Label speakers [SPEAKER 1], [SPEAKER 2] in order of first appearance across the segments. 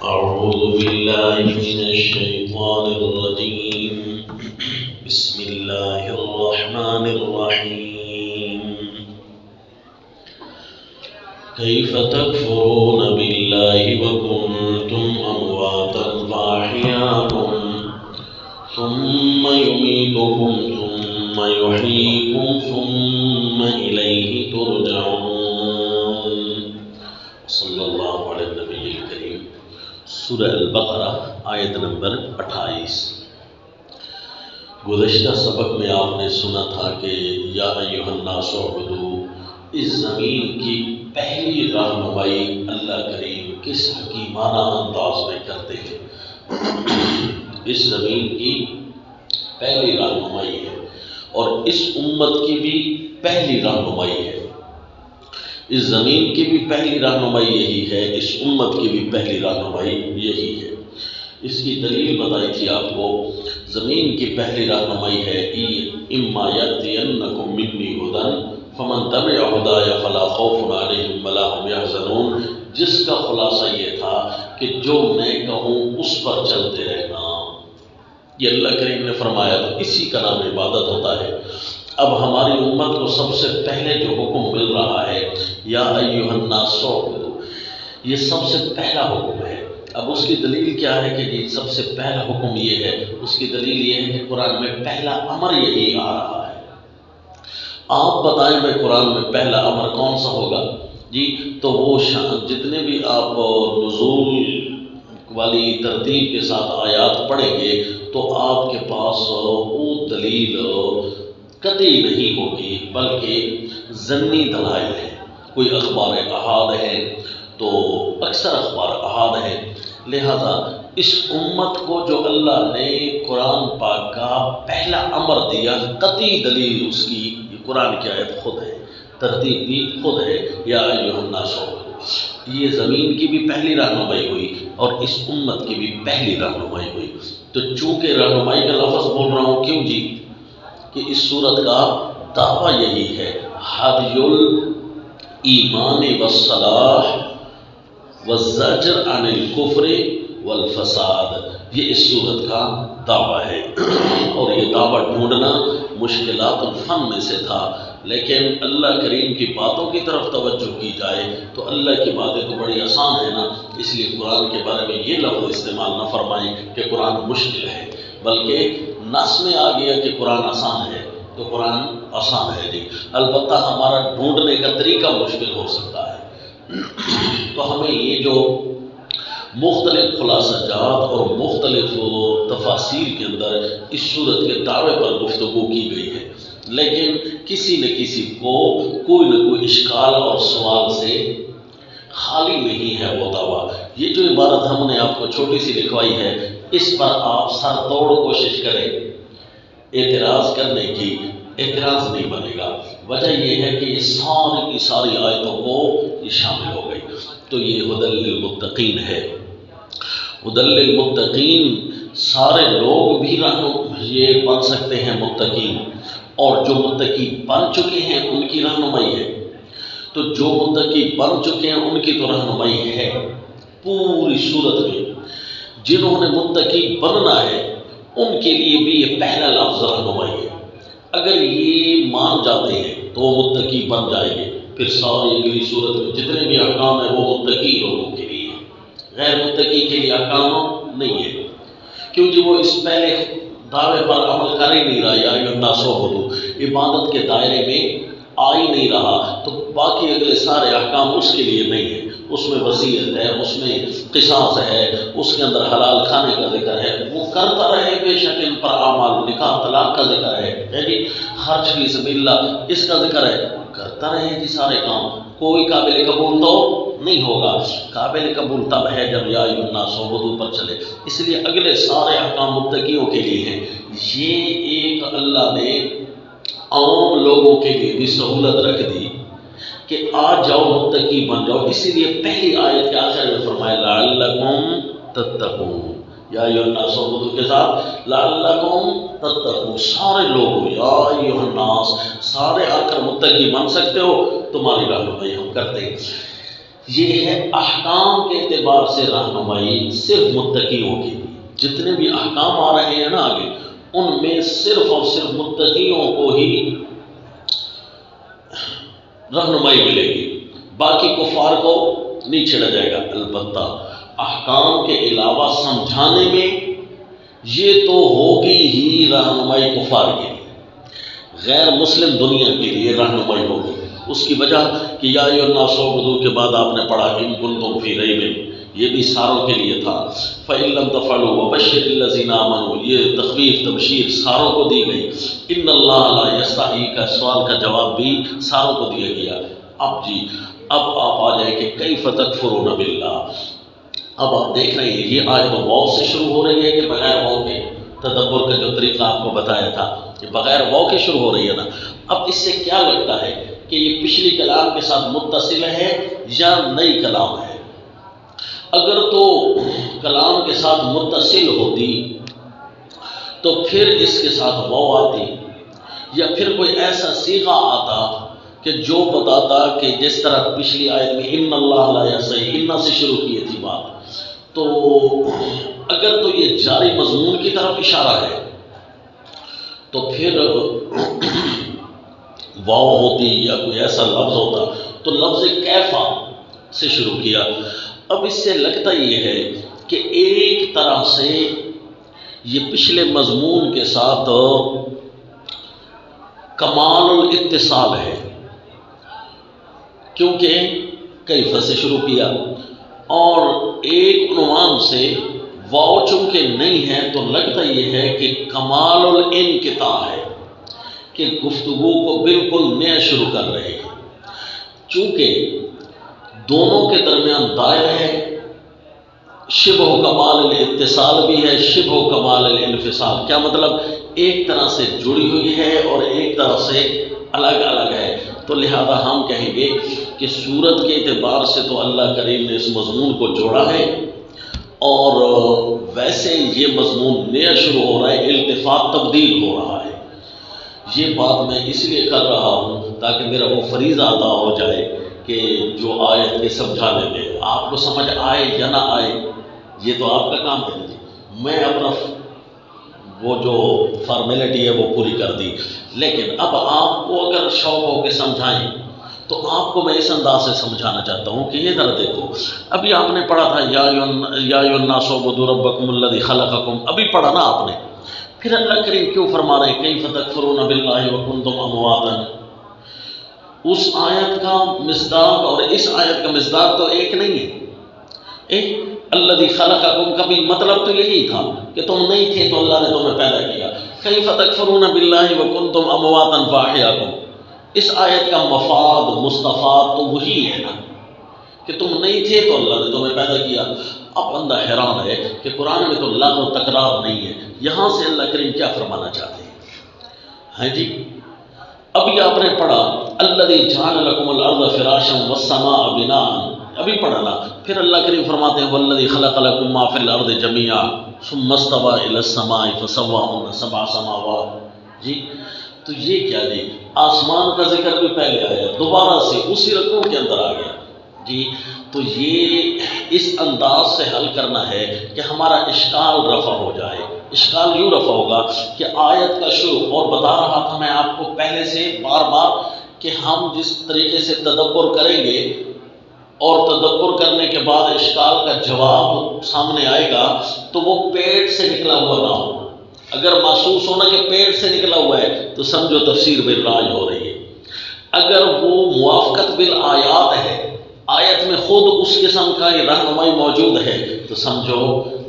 [SPEAKER 1] أعوذ بالله من الشيطان الرجيم بسم الله الرحمن الرحيم كيف تكفرون بالله وكنتم أمواتا فأحياكم ثم يميتكم ثم يحييكم ثم إليه ترجعون صلی اللہ علیہ نبی الکریم۔ سورہ البقرہ آیت نمبر 28۔ گزشتہ سبق میں آپ نے سنا تھا کہ یا ایھا الناس اعبدوا، اس زمین کی پہلی رہنمائی اللہ کریم کس حکیمانہ انداز میں کرتے ہیں۔ اس زمین کی پہلی رہنمائی ہے اور اس امت کی بھی پہلی رہنمائی ہے۔ اس زمین کی بھی پہلی رہنمائی یہی ہے، اس امت کی بھی پہلی رہنمائی یہی ہے۔ اس کی دلیل بتائی تھی آپ کو۔ زمین کی پہلی رہنمائی ہے اما یأتینکم منی ھدی فمن تبع ھدای فلا خوف علیہم ولا ھم یحزنون، جس کا خلاصہ یہ تھا کہ جو میں کہوں اس پر چلتے رہنا۔ یہ اللہ کریم نے فرمایا، تو اسی کا نام عبادت ہوتا ہے۔ اب ہماری امت کو سب سے پہلے جو حکم مل رہا ہے یا ایھا الناس اعبدوا، یہ سب سے پہلا حکم ہے۔ اب اس کی دلیل کیا ہے کہ جی سب سے پہلا حکم یہ ہے؟ اس کی دلیل یہ ہے کہ قرآن میں پہلا امر یہی آ رہا ہے۔ آپ بتائیں میں قرآن میں پہلا امر کون سا ہوگا؟ جی تو وہ جتنے بھی آپ نزول والی ترتیب کے ساتھ آیات پڑھیں گے تو آپ کے پاس وہ دلیل قطعی نہیں ہوگی بلکہ ظنی دلائل ہیں۔ کوئی اخبار احاد ہے تو اکثر اخبار احاد ہے، لہذا اس امت کو جو اللہ نے قرآن پاک کا پہلا امر دیا، قطعی دلیل اس کی قرآن کی آیت خود ہے، ترتیب بھی خود ہے، یا ایھا الناس اعبدوا۔ یہ زمین کی بھی پہلی رہنمائی ہوئی اور اس امت کی بھی پہلی رہنمائی ہوئی۔ تو چونکہ رہنمائی کا لفظ بول رہا ہوں کیوں جی؟ کہ اس صورت کا دعویٰ یہی ہے، ہدی الایمان والصلاح والزجر عن الکفر والفساد، یہ اس صورت کا دعویٰ ہے۔ اور یہ دعویٰ ڈھونڈنا مشکلات الفن میں سے تھا، لیکن اللہ کریم کی باتوں کی طرف توجہ کی جائے تو اللہ کی باتیں تو بڑی آسان ہے نا، اس لیے قرآن کے بارے میں یہ لفظ استعمال نہ فرمائیں کہ قرآن مشکل ہے، بلکہ نص میں آ گیا کہ قرآن آسان ہے تو قرآن آسان ہے جی، البتہ ہمارا ڈھونڈنے کا طریقہ مشکل ہو سکتا ہے۔ تو ہمیں یہ جو مختلف خلاصہ جات اور مختلف تفاسیر کے اندر اس صورت کے دعوے پر گفتگو کی گئی ہے، لیکن کسی نہ کسی کو کوئی نہ کوئی اشکال اور سوال سے خالی نہیں ہے وہ دعویٰ۔ یہ جو عبارت ہم نے آپ کو چھوٹی سی لکھوائی ہے، اس پر آپ سر توڑ کوشش کریں اعتراض کرنے کی، اعتراض نہیں بنے گا۔ وجہ یہ ہے کہ یہ ساری کی ساری آیتوں کو یہ شامل ہو گئی۔ تو یہ ھدی للمتقین ہے۔ ھدی للمتقین، سارے لوگ بھی یہ بن سکتے ہیں متقین، اور جو متقی بن چکے ہیں ان کی رہنمائی ہے۔ تو جو متقی بن چکے ہیں ان کی تو رہنمائی ہے پوری صورت میں۔ جنہوں نے متقی بننا ہے ان کے لیے بھی یہ پہلا لفظ رہنمائی ہے۔ اگر یہ مان جاتے ہیں تو وہ متقی بن جائیں گے، پھر ساری اگلی صورت میں جتنے بھی احکام ہیں وہ متقی لوگوں کے لیے ہیں، غیر متقی کے لیے احکام نہیں ہے، کیونکہ وہ اس پہلے دعوے پر عمل کر ہی نہیں رہا، یا ایھا الناس اعبدوا عبادت کے دائرے میں آ ہی نہیں رہا، تو باقی اگلے سارے احکام اس کے لیے نہیں ہیں۔ اس میں وصیت ہے، اس میں قصاص ہے، اس کے اندر حلال کھانے کا ذکر ہے، وہ کرتا رہے بے شک ان پر اعمال، نکاح طلاق کا ذکر ہے جی، خرچ فی سبیل اللہ اس کا ذکر ہے، کرتا رہے جی سارے کام۔ کوئی قابل قبول تو نہیں ہوگا، قابل قبول تب ہے جب یا ایھا الناس اعبدوا پر چلے۔ اس لیے اگلے سارے احکام متقیوں کے لیے ہیں۔ یہ ایک اللہ نے عام لوگوں کے لیے بھی سہولت رکھ دی کہ آ جاؤ متقی بن جاؤ، اسی لیے پہلی آیت کے آخر میں فرمایا لعلکم تتقون، یا ایھا الناس اعبدوا کے ساتھ لعلکم تتقون، سارے لوگ یا ایھا الناس سارے آ کر متقی بن سکتے ہو، تمہاری رہنمائی ہم کرتے ہیں۔ یہ ہے احکام کے اعتبار سے رہنمائی صرف متقیوں کے لیے. جتنے بھی احکام آ رہے ہیں نا آگے، ان میں صرف اور صرف متقیوں کو ہی رہنمائی ملے گی، باقی کفار کو نہیں چھیڑا جائے گا. البتہ احکام کے علاوہ سمجھانے میں یہ تو ہوگی ہی رہنمائی کفار کے لیے، غیر مسلم دنیا کے لیے رہنمائی ہوگی. اس کی وجہ کہ یا ایھا الناس اعبدوا کے بعد آپ نے پڑھا ان کنتم فی ریب، یہ بھی ساروں کے لیے تھا. فإن لم تفعلوا وبشر الذین آمنوا، یہ تخویف تبشیر ساروں کو دی گئی. ان اللہ لا یستحیی کا سوال کا جواب بھی ساروں کو دیا گیا. اب آپ آ جائیں کہ کیف تکفرون باللہ. اب آپ دیکھ رہے ہیں یہ آیت واو سے شروع ہو رہی ہے کہ بغیر واو کے؟ تدبر کا جو طریقہ آپ کو بتایا تھا کہ بغیر واو کے شروع ہو رہی ہے نا. اب اس سے کیا لگتا ہے کہ یہ پچھلی کلام کے ساتھ متصل ہے یا نئی کلام ہے؟ اگر تو کلام کے ساتھ متصل ہوتی تو پھر اس کے ساتھ واو آتی، یا پھر کوئی ایسا صیغہ آتا کہ جو بتاتا کہ جس طرح پچھلی آیت میں ان اللہ لا یستحیی ان سے شروع کی تھی بات. تو اگر تو یہ جاری مضمون کی طرف اشارہ ہے تو پھر واو ہوتی یا کوئی ایسا لفظ ہوتا تو لفظ کیفا سے شروع کیا. اب اس سے لگتا یہ ہے کہ ایک طرح سے یہ پچھلے مضمون کے ساتھ کمال الاتصال ہے، کیونکہ کیفا سے شروع کیا اور ایک عنوان سے واو چونکہ نہیں ہے تو لگتا یہ ہے کہ کمال الانقطاع ہے کہ گفتگو کو بالکل نیا شروع کر رہے ہیں. چونکہ دونوں کے درمیان دائر ہے، شبہ کمال الاتصال بھی ہے، شبہ کمال الانفصال. کیا مطلب؟ ایک طرح سے جڑی ہوئی ہے اور ایک طرح سے الگ الگ ہے. تو لہذا ہم کہیں گے کہ صورت کے اعتبار سے تو اللہ کریم نے اس مضمون کو جوڑا ہے، اور ویسے یہ مضمون نیا شروع ہو رہا ہے، التفات تبدیل ہو رہا ہے. یہ بات میں اس لیے کر رہا ہوں تاکہ میرا وہ فریضہ ادا ہو جائے کہ جو آیت کے سمجھانے میں آپ کو سمجھ آئے یا نہ آئے یہ تو آپ کا کام ہے. میں اپنا وہ جو فارمیلٹی ہے وہ پوری کر دی، لیکن اب آپ کو اگر شوق ہو کے سمجھائیں تو آپ کو میں اس انداز سے سمجھانا چاہتا ہوں کہ یہ ذرا دیکھو. ابھی آپ نے پڑھا تھا یا ایھا الناس اعبدوا ربکم الذی خلقکم، ابھی پڑھا نا آپ نے. پھر اللہ کریم کیوں فرما رہے ہیں کیف تکفرون باللہ وکنتم امواتا؟ اس آیت کا مصداق اور اس آیت کا مصداق تو ایک نہیں ہے. الذی خلقکم کا بھی مطلب تو یہی تھا کہ تم نہیں تھے تو اللہ نے تمہیں پیدا کیا. کیف تکفرون باللہ وکنتم امواتا فاحیاکم، اس آیت کا مفاد مستفاد تو وہی ہے نا کہ تم نہیں تھے تو اللہ نے تمہیں پیدا کیا. اب بندہ حیران ہے کہ قرآن میں تو لغو و تکرار نہیں ہے، یہاں سے اللہ کریم کیا فرمانا چاہتے ہیں؟ ہاں جی، ابھی آپ نے پڑھا الذی جعل لکم الارض فراشا والسماء بناء، ابھی پڑھا نا. پھر اللہ کریم فرماتے ہیں والذی خلق لکم ما فی الارض جمیعا ثم استوى الی السماء فسواہن سبع سماوات. جی تو یہ کیا جی؟ آسمان کا ذکر بھی پہلے آیا، دوبارہ سے اسی رقم کے اندر آ گیا. جی تو یہ اس انداز سے حل کرنا ہے کہ ہمارا اشکال رفع ہو جائے. اشکال یوں رفع ہوگا کہ آیت کا شروع، اور بتا رہا تھا میں آپ کو پہلے سے بار بار کہ ہم جس طریقے سے تدبر کریں گے اور تدبر کرنے کے بعد اشکال کا جواب سامنے آئے گا تو وہ پیٹ سے نکلا ہوا نہ ہو. اگر محسوس ہونا کہ پیٹ سے نکلا ہوا ہے تو سمجھو تفسیر بالراج ہو رہی ہے. اگر وہ موافقت بالآیات ہے، آیت میں خود اس قسم کا یہ رہنمائی موجود ہے، تو سمجھو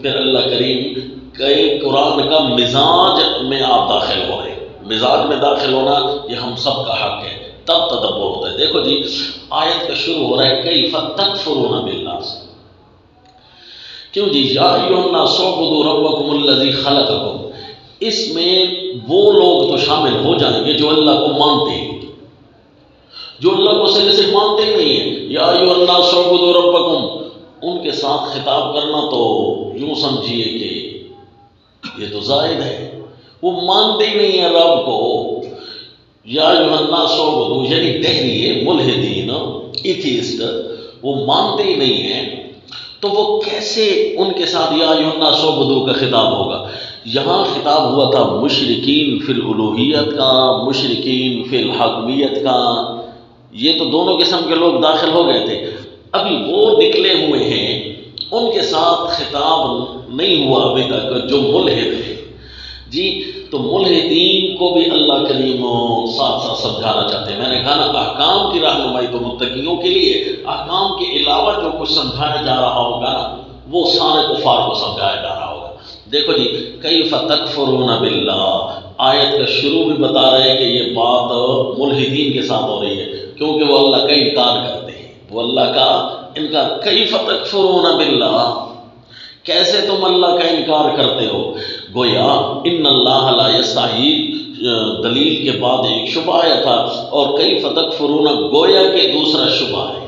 [SPEAKER 1] پھر اللہ کریم کئی قرآن کا مزاج میں آپ داخل ہو رہے ہیں. مزاج میں داخل ہونا یہ ہم سب کا حق ہے، تب تدبر ہوتا ہے. دیکھو جی آیت کا شروع ہو رہا ہے کیف تکفرون باللہ سے. کیوں جی؟ یا ایھا الناس اعبدوا ربکم الذی خلقکم، اس میں وہ لوگ تو شامل ہو جائیں گے جو اللہ کو مانتے ہیں، جو اللہ کو صرف مانتے ہی نہیں ہیں. یا ایھا الناس اعبدوا ربکم، ان کے ساتھ خطاب کرنا تو یوں سمجھیے کہ یہ تو زائد ہے، وہ مانتے ہی نہیں ہیں رب کو. یا ایھا الناس اعبدوا یعنی دہریے ملحدین ایتھیسٹ، وہ مانتے ہی نہیں ہیں، تو وہ کیسے ان کے ساتھ یا ایھا الناس اعبدوا کا خطاب ہوگا؟ یہاں خطاب ہوا تھا مشرکین فی الالوہیت کا، مشرکین فی الحاکمیت کا، یہ تو دونوں قسم کے لوگ داخل ہو گئے تھے۔ ابھی وہ نکلے ہوئے ہیں، ان کے ساتھ خطاب نہیں ہوا ابھی تک جو ملحد ہیں جی۔ تو ملحدین کو بھی اللہ کریم ساتھ ساتھ سمجھانا چاہتے ہیں۔ میں نے کہا نا، احکام کی رہنمائی تو متقیوں کے لیے، احکام کے علاوہ جو کچھ سمجھایا جا رہا ہوگا نا، وہ سارے کفار کو سمجھایا جا رہا ہوگا۔ دیکھو جی، کیف تکفرون باللہ، آیت کا شروع بھی بتا رہے ہیں کہ یہ بات ملحدین کے ساتھ ہو رہی ہے، کیونکہ وہ اللہ کا انکار کرتے ہیں، وہ اللہ کا انکار۔ کیف تکفرون باللہ، کیسے تم اللہ کا انکار کرتے ہو؟ گویا ان اللہ لا یستحی، دلیل کے بعد ایک شبہ آیا تھا، اور کیف تکفرون گویا کہ دوسرا شبہ ہے۔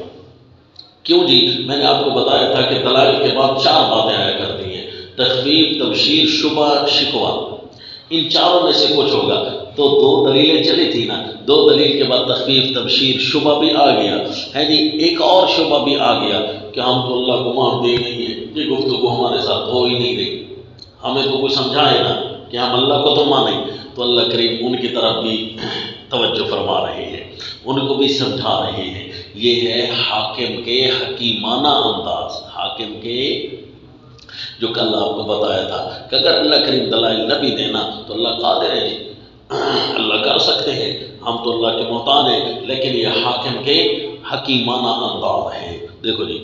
[SPEAKER 1] کیوں جی؟ میں نے آپ کو بتایا تھا کہ دلائل کے بعد 4 باتیں آیا کرتی ہیں: تخویف، تبشیر، شبہ، شکوہ۔ ان چاروں میں سے کچھ ہوگا، تو 2 دلیلیں چلی تھی نا، 2 دلیل کے بعد تخویف، تبشیر، شبہ بھی آ گیا ہے جی۔ ایک اور شبہ بھی آ گیا کہ ہم تو اللہ کو مانتے ہی نہیں ہیں، یہ گفتگو ہمارے ساتھ ہو ہی نہیں رہی، ہمیں تو کوئی سمجھائے نا کہ ہم اللہ کو تو مانیں۔ تو اللہ کریم ان کی طرف بھی توجہ فرما رہے ہیں، ان کو بھی سمجھا رہے ہیں۔ یہ ہے حاکم کے حکیمانہ انداز، حاکم کے جو کل آپ کو بتایا تھا کہ اگر اللہ کریم دلائل نہ بھی دینا تو اللہ قادر ہے جی، اللہ کر سکتے ہیں، ہم تو اللہ کے محتاج ہیں، لیکن یہ حاکم کے حکیمانہ انداز ہے۔ دیکھو جی،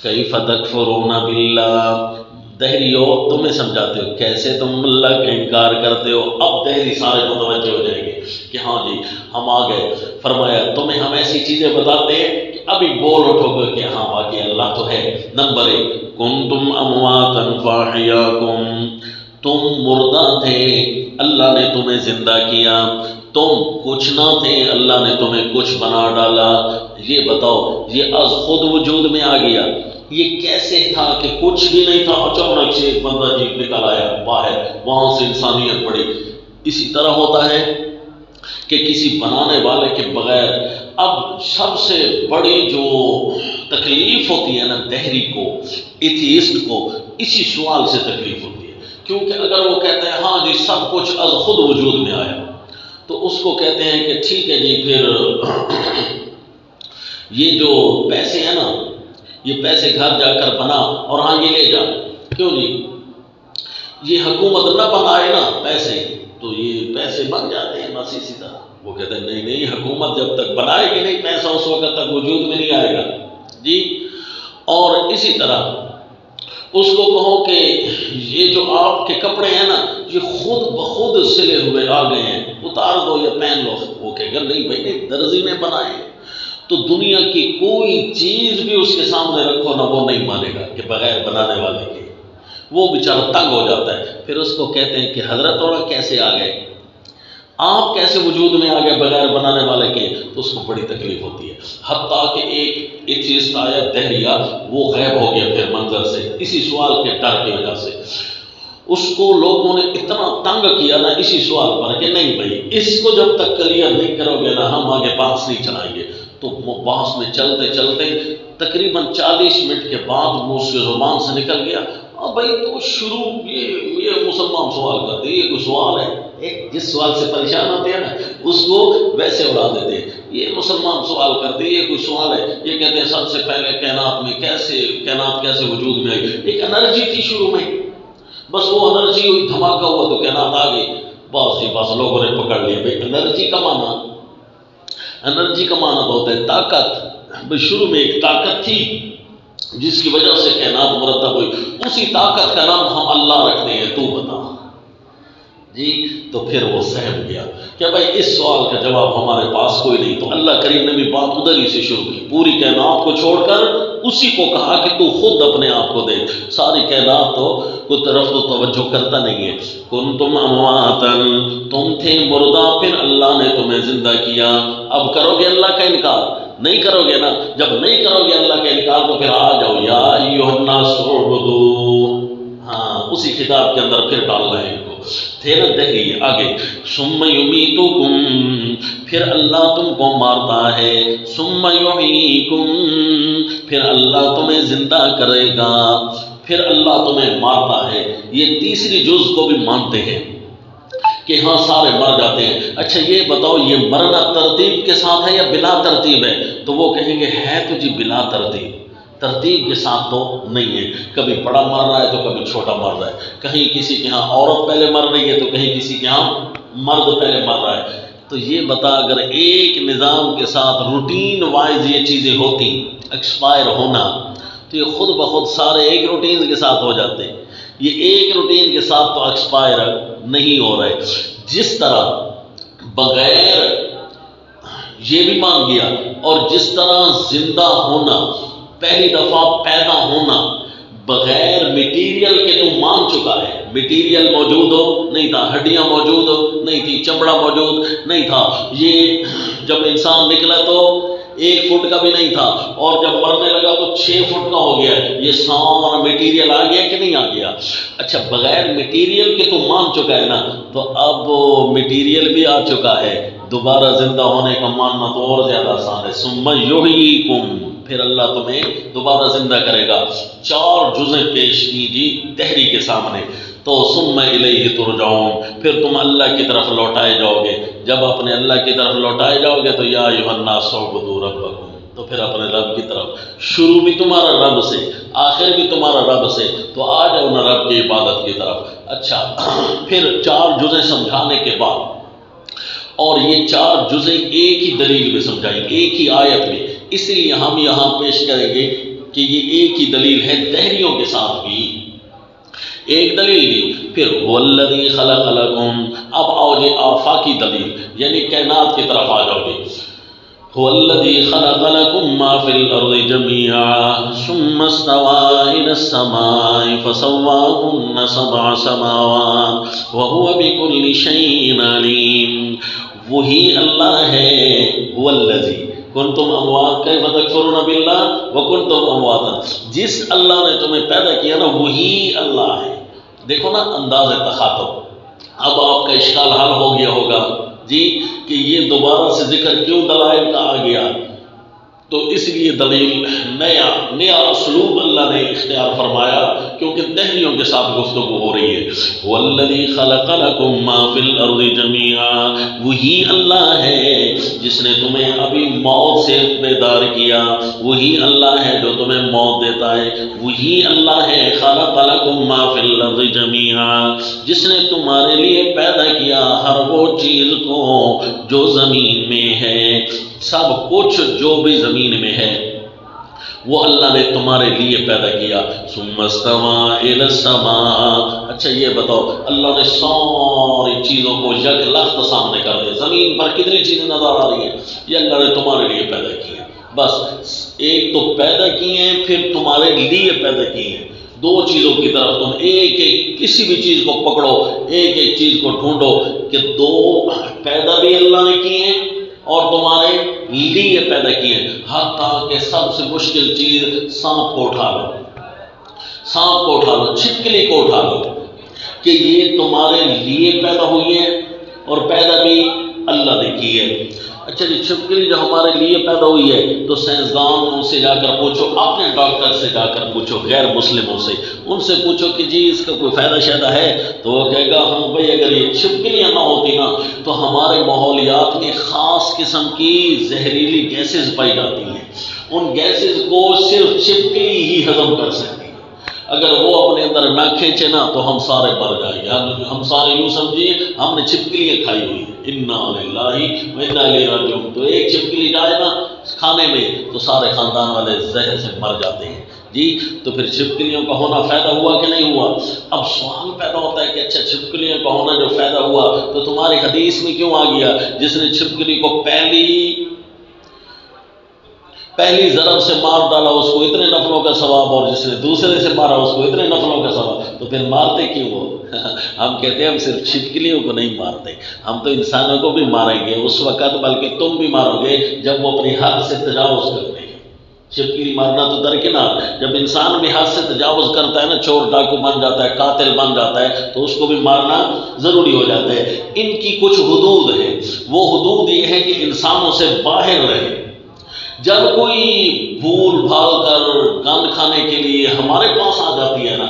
[SPEAKER 1] کیف تکفرون باللہ، دہریو تمہیں سمجھاتے ہو کیسے تم اللہ کا انکار کرتے ہو۔ اب دہری سارے متوجہ ہو جائیں گے کہ ہاں جی ہم آ گئے۔ فرمایا تمہیں ہم ایسی چیزیں بتاتے ہیں کہ ابھی بول اٹھو گے کہ ہاں واقعی اللہ تو ہے۔ نمبر 1، کنتم امواتا فاحیاکم، تم مردہ تھے، اللہ نے تمہیں زندہ کیا، تم کچھ نہ تھے، اللہ نے تمہیں کچھ بنا ڈالا۔ یہ بتاؤ، یہ از خود وجود میں آ گیا، یہ کیسے تھا کہ کچھ بھی نہیں تھا، اچانک سے ایک بندہ جی نکل آیا باہر، وہاں سے انسانیت بڑھی۔ اسی طرح ہوتا ہے کہ کسی بنانے والے کے بغیر، اب سب سے بڑی جو تکلیف ہوتی ہے نا دہری کو، ایتھیسٹ کو، اسی سوال سے تکلیف ہوتی ہے، کیونکہ اگر وہ کہتے ہیں ہاں جی سب کچھ از خود وجود میں آیا، تو اس کو کہتے ہیں کہ ٹھیک ہے جی، پھر یہ جو پیسے ہیں نا، یہ پیسے گھر جا کر بنا اور ہاں یہ لے جا۔ کیوں جی؟ یہ حکومت نہ بنائے نا پیسے تو یہ پیسے بن جاتے ہیں بس اسی طرح۔ وہ کہتے ہیں نہیں نہیں، حکومت جب تک بنائے گی نہیں پیسہ اس وقت تک وجود میں نہیں آئے گا جی۔ اور اسی طرح اس کو کہو کہ یہ جو آپ کے کپڑے ہیں نا یہ خود بخود سلے ہوئے آ گئے ہیں، اتار دو یا پہن لو، وہ کہے گا نہیں بھائی نہیں، درزی نے بنائے۔ تو دنیا کی کوئی چیز بھی اس کے سامنے رکھو نا وہ نہیں مانے گا کہ بغیر بنانے والے کے، وہ بیچارہ تنگ ہو جاتا ہے۔ پھر اس کو کہتے ہیں کہ حضرت اور کیسے آ گئے، آپ کیسے وجود میں آ گئے بغیر بنانے والے کے؟ تو اس کو بڑی تکلیف ہوتی ہے۔ حتیٰ کہ ایک ایتھیسٹ آیا دہریہ، وہ غائب ہو گیا پھر منظر سے، اسی سوال کے ڈر کی وجہ سے۔ اس کو لوگوں نے اتنا تنگ کیا نا اسی سوال پر کہ نہیں بھائی اس کو جب تک کلیئر نہیں کرو گے نا ہم آگے بحث نہیں چلائیں گے۔ تو وہ بحث میں چلتے چلتے تقریباً 40 منٹ کے بعد وہ اس کے زبان سے نکل گیا، بھائی تو شروع یہ مسلمان سوال کرتے، یہ کوئی سوال ہے؟ جس سوال سے پریشان ہوتے ہیں نا اس کو ویسے اڑا دیتے ہیں، یہ مسلمان سوال کرتے یہ کوئی سوال ہے؟ یہ کہتے ہیں سب سے پہلے کائنات میں کائنات کیسے وجود میں آئی؟ ایک انرجی تھی شروع میں، بس وہ انرجی ہوئی، دھماکہ ہوا تو کائنات آ گئی، بس ہی بس لوگوں نے پکڑ لیا۔ بھائی انرجی کا معنی تو ہوتا ہے طاقت، بھائی شروع میں ایک طاقت تھی جس کی وجہ سے کائنات مرتب ہوئی، اسی طاقت کا نام ہم اللہ رکھتے ہیں، تو بتا جی۔ تو پھر وہ سہم گیا کہ بھائی اس سوال کا جواب ہمارے پاس کوئی نہیں۔ تو اللہ کریم نے بھی بات ادھر ہی سے شروع کی، پوری کائنات کو چھوڑ کر اسی کو کہا کہ تو خود اپنے آپ کو دیکھ، ساری کائنات کو طرف تو توجہ کرتا نہیں ہے۔ کنتم امواتا، تم تھے مردہ، پھر اللہ نے تمہیں زندہ کیا۔ اب کرو گے اللہ کا انکار؟ نہیں کرو گے نا، جب نہیں کرو گے اللہ کا انکار تو پھر آ جاؤ یا ایھا الناس اعبدوا، ہاں اسی خطاب کے اندر پھر ڈالنا ہے ان کو۔ تھے نا دہری آگے، ثم یمیتکم، پھر اللہ تم کو مارتا ہے، ثم یحییکم، پھر اللہ تمہیں زندہ کرے گا، پھر اللہ تمہیں مارتا ہے۔ یہ تیسری جز کو بھی مانتے ہیں کہ ہاں سارے مر جاتے ہیں۔ اچھا یہ بتاؤ یہ مرنا ترتیب کے ساتھ ہے یا بلا ترتیب ہے؟ تو وہ کہیں گے ہے تو جی بلا ترتیب، ترتیب کے ساتھ تو نہیں ہے، کبھی بڑا مر رہا ہے تو کبھی چھوٹا مر رہا ہے، کہیں کسی کے ہاں عورت پہلے مر رہی ہے تو کہیں کسی کے ہاں مرد پہلے مر رہا ہے۔ تو یہ بتا اگر ایک نظام کے ساتھ روٹین وائز یہ چیزیں ہوتی، ایکسپائر ہونا، تو یہ خود بخود سارے ایک روٹین کے ساتھ ہو جاتے ہیں۔ یہ ایک روٹین کے ساتھ تو ایکسپائر نہیں ہو رہے۔ جس طرح بغیر یہ بھی مان گیا، اور جس طرح زندہ ہونا، پہلی دفعہ پیدا ہونا بغیر میٹیریل کے تو مان چکا ہے، میٹیریل موجود ہو نہیں تھا، ہڈیاں موجود ہو نہیں تھی، چمڑا موجود نہیں تھا، یہ جب انسان نکلا تو 1 فٹ کا بھی نہیں تھا، اور جب مرنے لگا تو 6 فٹ کا ہو گیا، یہ سارا میٹیریل آ گیا کہ نہیں آ گیا؟ اچھا بغیر میٹیریل کے تو مان چکا ہے نا، تو اب میٹیریل بھی آ چکا ہے، دوبارہ زندہ ہونے کا ماننا تو اور زیادہ آسان ہے۔ ثم یحییکم، پھر اللہ تمہیں دوبارہ زندہ کرے گا۔ 4 جزیں پیش کی جی تحری کے سامنے، تو ثم الیہ ترجعون، پھر تم اللہ کی طرف لوٹائے جاؤ گے۔ جب اپنے اللہ کی طرف لوٹائے جاؤ گے تو یا ایھا الناس اعبدوا ربکم، تو پھر اپنے رب کی طرف، شروع بھی تمہارا رب سے، آخر بھی تمہارا رب سے، تو آ جاؤ نا رب کی عبادت کی طرف۔ اچھا پھر 4 جزیں سمجھانے کے بعد، اور یہ 4 جزیں ایک ہی دلیل میں سمجھائیں، ایک ہی آیت میں، اس لیے ہم یہاں پیش کریں گے کہ یہ ایک ہی دلیل ہے، تحریوں کے ساتھ بھی ایک دلیل دی۔ پھر والذی خلق لکم، اب آؤ جی آفاقی دلیل، یعنی کائنات کی طرف آ جاؤ گے۔ والذی خلق لکم ما فی الارض جميعا ثم استوى الى السماء فسواهن 7 سماوات وهو بكل شيء علیم، وہی اللہ ہے، والذی کنتم اموات کیف تکفرون باللہ وکنتم امواتا، جس اللہ نے تمہیں پیدا کیا نا وہی اللہ ہے۔ دیکھو نا انداز تخاطب، اب آپ کا اشکال حل ہو گیا ہوگا جی کہ یہ دوبارہ سے ذکر کیوں دلائل کا آ گیا؟ تو اس لیے دلیل نیا اسلوب اللہ نے اختیار فرمایا، کیونکہ تحریوں کے ساتھ گفتگو ہو رہی ہے۔ والذی خلق لکم ما فی الارض جميعا، وہی اللہ ہے جس نے تمہیں ابھی موت سے بیدار کیا، وہی اللہ ہے جو تمہیں موت دیتا ہے، وہی اللہ ہے خلق لکم ما فی الارض جميعا، جس نے تمہارے لیے پیدا کیا ہر وہ چیز کو جو زمین میں ہے، سب کچھ جو بھی زمین میں ہے وہ اللہ نے تمہارے لیے پیدا کیا۔ ثم استوى الى السماء، اچھا یہ بتاؤ اللہ نے ساری چیزوں کو یک لخت سامنے کر دیا، زمین پر کتنی چیزیں نظر آ رہی ہیں، یہ اللہ نے تمہارے لیے پیدا کی ہیں، بس ایک تو پیدا کی ہیں پھر تمہارے لیے پیدا کی ہیں، 2 چیزوں کی طرف تم ایک ایک کسی بھی چیز کو پکڑو، ایک ایک چیز کو ڈھونڈو کہ 2 پیدا بھی اللہ نے کی ہیں اور تمہارے لیے پیدا کیے، حتیٰ کہ سب سے مشکل چیز سانپ کو اٹھا لو، سانپ کو اٹھا لو، چھپکلی کو اٹھا لو، کہ یہ تمہارے لیے پیدا ہوئی ہے اور پیدا بھی اللہ نے کی ہے۔ اچھا جی چھپکلی جو ہمارے لیے پیدا ہوئی ہے تو سائنسدانوں سے جا کر پوچھو، اپنے ڈاکٹر سے جا کر پوچھو، غیر مسلموں سے، ان سے پوچھو کہ جی اس کا کوئی فائدہ شائدہ ہے، تو وہ کہے گا ہم بھائی اگر یہ چھپکلیاں نہ ہوتی نا تو ہمارے ماحولیات میں خاص قسم کی زہریلی گیسز پائی جاتی ہیں، ان گیسز کو صرف چھپکلی ہی ہضم کر سکتی ہے، اگر وہ اپنے اندر نہ کھینچے نا تو ہم سارے مر جائیں گے، ہم سارے یوں سمجھیے ہم نے چھپکلیاں کھائی ہوئی ہیں، انا للہ و انا الیہ راجعون، تو ایک چھپکلی جائے نا کھانے میں تو سارے خاندان والے زہر سے مر جاتے ہیں جی۔ تو پھر چھپکلیوں کا ہونا فائدہ ہوا کہ نہیں ہوا؟ اب سوال پیدا ہوتا ہے کہ اچھا چھپکلیوں کا ہونا جو فائدہ ہوا تو تمہاری حدیث میں کیوں آ گیا جس نے چھپکلی کو پہلی ضرب سے مار ڈالا اس کو اتنے نفلوں کا ثواب، اور جس نے دوسرے سے مارا اس کو اتنے نفلوں کا ثواب، تو پھر مارتے کیوں ہو؟ ہم کہتے ہیں ہم صرف چھپکلیوں کو نہیں مارتے، ہم تو انسانوں کو بھی ماریں گے اس وقت، بلکہ تم بھی مارو گے جب وہ اپنی حد سے تجاوز کرتے ہیں۔ چھپکلی مارنا تو درکنار، جب انسان بھی حد سے تجاوز کرتا ہے نا، چور ڈاکو بن جاتا ہے، قاتل بن جاتا ہے، تو اس کو بھی مارنا ضروری ہو جاتا ہے۔ ان کی کچھ حدود ہیں، وہ حدود یہ ہے کہ انسانوں سے باہر رہے، جب کوئی بھول بھال کر گند کھانے کے لیے ہمارے پاس آ جاتی ہے نا،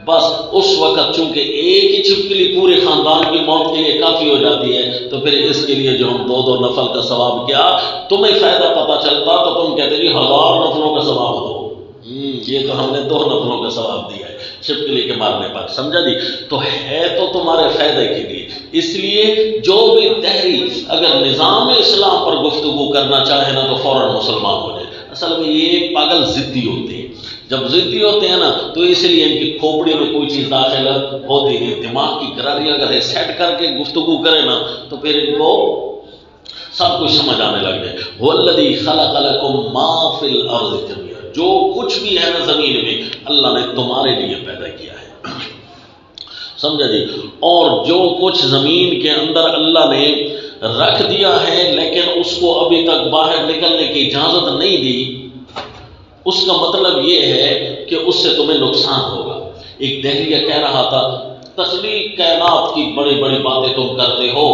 [SPEAKER 1] بس اس وقت چونکہ ایک ہی چھپکلی پورے خاندان کی موت کے لیے کافی ہو جاتی ہے، تو پھر اس کے لیے جو ہم 2 نفل کا ثواب کیا، تمہیں فائدہ پتہ چلتا تو تم کہتے جی 1000 نفلوں کا ثواب دو، یہ تو ہم نے 2 نفلوں کا ثواب دیا ہے چھپکلی کے مارنے پر، سمجھا جی؟ تو ہے تو تمہارے فائدے کے لیے، اس لیے جو بھی دہری اگر نظام اسلام پر گفتگو کرنا چاہے نا تو فوراً مسلمان ہو جائے۔ اصل میں یہ پاگل ضدی ہوتے ہیں، جب ضدی ہوتے ہیں نا تو اس لیے ان کی کھوپڑی میں کوئی چیز داخل ہوتی نہیں، دماغ کی گراری اگر سیٹ کر کے گفتگو کرے نا تو پھر ان کو سب کچھ سمجھ آنے لگ جائے۔ وَالَّذِي خَلَقَ لَكُم مَّا فِي الْأَرْضِ جَمِيعًا، جو کچھ بھی ہے نا زمین میں اللہ نے تمہارے لیے پیدا کیا ہے، سمجھا جی؟ اور جو کچھ زمین کے اندر اللہ نے رکھ دیا ہے لیکن اس کو ابھی تک باہر نکلنے کی اجازت نہیں دی، اس کا مطلب یہ ہے کہ اس سے تمہیں نقصان ہوگا۔ ایک دہلیہ کہہ رہا تھا تخلیق کائنات کی بڑی بڑی باتیں تم کرتے ہو،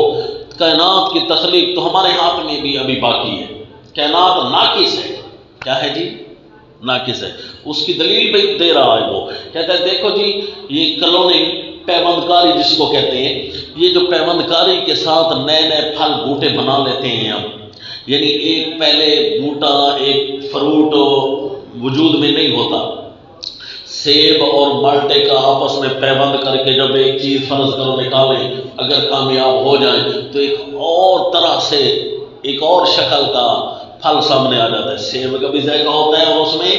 [SPEAKER 1] کائنات کی تخلیق تو ہمارے ہاتھ میں بھی ابھی باقی ہے، کائنات ناقص ہے۔ کیا ہے جی؟ ناقص ہے۔ اس کی دلیل بھی دے رہا ہے، وہ کہتا ہے دیکھو جی یہ کلوننگ پیوند کاری جس کو کہتے ہیں، یہ جو پیوند کاری کے ساتھ نئے نئے پھل بوٹے بنا لیتے ہیں ہم، یعنی ایک پہلے بوٹا ایک فروٹ وجود میں نہیں ہوتا، سیب اور مالٹے کا آپس میں پیوند کر کے جب ایک چیز فرض کرو نکالیں، اگر کامیاب ہو جائیں تو ایک اور طرح سے ایک اور شکل کا پھل سامنے آ جاتا ہے۔ سیب کا بھی ذائقہ ہوتا ہے اور اس میں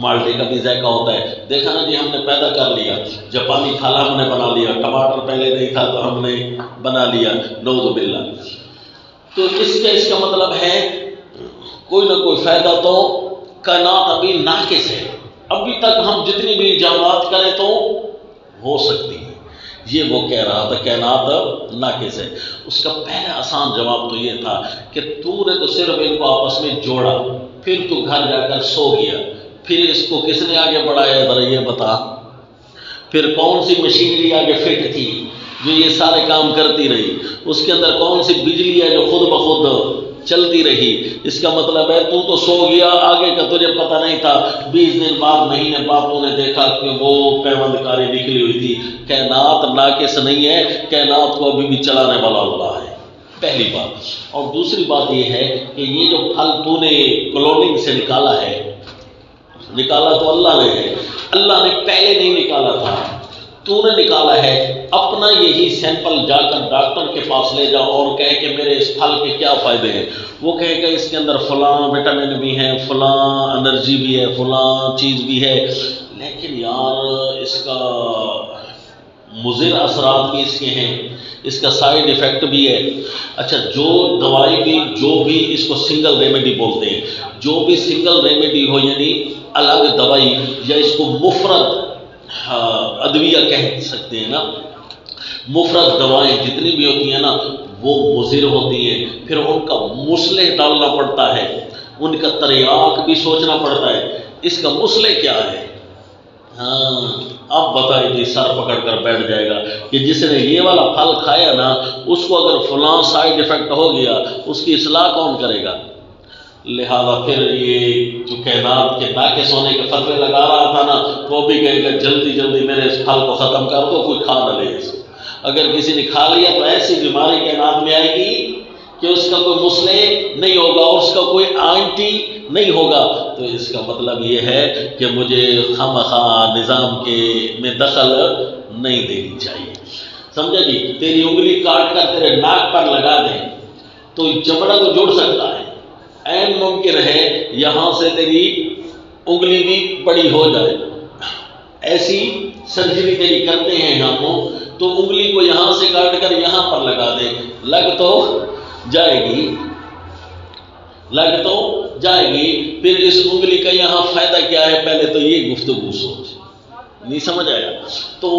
[SPEAKER 1] مالٹے کا بھی ذائقہ ہوتا ہے۔ دیکھا نا جی ہم نے پیدا کر لیا، جاپانی کھانا ہم نے بنا لیا، ٹماٹر پہلے نہیں تھا تو ہم نے بنا لیا، نعوذ باللہ۔ تو اس کا مطلب ہے کوئی نہ کوئی فائدہ تو کائنات ابھی ناقص ہے، ابھی تک ہم جتنی بھی ایجادات کریں تو ہو سکتی ہے، یہ وہ کہہ رہا تھا کائنات ناقص ہے۔ اس کا پہلا آسان جواب تو یہ تھا کہ تو نے تو صرف ان کو آپس میں جوڑا، پھر تو گھر جا کر سو گیا، پھر اس کو کس نے آگے بڑھایا ذرا یہ بتا، پھر کون سی مشینری آگے فٹ تھی جو یہ سارے کام کرتی رہی، اس کے اندر کون سی بجلی ہے جو خود بخود چلتی رہی۔ اس کا مطلب ہے تو سو گیا، آگے کا تجھے پتہ نہیں تھا، 20 دن بعد مہینے بعد تو نے دیکھا کہ وہ پیوند کاری نکلی ہوئی تھی۔ کائنات ناقص نہیں ہے، کائنات کو ابھی بھی چلانے والا اللہ ہے، پہلی بات۔ اور دوسری بات یہ ہے کہ یہ جو پھل تو نے کلوننگ سے نکالا ہے، نکالا تو اللہ نے ہے، اللہ نے پہلے نہیں نکالا تھا، تو نے نکالا ہے۔ اپنا یہی سیمپل جا کر ڈاکٹر کے پاس لے جاؤ اور کہے کہ میرے اس پھل کے کیا فائدے ہیں، وہ کہے کہ اس کے اندر فلاں وٹامن بھی ہیں، فلاں انرجی بھی ہے، فلاں چیز بھی ہے، لیکن یار اس کا مضر اثرات بھی اس کے ہیں، اس کا سائیڈ ایفیکٹ بھی ہے۔ اچھا جو دوائی بھی جو بھی اس کو سنگل ریمیڈی بولتے ہیں، جو بھی سنگل ریمیڈی ہو یعنی الگ دوائی یا اس کو مفرد ادویہ کہہ سکتے ہیں نا، مفرد دوائیں جتنی بھی ہوتی ہیں نا وہ مضر ہوتی ہیں، پھر ان کا مصلح ڈالنا پڑتا ہے، ان کا تریاق بھی سوچنا پڑتا ہے، اس کا مصلح کیا ہے۔ ہاں اب بتائیے جی، سر پکڑ کر بیٹھ جائے گا کہ جس نے یہ والا پھل کھایا نا اس کو اگر فلاں سائیڈ ایفیکٹ ہو گیا اس کی اصلاح کون کرے گا۔ لہذا پھر یہ جو کائنات کے ناقص ہونے کے فتوے لگا رہا تھا نا وہ بھی کہے گا جلدی جلدی میرے اس پھل کو ختم کر دو، کوئی کھا نہ لے اس کو۔ اگر کسی نے کھا لیا تو ایسی بیماری کائنات میں آئے گی کہ اس کا کوئی مصلح نہیں ہوگا، اس کا کوئی اینٹی نہیں ہوگا۔ تو اس کا مطلب یہ ہے کہ مجھے خامخواہ نظام کے میں دخل نہیں دینی چاہیے، سمجھا جی؟ تیری انگلی کاٹ کر تیرے ناک پر لگا دیں تو چمڑا تو جڑ سکتا ہے، این ممکن ہے یہاں سے تیری انگلی بھی بڑی ہو جائے، ایسی سرجری تیری کرتے ہیں ہم تو انگلی کو یہاں سے کاٹ کر یہاں پر لگا دیں، لگ تو جائے گی، لگ تو جائے گی، پھر اس انگلی کا یہاں فائدہ کیا ہے پہلے تو یہ گفتگو سوچ، نہیں سمجھ آیا؟ تو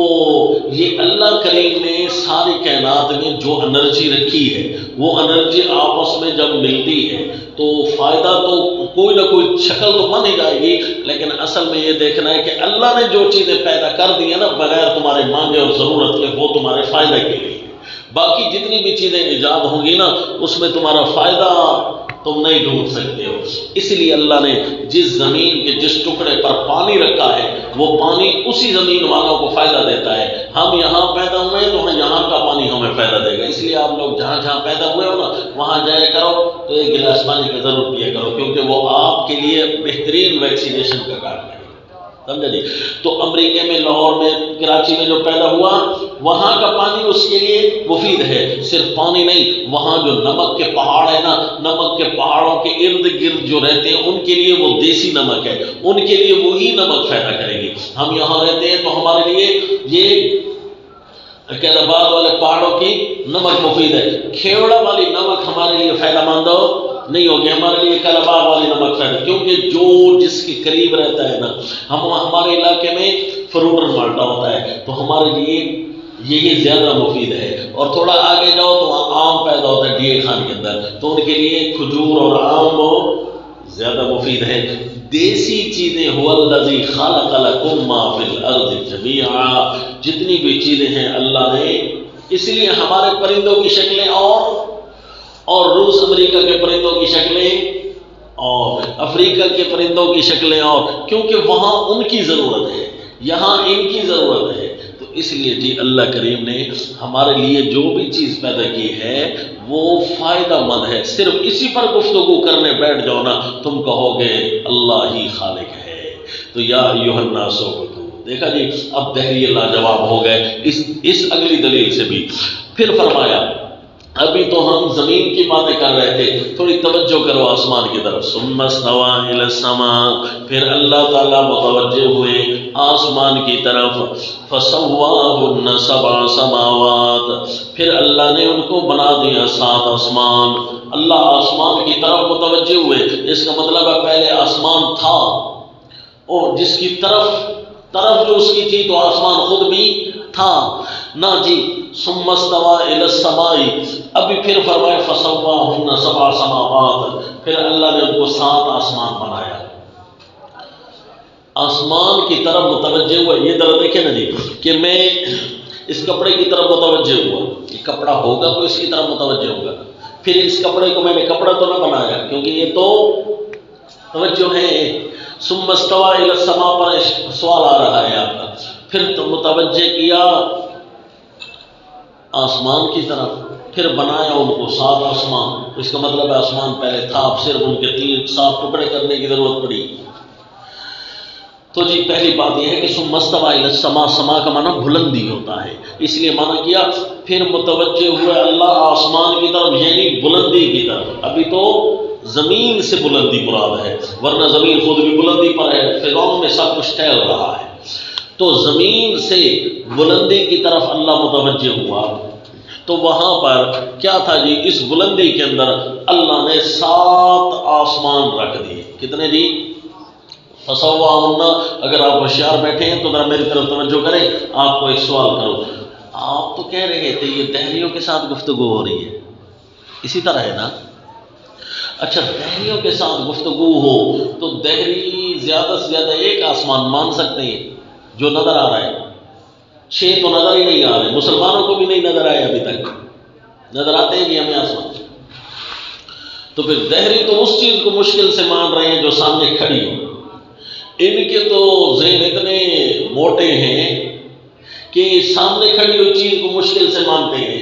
[SPEAKER 1] یہ اللہ کریم نے ساری کائنات میں جو انرجی رکھی ہے وہ انرجی آپس میں جب ملتی ہے تو فائدہ تو کوئی نہ کوئی شکل تو بن ہی جائے گی، لیکن اصل میں یہ دیکھنا ہے کہ اللہ نے جو چیزیں پیدا کر دی ہیں نا بغیر تمہارے مانگے اور ضرورت کے وہ تمہارے فائدے کے لیے، باقی جتنی بھی چیزیں ایجاد ہوں گی نا اس میں تمہارا فائدہ تم نہیں ڈھونڈ سکتے ہو۔ اس لیے اللہ نے جس زمین کے جس ٹکڑے پر پانی رکھا ہے وہ پانی اسی زمین والوں کو فائدہ دیتا ہے۔ ہم یہاں پیدا ہوئے ہیں تو یہاں کا پانی ہمیں فائدہ دے گا، اس لیے آپ لوگ جہاں جہاں پیدا ہوئے ہو نا وہاں جایا کرو تو ایک گلاس پانی کا ضرور پیا کرو، کیونکہ وہ آپ کے لیے بہترین ویکسینیشن کا کام کرے گا، سمجھا جی۔ تو امریکہ میں، لاہور میں، کراچی میں جو پیدا ہوا وہاں کا پانی اس کے لیے مفید ہے۔ صرف پانی نہیں، وہاں جو نمک کے پہاڑ ہے نا، نمک کے پہاڑوں کے ارد گرد جو رہتے ہیں ان کے لیے وہ دیسی نمک ہے، ان کے لیے وہی نمک فائدہ کرے گی۔ ہم یہاں رہتے ہیں تو ہمارے لیے یہ قید آباد والے پہاڑوں کی نمک مفید ہے، کھیوڑا والی نمک ہمارے لیے فائدہ مند نہیں ہوگی، ہمارے لیے قید آباد والی نمک فائدہ، کیونکہ جو جس کے قریب رہتا ہے نا، ہمارے علاقے میں فروٹر مالٹا ہوتا ہے تو ہمارے لیے یہی زیادہ مفید ہے، اور تھوڑا آگے جاؤ تو وہاں آم پیدا ہوتا ہے ڈی اے خان کے اندر، تو ان کے لیے کھجور اور آم وہ زیادہ مفید ہے۔ دیسی چیزیں هو الذی خلق لکم ما فی الارض جمیعا، جتنی بھی چیزیں ہیں اللہ نے، اس لیے ہمارے پرندوں کی شکلیں اور روس امریکہ کے پرندوں کی شکلیں اور افریقہ کے پرندوں کی شکلیں اور، کیونکہ وہاں ان کی ضرورت ہے، یہاں ان کی ضرورت ہے، تو اس لیے جی اللہ کریم نے ہمارے لیے جو بھی چیز پیدا کی ہے وہ فائدہ مند ہے۔ صرف اسی پر گفتگو کرنے بیٹھ جاؤ نا تم کہو گے اللہ ہی خالق ہے۔ تو یا ایھا الناس اعبدوا، دیکھا جی اب دہری لاجواب ہو گئے اس اگلی دلیل سے بھی۔ پھر فرمایا ابھی تو ہم زمین کی باتیں کر رہے تھے، تھوڑی توجہ کرو آسمان کی طرف۔ ثم استوى الى السماء، پھر اللہ تعالیٰ متوجہ ہوئے آسمان کی طرف، فسواهن سبع سماوات، پھر اللہ نے ان کو بنا دیا 7 آسمان۔ اللہ آسمان کی طرف متوجہ ہوئے، اس کا مطلب ہے پہلے آسمان تھا اور جس کی طرف جو اس کی تھی تو آسمان خود بھی تھا نا جی۔ ثم استوى الى السماء، ابھی پھر فرمائے فسواهن سبع سماوات، پھر اللہ نے ان کو 7 آسمان بنایا۔ آسمان کی طرف متوجہ ہوا، یہ ذرا دیکھیں نا جی کہ میں اس کپڑے کی طرف متوجہ ہوا، یہ کپڑا ہوگا تو اس کی طرف متوجہ ہوگا، پھر اس کپڑے کو میں نے کپڑا تو نہ بنایا کیونکہ یہ تو توجہ ہے۔ ثم استوى الى السماء پر سوال آ رہا ہے آپ کا، پھر تو متوجہ کیا آسمان کی طرف، پھر بنایا ان کو 7 آسمان، اس کا مطلب ہے آسمان پہلے تھا، اب صرف ان کے 3 صاف ٹکڑے کرنے کی ضرورت پڑی۔ تو جی پہلی بات یہ ہے کہ ثم استوى الى السماء، سما کا معنی بلندی ہوتا ہے، اس لیے معنی کیا پھر متوجہ ہوئے اللہ آسمان کی طرف، یعنی بلندی کی طرف۔ ابھی تو زمین سے بلندی مراد ہے، ورنہ زمین خود بھی بلندی پر ہے، فضاؤں میں سب کچھ ٹہل رہا ہے، تو زمین سے بلندی کی طرف اللہ متوجہ ہوا۔ تو وہاں پر کیا تھا جی، اس بلندی کے اندر اللہ نے 7 آسمان رکھ دیے۔ کتنے جی؟ فسواهن، اگر آپ ہوشیار بیٹھے ہیں تو ذرا میری طرف توجہ کریں، آپ کو ایک سوال کرو۔ آپ تو کہہ رہے تھے یہ دہریوں کے ساتھ گفتگو ہو رہی ہے، اسی طرح ہے نا؟ اچھا دہریوں کے ساتھ گفتگو ہو تو دہری زیادہ سے زیادہ ایک آسمان مان سکتے ہیں جو نظر آ رہا ہے، 6 تو نظر ہی نہیں آ رہے، مسلمانوں کو بھی نہیں نظر آئے ابھی تک، نظر آتے ہیں کہ ہمیں آسمان، تو پھر دہری تو اس چیز کو مشکل سے مان رہے ہیں جو سامنے کھڑی ہو۔ ان کے تو ذہن اتنے موٹے ہیں کہ سامنے کھڑی ہوئی چیز کو مشکل سے مانتے ہیں،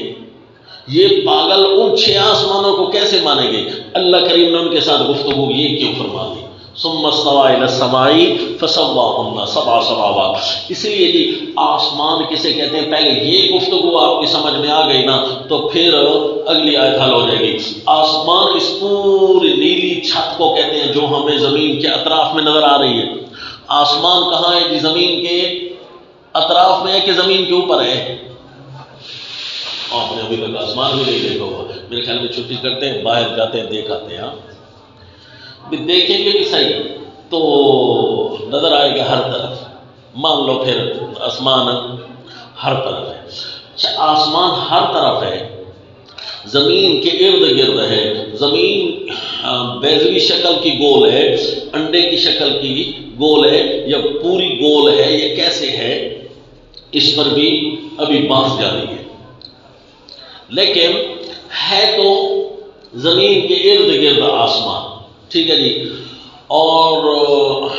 [SPEAKER 1] یہ پاگل ان 6 آسمانوں کو کیسے مانیں گے؟ اللہ کریم نے ان کے ساتھ گفتگو یہ کیوں فرما دی؟ ثم استوى الى السماء فسواهن 7 سماوات، اس لیے جی آسمان کسے کہتے ہیں، پہلے یہ گفتگو آپ کی سمجھ میں آ گئی نا تو پھر اگلی آیت حل ہو جائے گی۔ آسمان اس پوری نیلی چھت کو کہتے ہیں جو ہمیں زمین کے اطراف میں نظر آ رہی ہے۔ آسمان کہاں ہے جی؟ زمین کے اطراف میں ہے کہ زمین کے اوپر ہے؟ آپ نے ابھی تک آسمان بھی نہیں دیکھا ہوگا، میرے خیال میں چھٹی کرتے ہیں باہر جاتے ہیں دیکھ آتے ہیں، بھی دیکھیں گے بھی صحیح تو نظر آئے گا ہر طرف، مان لو پھر آسمان ہر طرف ہے۔ اچھا آسمان ہر طرف ہے، زمین کے ارد گرد ہے، زمین بیضوی شکل کی گول ہے، انڈے کی شکل کی گول ہے یا پوری گول ہے یا کیسے ہے، اس پر بھی ابھی بحث جاری ہے، لیکن ہے تو زمین کے ارد گرد آسمان، ٹھیک ہے جی۔ اور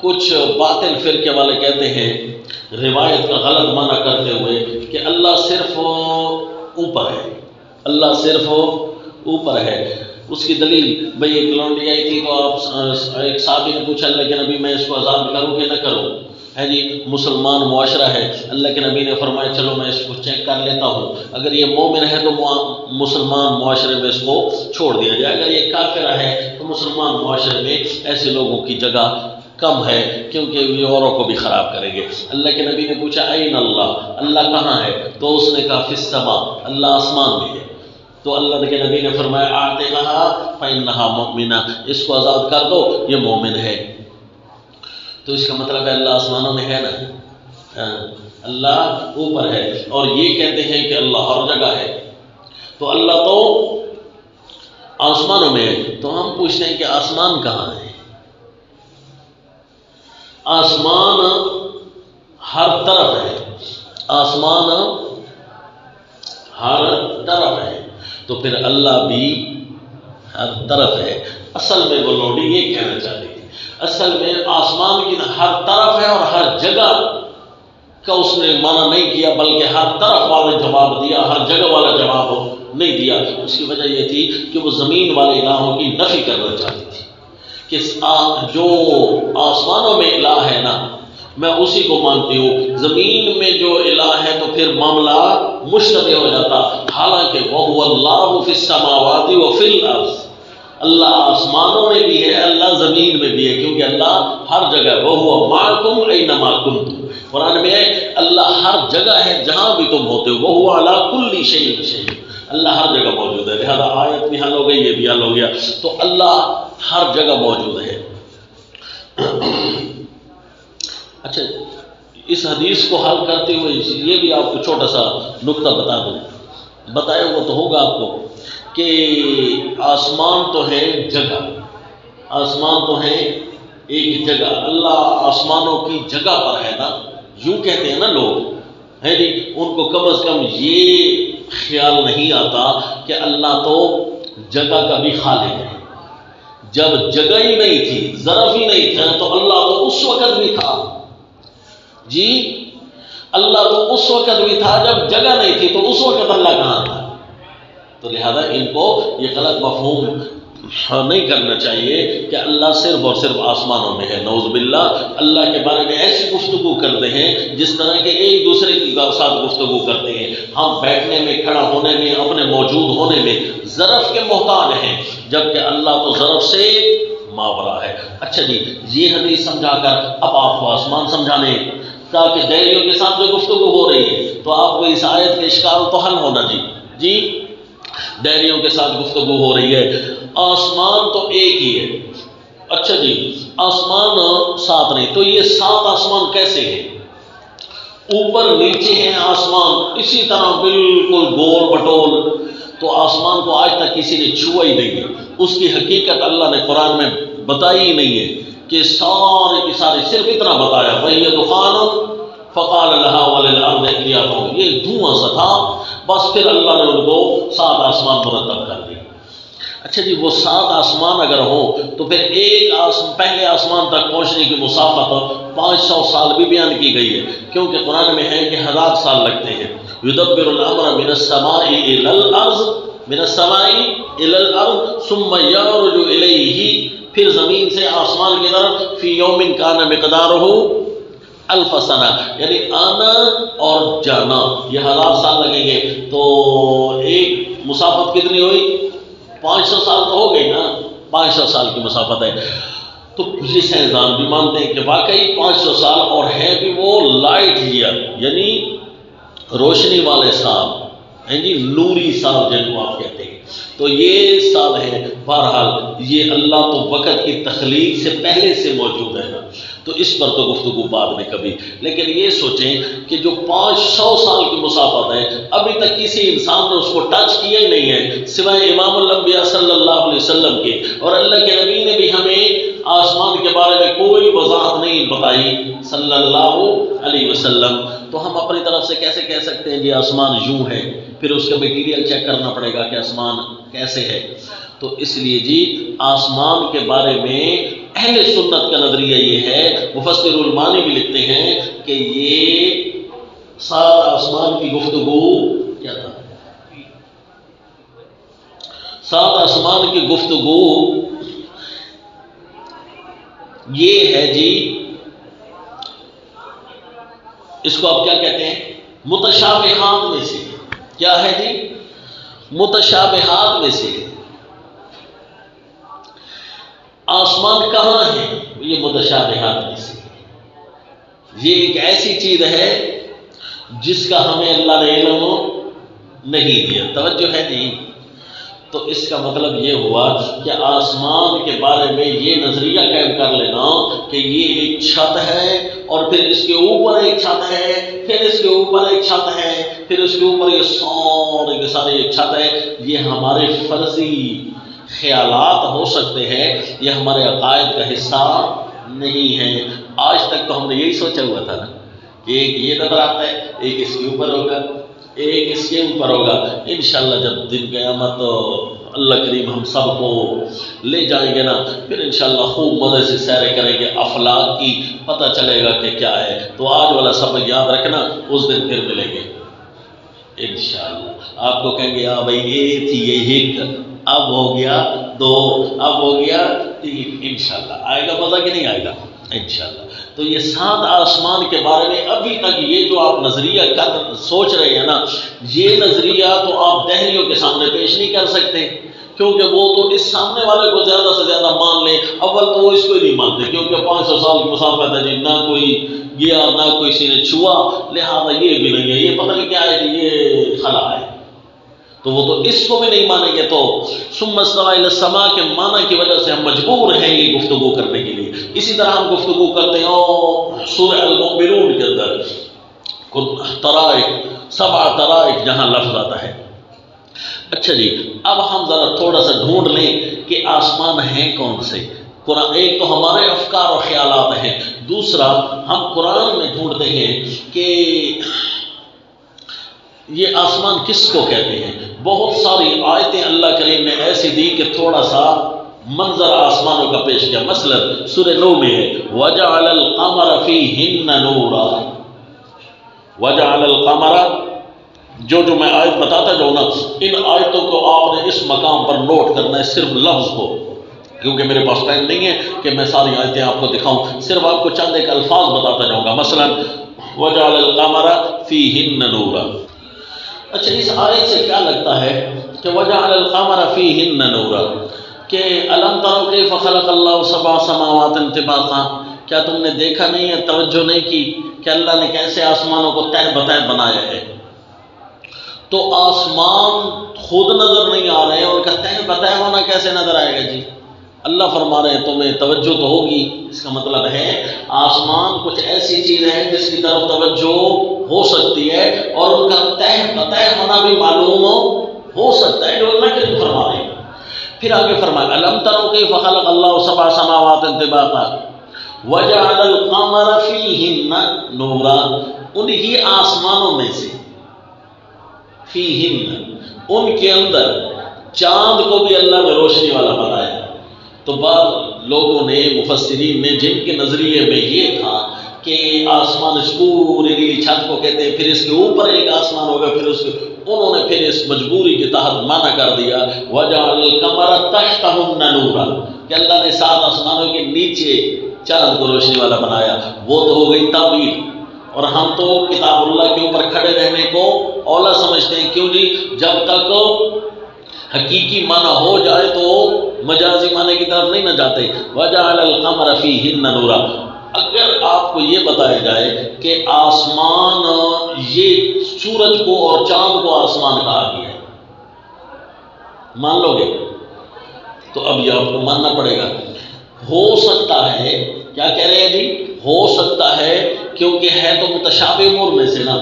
[SPEAKER 1] کچھ باطل فرقے والے کہتے ہیں روایت کا غلط معنی کرتے ہوئے کہ اللہ صرف اوپر ہے، اللہ صرف اوپر ہے۔ اس کی دلیل بھئی ایک لونڈی آئی تھی تو آپ ایک صحابی نے پوچھا اللہ کے نبی میں اس کو عذاب کروں کہ نہ کروں، ہے جی مسلمان معاشرہ ہے، اللہ کے نبی نے فرمایا چلو میں اس کو چیک کر لیتا ہوں، اگر یہ مومن ہے تو مسلمان معاشرے میں اس کو چھوڑ دیا جائے، اگر یہ کافرہ ہے تو مسلمان معاشرے میں ایسے لوگوں کی جگہ کم ہے کیونکہ یہ اوروں کو بھی خراب کریں گے۔ اللہ کے نبی نے پوچھا این اللہ، اللہ کہاں ہے؟ تو اس نے کہا فی السماء، اللہ آسمان میں ہے۔ تو اللہ کے نبی نے فرمایا اعتقھا فانھا مؤمنہ، اس کو آزاد کر دو یہ مومن ہے۔ تو اس کا مطلب ہے اللہ آسمانوں میں ہے نا، اللہ اوپر ہے، اور یہ کہتے ہیں کہ اللہ ہر جگہ ہے، تو اللہ تو آسمانوں میں ہے۔ تو ہم پوچھتے ہیں کہ آسمان کہاں ہے؟ آسمان ہر طرف ہے، آسمان ہر طرف ہے، تو پھر اللہ بھی ہر طرف ہے۔ اصل میں وہ لوڈی یہ کہنا چاہتی تھی، اصل میں آسمان کی ہر طرف ہے اور ہر جگہ کا اس نے معنی نہیں کیا، بلکہ ہر طرف والا جواب دیا، ہر جگہ والا جواب نہیں دیا۔ اس کی وجہ یہ تھی کہ وہ زمین والے الہوں کی نفی کرنا چاہتی تھی کہ جو آسمانوں میں الہ ہے نا میں اسی کو مانتی ہوں، زمین میں جو الہ ہے تو پھر معاملہ مشتبہ ہو جاتا، حالانکہ وَهُوَ اللَّهُ فِي السَّمَاوَاتِ وَفِي الْأَرْضِ، اللہ آسمانوں میں بھی ہے، اللہ زمین میں بھی ہے، کیونکہ اللہ ہر جگہ وَهُوَ مَعَكُمْ أَيْنَمَا كُنتُمْ، قرآن میں ہے اللہ ہر جگہ ہے جہاں بھی تم ہوتے ہو، وَهُوَ عَلَىٰ كُلِّ شَيْءٍ شَهِيدٌ، اللہ ہر جگہ موجود ہے۔ لہذا آیت بھی حل ہو گئی، یہ بھی حل ہو گیا، تو اللہ ہر جگہ موجود ہے۔ اچھا اس حدیث کو حل کرتے ہوئے یہ بھی آپ کو چھوٹا سا نقطہ بتا دوں، بتایا ہوا تو ہوگا آپ کو کہ آسمان تو ہے جگہ، آسمان تو ہے ایک جگہ، اللہ آسمانوں کی جگہ پر ہے نا، یوں کہتے ہیں نا لوگ، ہے جی ان کو کم از کم یہ خیال نہیں آتا کہ اللہ تو جگہ کا بھی خالق ہے۔ جب جگہ ہی نہیں تھی، ظرف ہی نہیں تھا، تو اللہ تو اس وقت بھی تھا جی، اللہ تو اس وقت بھی تھا جب جگہ نہیں تھی، تو اس وقت اللہ کہاں تھا؟ تو لہذا ان کو یہ غلط مفہوم نہیں کرنا چاہیے کہ اللہ صرف اور صرف آسمانوں میں ہے۔ نعوذ باللہ، اللہ کے بارے میں ایسی گفتگو کرتے ہیں جس طرح کے ایک دوسرے کے ساتھ گفتگو کرتے ہیں۔ ہم بیٹھنے میں، کھڑا ہونے میں، اپنے موجود ہونے میں ظرف کے محتاج ہیں، جبکہ اللہ تو ظرف سے ماورا ہے۔ اچھا جی، یہ حدیث سمجھا کر اب آپ کو آسمان سمجھانے تاکہ دہریوں کے ساتھ جو گفتگو ہو رہی ہے تو آپ کو اس آیت کے اشکال تو حل ہونا جی دہریوں کے ساتھ گفتگو ہو رہی ہے، آسمان تو ایک ہی ہے۔ اچھا جی، آسمان 7 نہیں، تو یہ 7 آسمان کیسے ہیں؟ اوپر نیچے ہیں آسمان اسی طرح بالکل گول بٹول، تو آسمان کو آج تک کسی نے چھوا ہی نہیں ہے، اس کی حقیقت اللہ نے قرآن میں بتائی ہی نہیں ہے کہ سارے کی سارے، صرف اتنا بتایا وَهِيَ دُخَانٌ فَقَالَ لَهَا وَلِلْأَرْضِ ائْتِيَا طَوْعًا، یہ دھواں سا تھا، بس پھر اللہ نے ان کو 7 آسمان مرتب کر دی۔ اچھا جی، وہ 7 آسمان اگر ہوں تو پھر ایک پہلے آسمان تک پہنچنے کی مسافت 500 سال بھی بیان کی گئی ہے، کیونکہ قرآن میں ہے کہ 1000 سال لگتے ہیں۔ يُدَبِّرُ الْأَمْرَ مِنَ السَّمَاءِ إِلَى الْأَرْضِ مِنَ السَّمَاءِ إِلَى الْأَرْضِ ثُمَّ يَعْرُجُ إِلَيْهِ، پھر زمین سے آسمان کی طرف فی یوم کان مقدارہ 1000 سنہ، یعنی آنا اور جانا یہ 1000 سال لگیں گے، تو ایک مسافت کتنی ہوئی؟ 500 سال تو ہو گئی نا، 500 سال کی مسافت ہے۔ تو یہ سائنسدان بھی مانتے ہیں کہ واقعی 500 سال، اور ہے بھی وہ لائٹ ایئر، یعنی روشنی والے سال ہیں جی، نوری سال جن کو آپ کہتے ہیں، تو یہ سال ہے۔ بہرحال یہ اللہ تو وقت کی تخلیق سے پہلے سے موجود ہے نا، تو اس پر تو گفتگو بعد میں کبھی، لیکن یہ سوچیں کہ جو 500 سال کی مسافت ہے ابھی تک کسی انسان نے اس کو ٹچ کیا ہی نہیں ہے سوائے امام الانبیاء صلی اللہ علیہ وسلم کے، اور اللہ کے نبی نے بھی ہمیں آسمان کے بارے میں کوئی وضاحت نہیں بتائی صلی اللہ علیہ وسلم۔ تو ہم اپنی طرف سے کیسے کہہ سکتے ہیں جی آسمان یوں ہے، پھر اس کا میٹیریل چیک کرنا پڑے گا کہ آسمان کیسے ہے۔ تو اس لیے جی آسمان کے بارے میں اہل سنت کا نظریہ یہ ہے، مفسر المانی بھی لکھتے ہیں کہ یہ 7 آسمان کی گفتگو کیا تھا، 7 آسمان کی گفتگو یہ ہے جی، اس کو آپ کیا کہتے ہیں، متشابہات میں سے۔ کیا ہے جی؟ متشابہات میں سے۔ آسمان کہاں ہے؟ یہ متشابہات میں سے۔ یہ ایک ایسی چیز ہے جس کا ہمیں اللہ نے علم نہیں دیا، توجہ ہے نہیں۔ تو اس کا مطلب یہ ہوا کہ آسمان کے بارے میں یہ نظریہ قائم کر لینا کہ یہ ایک چھت ہے اور پھر اس کے اوپر ایک چھت ہے، پھر اس کے اوپر ایک چھت ہے، پھر اس کے اوپر یہ سارے ایک چھت ہے، یہ ہمارے فرضی خیالات ہو سکتے ہیں، یہ ہمارے عقائد کا حصہ نہیں ہے۔ آج تک تو ہم نے یہی سوچا ہوا تھا نا کہ ایک یہ نظر آتا ہے، ایک اس کے اوپر ہوگا، ایک اس کے اوپر ہوگا۔ انشاءاللہ جب دن قیامت اللہ کریم ہم سب کو لے جائیں گے نا، پھر انشاءاللہ خوب مزے سے سیریں کریں گے افلاک کی، پتہ چلے گا کہ کیا ہے۔ تو آج والا سبق یاد رکھنا، اس دن پھر ملیں گے انشاءاللہ۔ آپ کو کہیں گے ہاں بھائی یہ تھی یہ ایک، اب ہو گیا 2، اب ہو گیا 3، انشاءاللہ آئے گا مزہ کہ نہیں آئے گا انشاءاللہ۔ تو یہ 7 آسمان کے بارے میں ابھی تک یہ جو آپ نظریہ سوچ رہے ہیں نا، یہ نظریہ تو آپ دہلیوں کے سامنے پیش نہیں کر سکتے، کیونکہ وہ تو اس سامنے والے کو زیادہ سے زیادہ مان لیں۔ اول تو وہ اس کو ہی نہیں مانتے، کیونکہ 500 سال کی مسافت ہے جی، نہ کوئی گیا نہ کوئی کسی نے چھوا، لہذا یہ بھی نہیں ہے، یہ پتہ نہیں کیا ہے جی، یہ خلا ہے، تو وہ تو اس کو بھی نہیں مانیں گے۔ تو ثم استوى الى السماء کے معنی کی وجہ سے ہم مجبور ہیں یہ گفتگو کرنے کے لیے۔ اسی طرح ہم گفتگو کرتے ہیں سورہ المؤمنون کے اندر طرائق، 7 طرائق جہاں لفظ آتا ہے۔ اچھا جی، اب ہم ذرا تھوڑا سا ڈھونڈ لیں کہ آسمان ہیں کون سے۔ قرآن ایک تو ہمارے افکار و خیالات ہیں، دوسرا ہم قرآن میں ڈھونڈتے ہیں کہ یہ آسمان کس کو کہتے ہیں۔ بہت ساری آیتیں اللہ کریم نے ایسی دی کہ تھوڑا سا منظر آسمانوں کا پیش کیا۔ مثلا سورہ نو میں ہے وَجَعَلَ الْقَمَرَ فِيهِنَّ نُورًا، وَجَعَلَ الْقَمَرَ، جو میں آیت بتاتا جاؤں نا، ان آیتوں کو آپ نے اس مقام پر نوٹ کرنا ہے، صرف لفظ کو، کیونکہ میرے پاس ٹائم نہیں ہے کہ میں ساری آیتیں آپ کو دکھاؤں، صرف آپ کو چند ایک الفاظ بتاتا جاؤں گا۔ مثلا وَجَعَلَ الْقَمَرَ فِيهِنَّ نُورًا۔ اچھا، اس آیت سے کیا لگتا ہے کہ وَجَعَلَ الْقَمَرَ فِيهِنَّ نُورًا، کہ أَلَمْ تَرَوْا كَيْفَ خَلَقَ اللَّهُ سَبْعَ سَمَاوَاتٍ طِبَاقًا، کیا تم نے دیکھا نہیں ہے، توجہ نہیں کی کہ اللہ نے کیسے آسمانوں کو تہ بتہ بنایا ہے۔ تو آسمان خود نظر نہیں آ رہے ہیں، ان کا تہ بتہ ہونا کیسے نظر آئے گا جی؟ اللہ فرما رہے ہیں تمہیں توجہ تو ہوگی، اس کا مطلب ہے آسمان کچھ ایسی چیز ہے جس کی طرف توجہ ہو سکتی ہے، اور ان کا تہ بتہ ہونا بھی معلوم ہو سکتا ہے، جو اللہ کریم فرما رہے ہیں۔ پھر آگے فرمایا أَلَمْ تَرَوْا كَيْفَ خَلَقَ اللَّهُ سَبْعَ سَمَاوَاتٍ طِبَاقًا وَجَعَلَ الْقَمَرَ فِيهِنَّ نُورًا، انہی آسمانوں میں سے، فِيهِنَّ، ان کے اندر چاند کو بھی اللہ نے روشنی والا بنایا۔ تو بعض لوگوں نے، مفسرین نے، جن کے نظریے میں یہ تھا کہ آسمان اس پوری نیلی چھت کو کہتے ہیں، پھر اس کے اوپر ایک آسمان ہوگا، پھر اس کے، انہوں نے پھر اس مجبوری کے تحت معنی کر دیا وَجَعَلَ الْقَمَرَ تَحْتَهُنَّ نُورًا، کہ اللہ نے 7 آسمانوں کے نیچے چاند کو روشنی والا بنایا۔ وہ تو ہو گئی تعبیر، اور ہم تو کتاب اللہ کے اوپر کھڑے رہنے کو اولا سمجھتے ہیں۔ کیوں جی؟ جب تک حقیقی معنی ہو جائے تو مجازی معنی کی طرف نہیں نہ جاتے۔ وَجَعَلَ الْقَمَرَ فِيهِنَّ نُورًا، اگر آپ کو یہ بتایا جائے کہ آسمان، یہ سورج کو اور چاند کو آسمان کہا گیا ہے، مان لو گے؟ تو اب یہ آپ کو ماننا پڑے گا۔ ہو سکتا ہے، کیا کہہ رہے ہیں جی؟ ہو سکتا ہے، کیونکہ ہے تو متشابہ امور میں سے نا،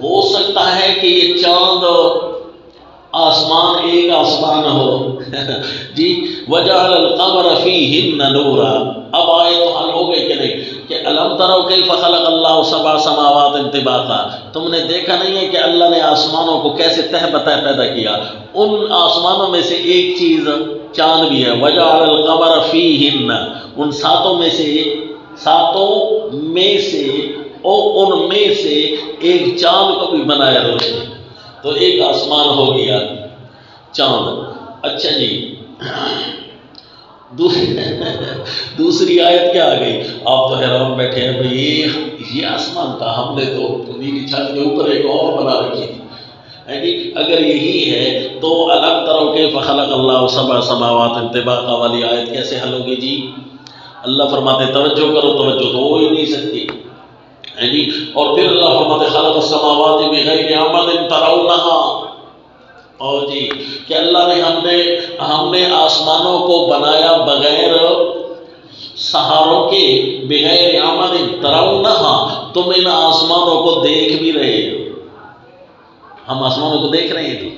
[SPEAKER 1] ہو سکتا ہے کہ یہ چاند آسمان ایک آسمان ہو جی۔ وَجَعَلَ الْقَمَرَ فِيهِنَّ نُورًا، اب آئے تو حل ہو گئے کہ نہیں؟ کہ الم ترو کیف خلق اللہ سبع سماوات طباقا، تم نے دیکھا نہیں ہے کہ اللہ نے آسمانوں کو کیسے تہ بتہ پیدا کیا؟ ان آسمانوں میں سے ایک چیز چاند بھی ہے، وجعل القمر فیہن، ان ساتوں میں سے اور ان میں سے ایک چاند کو بھی بنایا روشنی، تو ایک آسمان ہو گیا چاند۔ اچھا جی، دوسری آیت کیا آ گئی؟ آپ تو حیران بیٹھے ہیں بھئی یہ آسمان کا ہم نے تو نیلی چھت کے اوپر ایک اور بنا رکھی تھی، اگر یہی ہے تو الم ترو کیف خلق اللہ سبع سماوات طباقا والی آیت کیسے حل ہوگی جی؟ اللہ فرماتے توجہ کرو، توجہ تو ہو ہی نہیں سکتی، اور پھر اللہ فرماتے خلق السماوات بغیر عمد ترونہا، اور جی کہ اللہ نے ہم نے آسمانوں کو بنایا بغیر سہاروں کے، بغیر عمد ترونہا، تم ان آسمانوں کو دیکھ بھی رہے ہو۔ ہم آسمانوں کو دیکھ رہے ہیں جی،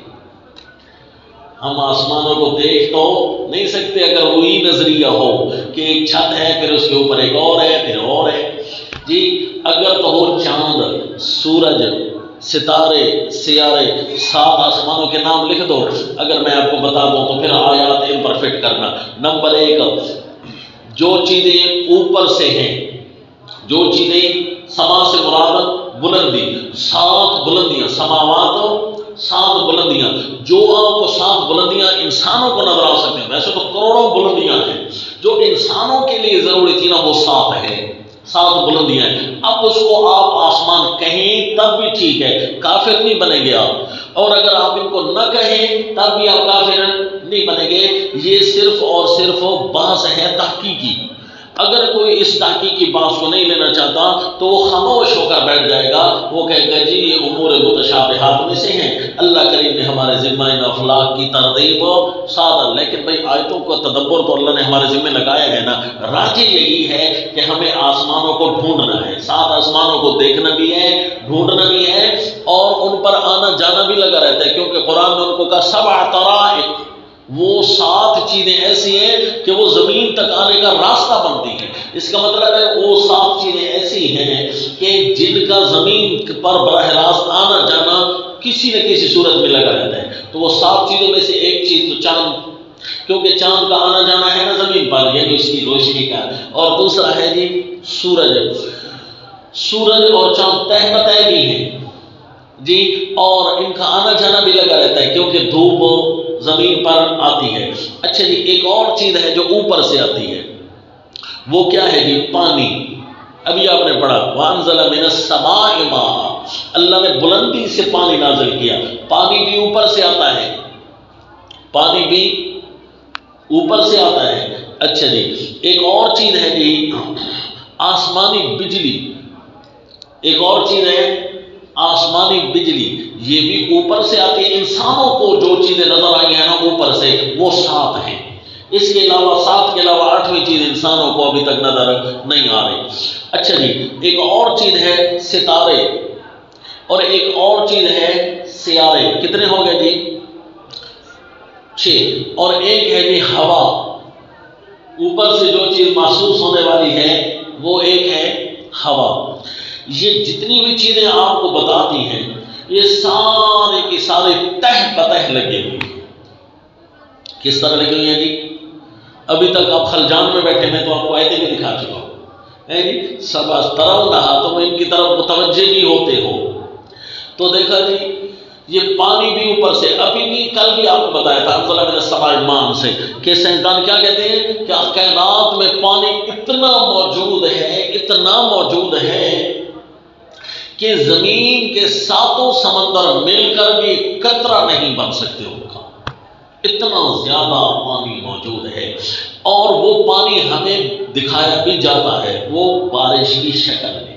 [SPEAKER 1] ہم آسمانوں کو دیکھ تو نہیں سکتے اگر وہی نظریہ ہو کہ ایک چھت ہے پھر اس کے اوپر ایک اور ہے پھر اور ہے جی۔ اگر تو ہو چاند، سورج، ستارے، سیارے، 7 آسمانوں کے نام لکھ دو، اگر میں آپ کو بتا دوں تو پھر آیات ان پر فٹ کرنا۔ نمبر 1، جو چیزیں اوپر سے ہیں، جو چیزیں، سما سے مراد بلندی، 7 بلندیاں، سماوات 7 بلندیاں، جو آپ کو 7 بلندیاں انسانوں کو نظر آ سکتے ہیں، ویسے تو کروڑوں بلندیاں ہیں، جو انسانوں کے لیے ضروری تھی نا وہ 7 ہیں، 7 بلندیاں ہیں۔ اب اس کو آپ آسمان کہیں تب بھی ٹھیک ہے، کافر نہیں بنیں گے آپ، اور اگر آپ ان کو نہ کہیں تب بھی آپ کافر نہیں بنیں گے۔ یہ صرف اور صرف بحث ہے تحقیقی، اگر کوئی اس تحقیقی بحث کو نہیں لینا چاہتا تو وہ خاموش ہو کر بیٹھ جائے گا، وہ کہے گا جی یہ امور متشابہات میں سے ہیں، اللہ کریم نے ہمارے ذمہ ان افلاق کی ترغیب سادہ، لیکن بھائی آیتوں کا تدبر تو اللہ نے ہمارے ذمہ لگایا ہے نا۔ راجع یہی ہے کہ ہمیں آسمانوں کو ڈھونڈنا ہے، 7 آسمانوں کو دیکھنا بھی ہے، ڈھونڈنا بھی ہے، اور ان پر آنا جانا بھی لگا رہتا ہے، کیونکہ قرآن نے ان کو کہا 7 طرائق، وہ 7 چیزیں ایسی ہیں کہ وہ زمین تک آنے کا راستہ بنتی ہیں۔ اس کا مطلب ہے وہ 7 چیزیں ایسی ہیں کہ جن کا زمین پر براہ راست آنا جانا کسی نہ کسی صورت میں لگا رہتا ہے۔ تو وہ 7 چیزوں میں سے ایک چیز تو چاند، کیونکہ چاند کا آنا جانا ہے نا زمین پر، یعنی اس کی روشنی کا، اور دوسرا ہے جی سورج، سورج اور چاند تہ بتہ بھی ہیں جی، اور ان کا آنا جانا بھی لگا رہتا ہے کیونکہ دھوپ زمین پر آتی ہے۔ اچھا جی، ایک اور چیز ہے جو اوپر سے آتی ہے، وہ کیا ہے جی؟ پانی۔ ابھی آپ نے پڑھا وَأَنزَلَ مِنَ السَّمَاءِ مَاءً، اللہ نے بلندی سے پانی نازل کیا، پانی بھی اوپر سے آتا ہے، پانی بھی اوپر سے آتا ہے۔ اچھا جی، ایک اور چیز ہے جی آسمانی بجلی، ایک اور چیز ہے آسمانی بجلی، یہ بھی اوپر سے آتی ہے۔ انسانوں کو جو چیزیں نظر آئی ہیں نا اوپر سے وہ 7 ہیں، اس کے علاوہ 7 کے علاوہ 8ویں چیز انسانوں کو ابھی تک نظر نہیں آ رہی۔ اچھا جی، ایک اور چیز ہے ستارے، اور ایک اور چیز ہے سیارے، کتنے ہو گئے جی؟ 6، اور ایک ہے جی ہوا، اوپر سے جو چیز محسوس ہونے والی ہے وہ ایک ہے ہوا۔ یہ جتنی بھی چیزیں آپ کو بتاتی ہیں یہ سارے کی سارے تہ بتہ لگے ہوئے ہیں۔ کس طرح لگے ہوئے ہیں جی؟ ابھی تک آپ خلجان میں بیٹھے میں تو آپ کو آیتیں بھی دکھا چکا ہوں، 7 ترونہا، تم ان کی طرف متوجہ بھی ہوتے ہو۔ تو دیکھا جی یہ پانی بھی اوپر سے، ابھی بھی کل بھی آپ کو بتایا تھا انزل من السماء ماء سے، کہ سائنسدان کیا کہتے ہیں کہ کائنات میں پانی اتنا موجود ہے، اتنا موجود ہے کہ زمین کے 7 سمندر مل کر بھی قطرہ نہیں بن سکتے ان کا، اتنا زیادہ پانی موجود ہے۔ اور وہ پانی ہمیں دکھایا بھی جاتا ہے، وہ بارش کی شکل میں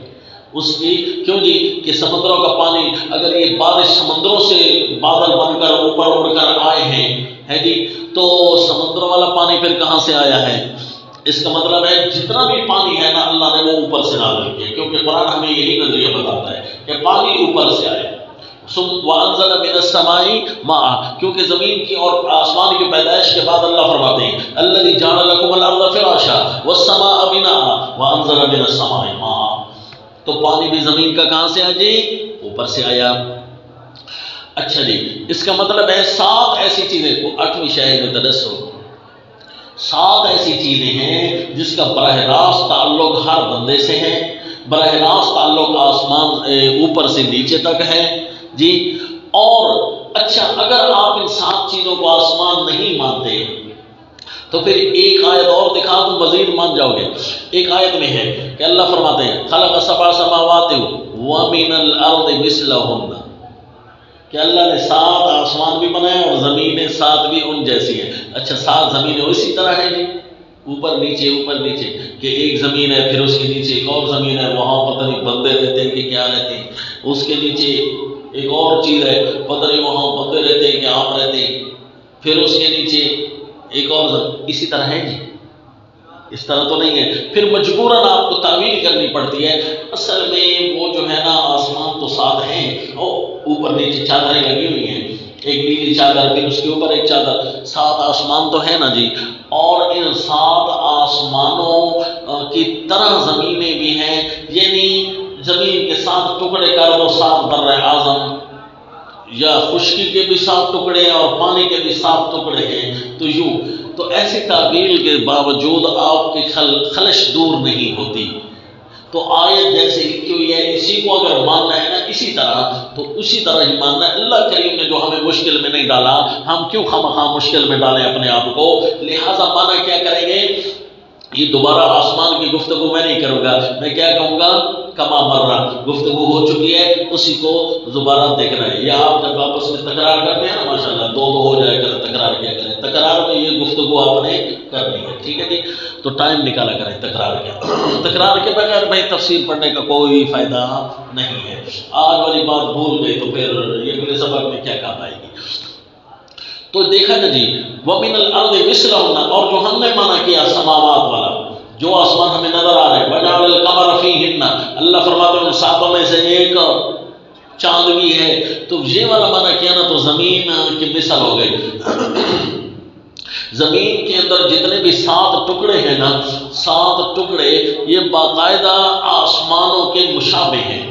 [SPEAKER 1] اس کی، کیوں جی کہ سمندروں کا پانی، اگر یہ بارش سمندروں سے بادل بن کر اوپر اڑ کر آئے ہیں جی، تو سمندروں والا پانی پھر کہاں سے آیا ہے؟ اس کا مطلب ہے جتنا بھی پانی ہے نا اللہ نے وہ اوپر سے نازل کیا، کیونکہ قرآن ہمیں یہی نظریہ بتاتا ہے کہ پانی اوپر سے آئے۔ وَأَنزَلَ مِنَ السَّمَاءِ مَاءً، کیونکہ زمین کی اور آسمان کی پیدائش کے بعد اللہ فرماتے ہیں الَّذِي جَعَلَ لَكُمُ الْأَرْضَ فِرَاشًا وَالسَّمَاءَ بِنَاءً وَأَنزَلَ مِنَ السَّمَاءِ مَاءً، تو پانی بھی زمین کا کہاں سے آ جی؟ اوپر سے آیا۔ اچھا جی، اس کا مطلب ہے 7 ایسی چیزیں، 8ویں شاعری میں تدثر، 7 ایسی چیزیں ہیں جس کا براہ راست تعلق ہر بندے سے ہے، براہ راست تعلق آسمان اوپر سے نیچے تک ہے جی۔ اور اچھا، اگر آپ ان 7 چیزوں کو آسمان نہیں مانتے تو پھر ایک آیت اور دکھا تو مزید مان جاؤ گے۔ ایک آیت میں ہے کہ اللہ فرماتے ہیں خلق 7 سماوات ومن الارض مثلہن، کہ اللہ نے 7 آسمان بھی بنائے اور زمینیں 7 بھی ان جیسی ہیں۔ اچھا، 7 زمینیں اسی طرح ہیں جی، اوپر نیچے، کہ ایک زمین ہے پھر اس کے نیچے ایک اور زمین ہے، وہاں پتہ نہیں بندے رہتے ہیں کہ کیا رہتے ہیں، اس کے نیچے ایک اور چیز ہے، پتہ نہیں وہاں بندے رہتے ہیں کہ آپ رہتے ہیں، پھر اس کے نیچے ایک اور زمین، اسی طرح ہے جی، اس طرح تو نہیں ہے۔ پھر مجبوراً آپ کو تعویل کرنی پڑتی ہے، اصل میں وہ جو ہے نا آسمان تو 7 ہیں، اوپر نیچے چادریں لگی ہوئی ہیں، ایک نیلی چادر پھر اس کے اوپر ایک چادر، 7 آسمان تو ہے نا جی، اور ان 7 آسمانوں کی طرح زمینیں بھی ہیں، یعنی زمین کے 7 ٹکڑے کر دو 7 بر اعظم، یا خشکی کے بھی 7 ٹکڑے ہیں اور پانی کے بھی 7 ٹکڑے ہیں، تو یوں تو ایسی تعبیر کے باوجود آپ کی خلش دور نہیں ہوتی۔ تو آیت جیسے لکھی ہوئی ہے اسی کو اگر ماننا ہے نا اسی طرح، تو اسی طرح ہی ماننا ہے۔ اللہ کریم نے جو ہمیں مشکل میں نہیں ڈالا، ہم کیوں خواہ مشکل میں ڈالیں اپنے آپ کو؟ لہٰذا مانا کیا کریں گے؟ یہ دوبارہ آسمان کی گفتگو میں نہیں کروں گا، میں کیا کہوں گا؟ کما مرہ، گفتگو ہو چکی ہے اسی کو دوبارہ دیکھنا ہے۔ یا آپ جب آپس میں تکرار کرتے ہیں نا ماشاءاللہ 2 ہو جائے کریں، تکرار کیا کریں، تکرار میں یہ گفتگو آپ نے کرنی ہے، ٹھیک ہے جی؟ تو ٹائم نکالا کریں تکرار کے، تکرار کے بغیر بھائی تفسیر پڑھنے کا کوئی فائدہ نہیں ہے۔ آج والی بات بھول گئی تو پھر یہ اگلے سبق میں کیا کام آئے گی؟ تو دیکھا نا جی، وَمِنَ الْأَرْضِ مِثْلَهُنَّ، اور جو ہم نے مانا کیا سماوات والا، جو آسمان ہمیں نظر آ رہے ہیں، وَجَعَلَ الْقَمَرَ فِيهِنَّ، اللہ فرماتے ہیں ان 7 میں سے ایک چاند بھی ہے، تو یہ والا مانا کیا نا تو زمین کی مثل ہو گئی۔ زمین کے اندر جتنے بھی 7 ٹکڑے ہیں نا، 7 ٹکڑے یہ باقاعدہ آسمانوں کے مشابہ ہیں۔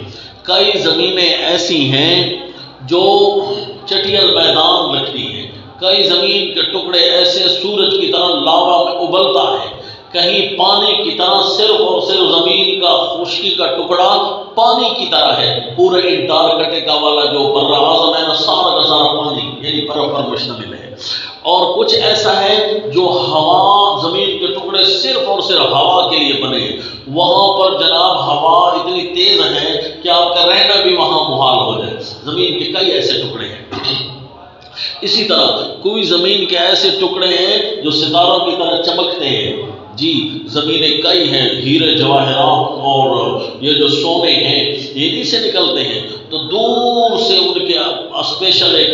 [SPEAKER 1] کئی زمینیں ایسی ہیں جو چٹیل میدان رکھتی ہیں، کئی زمین کے ٹکڑے ایسے سورج کی طرح لاوا میں ابلتا ہے، کہیں پانی کی طرح صرف اور صرف زمین کا خشکی کا ٹکڑا پانی کی طرح ہے، پورے انٹارکٹیکا والا جو بر اعظم ہے نا سارا کا سارا پانی یعنی برف پر مشتمل ہے۔ اور کچھ ایسا ہے جو ہوا، زمین کے ٹکڑے صرف اور صرف ہوا کے لیے بنے، وہاں پر جناب ہوا اتنی تیز ہے کہ آپ کا رہنا بھی وہاں محال ہو جائے۔ زمین کے کئی ایسے ٹکڑے ہیں۔ اسی طرح کوئی زمین کے ایسے ٹکڑے ہیں جو ستاروں کی طرح چمکتے ہیں جی، زمینیں کئی ہیں، ہیرے جواہرات اور یہ جو سونے ہیں انہی سے نکلتے ہیں، تو دور سے ان کے اسپیشل ایک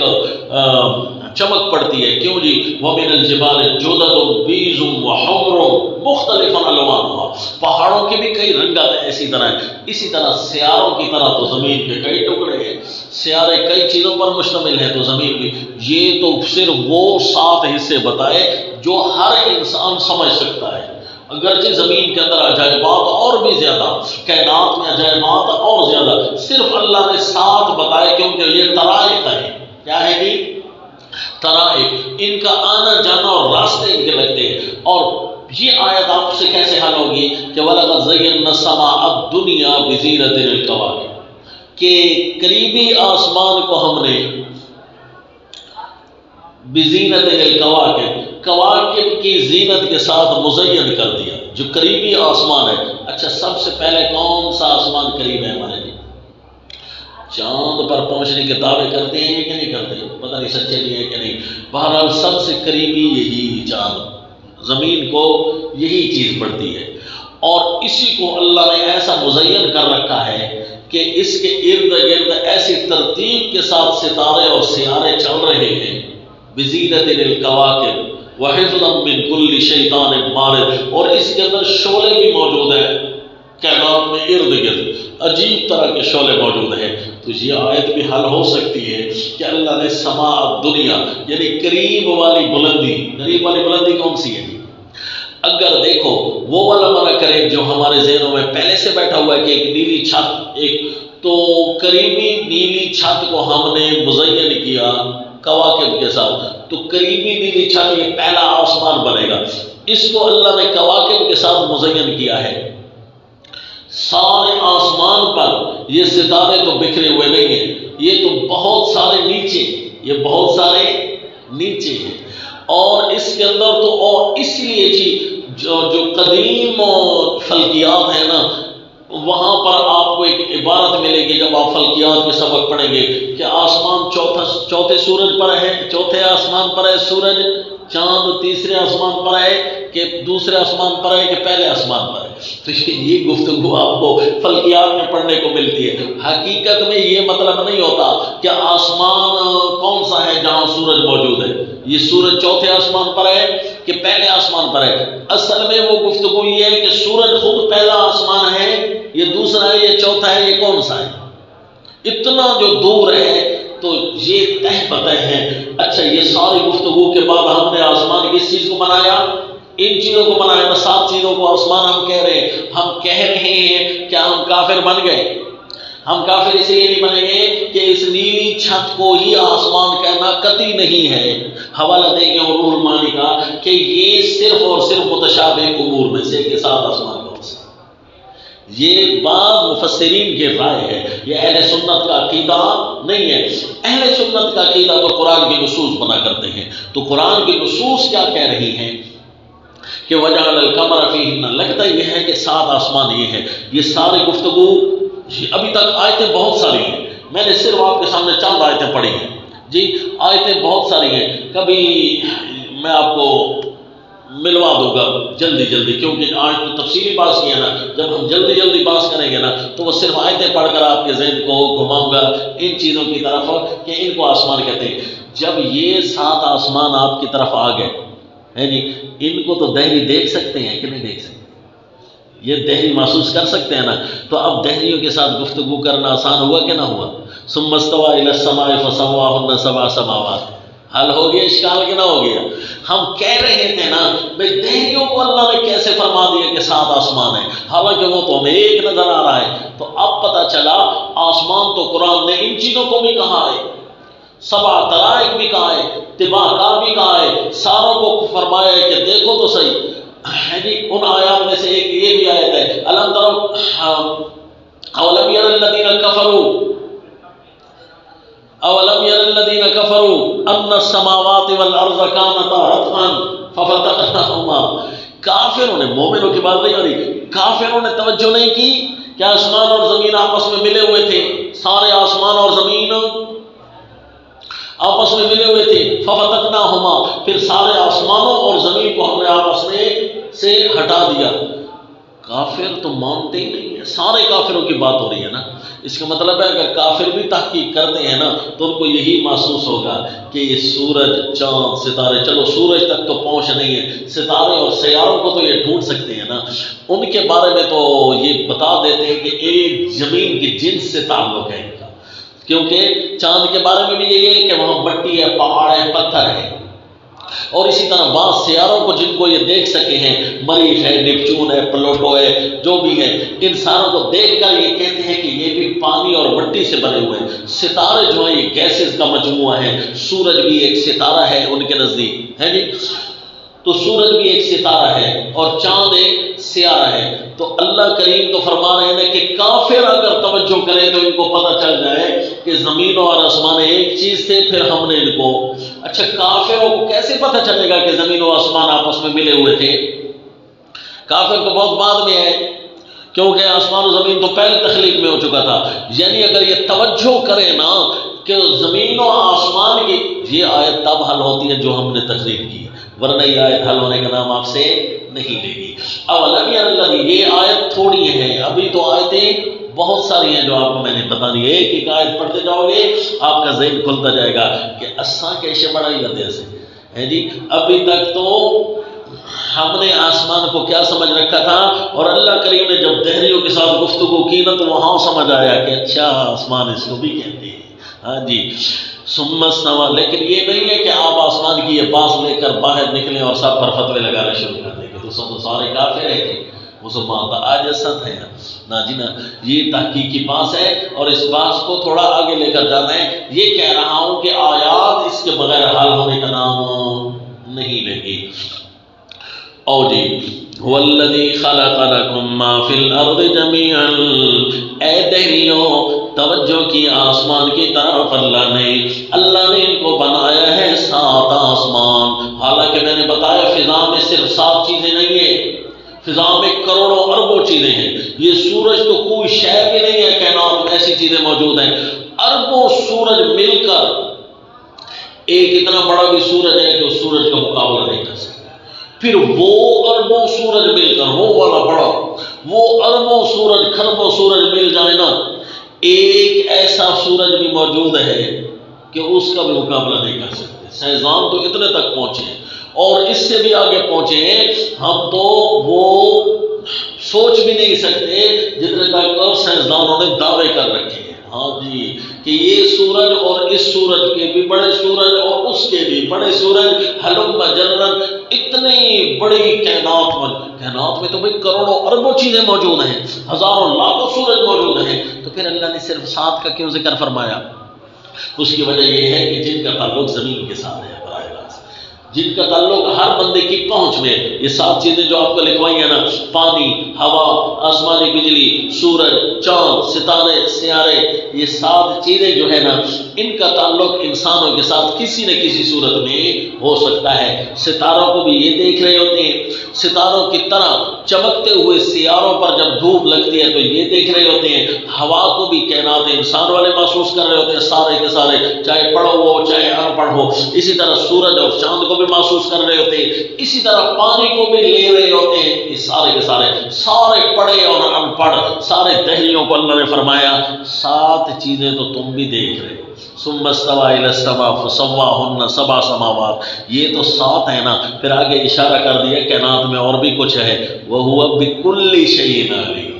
[SPEAKER 1] چمک پڑتی ہے۔ کیوں جی؟ وَمِنَ الْجِبَالِ جُدَدٌ بِيضٌ وَحُمْرٌ مُخْتَلِفٌ أَلْوَانُهَا، پہاڑوں کے بھی کئی رنگات ایسی طرح ہیں۔ اسی طرح سیاروں کی طرح تو زمین کے کئی ٹکڑے ہیں، سیارے کئی چیزوں پر مشتمل ہیں، تو زمین بھی۔ یہ تو صرف وہ 7 حصے بتائے جو ہر انسان سمجھ سکتا ہے، اگرچہ زمین کے اندر عجائبات اور بھی زیادہ، کائنات میں عجائبات اور زیادہ، صرف اللہ نے 7 بتائے کیونکہ یہ طرائق ہے۔ کیا ہے جی؟ طرائق، ان کا آنا جانا اور راستے ان کے لگتے ہیں۔ اور یہ آیت آپ سے کیسے حل ہوگی کہ وَلَقَدْ زَيَّنَّا السَّمَاءَ الدُّنْيَا بِزِينَةٍ الْكَوَاكِبِ، کہ قریبی آسمان کو ہم نے بِزِينَةٍ الْكَوَاكِبِ، کواکب کی زینت کے ساتھ مزین کر دیا، جو قریبی آسمان ہے۔ اچھا، سب سے پہلے کون سا آسمان قریب ہے ہمارے لیے؟ چاند پر پہنچنے کے دعوے کرتے ہیں کہ نہیں کرتے؟ پتہ نہیں سچے بھی ہے کہ نہیں۔ بہرحال سب سے قریبی یہی چاند، زمین کو یہی چیز پڑتی ہے، اور اسی کو اللہ نے ایسا مزین کر رکھا ہے کہ اس کے ارد گرد ایسی ترتیب کے ساتھ ستارے اور سیارے چل رہے ہیں۔ بزینۃ الکواکب وحفظا من کل شیطان مارد، اور اس کے اندر شعلے بھی موجود ہیں، کائنات میں ارد گرد عجیب طرح کے شعلے موجود ہیں۔ تو یہ آیت بھی حل ہو سکتی ہے کہ اللہ نے سماع دنیا یعنی قریب والی بلندی کون سی ہے؟ اگر دیکھو وہ والا منع کرے جو ہمارے ذہنوں میں پہلے سے بیٹھا ہوا ہے کہ ایک نیلی چھت، ایک تو قریبی نیلی چھت کو ہم نے مزین کیا کواکب کے ساتھ، تو قریبی نیلی چھت یہ پہلا آسمان بنے گا، اس کو اللہ نے کواکب کے ساتھ مزین کیا ہے۔ سارے آسمان پر یہ ستارے تو بکھرے ہوئے نہیں ہیں، یہ تو بہت سارے نیچے ہیں، اور اس کے اندر تو اور اس لیے جی جو قدیم فلکیات ہیں نا، وہاں پر آپ کو ایک عبارت ملے گی جب آپ فلکیات کے سبق پڑھیں گے کہ آسمان چوتھے آسمان پر ہے سورج، چاند تیسرے آسمان پر ہے کہ دوسرے آسمان پر ہے کہ پہلے آسمان پر ہے، تو یہ گفتگو آپ کو فلکیات میں پڑھنے کو ملتی ہے۔ حقیقت میں یہ مطلب نہیں ہوتا کہ آسمان کون سا ہے جہاں سورج موجود ہے، یہ سورج چوتھے آسمان پر ہے کہ پہلے آسمان پر ہے۔ اصل میں وہ گفتگو یہ ہے کہ سورج خود پہلا آسمان ہے، یہ دوسرا ہے، یہ چوتھا ہے، یہ کون سا ہے؟ اتنا جو دور ہے تو یہ تہ پتہ ہے۔ اچھا، یہ ساری گفتگو کے بعد ہم نے آسمان کس چیز کو بنایا؟ ان چیزوں کو بنایا نا، 7 چیزوں کو آسمان ہم کہہ رہے ہیں۔ ہم کہہ رہے ہیں کیا ہم کافر بن گئے؟ ہم کافر اس لیے نہیں بنیں گے کہ اس نیلی چھت کو ہی آسمان کہنا قطعی نہیں ہے۔ حوالہ دیں گے روح المعانی کا کہ یہ صرف اور صرف متشابہ امور میں سے کے ساتھ آسمان کون سا، یہ بعض مفسرین کی رائے ہے، یہ اہل سنت کا عقیدہ نہیں ہے۔ اہل سنت کا عقیدہ تو قرآن کی نصوص بنا کرتے ہیں، تو قرآن کی نصوص کیا کہہ رہی ہیں کہ وجعل القمر فیہن، لگتا یہ ہے کہ 7 آسمان یہ ہیں۔ یہ ساری گفتگو ابھی تک آیتیں بہت ساری ہیں، میں نے صرف آپ کے سامنے چند آیتیں پڑھی ہیں جی، آیتیں بہت ساری ہیں، کبھی میں آپ کو ملوا دوں گا جلدی، کیونکہ آج تو تفصیلی بات کی ہے نا، جب ہم جلدی بات کریں گے نا تو وہ صرف آیتیں پڑھ کر آپ کے ذہن کو گھماؤں گا ان چیزوں کی طرف کہ ان کو آسمان کہتے ہیں۔ جب یہ 7 آسمان آپ کی طرف آ گئے ہے جی، ان کو تو دہری دیکھ سکتے ہیں کہ نہیں دیکھ سکتے؟ یہ دہری محسوس کر سکتے ہیں نا، تو اب دہریوں کے ساتھ گفتگو کرنا آسان ہوا کہ نہ ہوا؟ ثم استوى الى السماء فسواهن 7 سماوات، حل ہو گیا اشکال کہ نہ ہو گیا؟ ہم کہہ رہے تھے نا بھائی دہریوں کو اللہ نے کیسے فرما دیا کہ 7 آسمان ہیں، حالانکہ وہ تو ہمیں ایک نظر آ رہا ہے۔ تو اب پتہ چلا آسمان تو قرآن نے ان چیزوں کو بھی کہا ہے، 7 طرائق بھی کہا ہے، طباع کا بھی کہا ہے، ساروں کو فرمایا ہے کہ دیکھو تو صحیح ہے جی۔ ان آیات میں سے ایک یہ بھی آیت ہے الم تروا اولم یر الذین کفروا اولم یر الذین کفروا ان السماوات والارض کانتا رتقا ففتقناهما، کافروں نے، مومنوں کی بات نہیں ہو رہی، کافروں نے توجہ نہیں کی کہ آسمان اور زمین آپس میں ملے ہوئے تھے، سارے آسمان اور زمین آپس میں ملے ہوئے تھے، ففتقناهما، پھر سارے آسمانوں اور زمین کو ہم نے آپس میں سے ہٹا دیا۔ کافر تو مانتے ہی نہیں ہیں، سارے کافروں کی بات ہو رہی ہے نا، اس کا مطلب ہے اگر کافر بھی تحقیق کرتے ہیں نا تو ان کو یہی محسوس ہوگا کہ یہ سورج، چاند، ستارے، چلو سورج تک تو پہنچ نہیں ہے، ستارے اور سیاروں کو تو یہ ڈھونڈ سکتے ہیں نا، ان کے بارے میں تو یہ بتا دیتے ہیں کہ ایک زمین کی جنس سے تعلق ہے ان کا، کیونکہ چاند کے بارے میں بھی یہی ہے کہ وہاں مٹی ہے، پہاڑ ہے، پتھر ہے، اور اسی طرح بعض سیاروں کو جن کو یہ دیکھ سکے ہیں، مریخ ہے، نیپچون ہے، پلوٹو ہے، جو بھی ہے، ان ساروں کو دیکھ کر یہ کہتے ہیں کہ یہ بھی پانی اور مٹی سے بنے ہوئے ہیں۔ ستارے جو ہیں یہ گیسز کا مجموعہ ہے، سورج بھی ایک ستارہ ہے ان کے نزدیک ہے جی، تو سورج بھی ایک ستارہ ہے اور چاند ایک سیارہ ہے۔ تو اللہ کریم تو فرما رہے ہیں کہ کافر اگر توجہ کریں تو ان کو پتہ چل جائے کہ زمین اور آسمان ایک چیز تھے، پھر ہم نے ان کو، اچھا کافروں کو کیسے پتہ چلے گا کہ زمین و آسمان آپس میں ملے ہوئے تھے؟ کافر تو بہت بعد میں ہے، کیونکہ آسمان و زمین تو پہلے تخلیق میں ہو چکا تھا۔ یعنی اگر یہ توجہ کرے نا کہ زمین و آسمان کی، یہ آیت تب حل ہوتی ہے جو ہم نے تخلیق کی، ورنہ یہ آیت حل ہونے کا نام آپ سے نہیں لے گی۔ اولم یر الذین، یہ آیت تھوڑی ہے، ابھی تو آیتیں بہت ساری ہیں جو آپ کو میں نے بتا دی، ایک آیت پڑھتے جاؤ گے آپ کا ذہن کھلتا جائے گا کہ اساں کیسے بڑا ہی لتے سے ہے جی۔ ابھی تک تو ہم نے آسمان کو کیا سمجھ رکھا تھا، اور اللہ کریم نے جب دہریوں کے ساتھ گفتگو کی نا تو وہاں سمجھ آیا کہ اچھا آسمان اس کو بھی کہتے ہیں. ہاں جی ثم استوى. لیکن یہ نہیں ہے کہ آپ آسمان کی یہ باس لے کر باہر نکلیں اور سب پر فتوے لگانا شروع کر دیں کہ تو سارے کافر ہیں کہ مسلمان کا عاجزت ہے نا جی نا. یہ تحقیقی باس ہے اور اس باس کو تھوڑا آگے لے کر جانا ہے. یہ کہہ رہا ہوں کہ آیات اس کے بغیر حل ہونے کا نام نہیں لے گی. او جی هو الذی خلق لکم ما فی الارض جميعا. اے دہریوں توجہ کی آسمان کی طرف اللہ نے ان کو بنایا ہے 7 آسمان. حالانکہ میں نے بتایا فضا میں صرف 7 چیزیں نہیں ہیں، فضا میں کروڑوں اربوں چیزیں ہیں. یہ سورج تو کوئی شے بھی نہیں ہے، کائنات میں ایسی چیزیں موجود ہیں. اربوں سورج مل کر ایک اتنا بڑا بھی سورج ہے کہ اس سورج کا مقابلہ نہیں کر سکتا. پھر وہ اربوں سورج مل کر وہ والا بڑا، وہ اربوں سورج کھربوں سورج مل جائے نا، ایک ایسا سورج بھی موجود ہے کہ اس کا بھی مقابلہ نہیں کر سکتے. سائنسدان تو اتنے تک پہنچے ہیں اور اس سے بھی آگے پہنچے ہیں. ہم تو وہ سوچ بھی نہیں سکتے جتنے تک سائنسدانوں نے دعوے کر رکھے ہیں. ہاں جی کہ یہ سورج اور اس سورج کے بھی بڑے سورج اور اس کے بھی بڑے سورج حلم جرن اتنی بڑی کائنات میں تو بھئی کروڑوں اربوں چیزیں موجود ہیں، ہزاروں لاکھوں سورج موجود ہیں. تو پھر اللہ نے صرف 7 کا کیوں ذکر فرمایا؟ اس کی وجہ یہ ہے کہ جن کا تعلق زمین کے ساتھ ہے، براہ راست جن کا تعلق ہر بندے کی پہنچ میں، یہ 7 چیزیں جو آپ کو لکھوائی ہیں نا، پانی، ہوا، آسمانی بجلی، سورج، چاند، ستارے، سیارے، یہ 7 چیزیں جو ہے نا ان کا تعلق انسانوں کے ساتھ کسی نہ کسی صورت میں ہو سکتا ہے. ستاروں کو بھی یہ دیکھ رہے ہوتے ہیں، ستاروں کی طرح چمکتے ہوئے سیاروں پر جب دھوپ لگتی ہے تو یہ دیکھ رہے ہوتے ہیں. ہوا کو بھی کائنات انسان والے محسوس کر رہے ہوتے ہیں، سارے کے سارے، چاہے پڑھو ہو چاہے ان پڑھ ہو. اسی طرح سورج اور چاند کو بھی محسوس کر رہے ہوتے ہیں، اسی طرح پانی کو بھی لے رہے ہوتے ہیں. یہ سارے کے سارے پڑھے اور ان پڑھ سارے دہریوں کو اللہ نے فرمایا 7 چیزیں تو تم بھی دیکھ رہے ہو. ثم استوى الى السماء فسواهن 7 سماوات. یہ تو 7 ہے نا، پھر آگے اشارہ کر دیا کائنات میں اور بھی کچھ ہے. وهو بكل شيء عليم.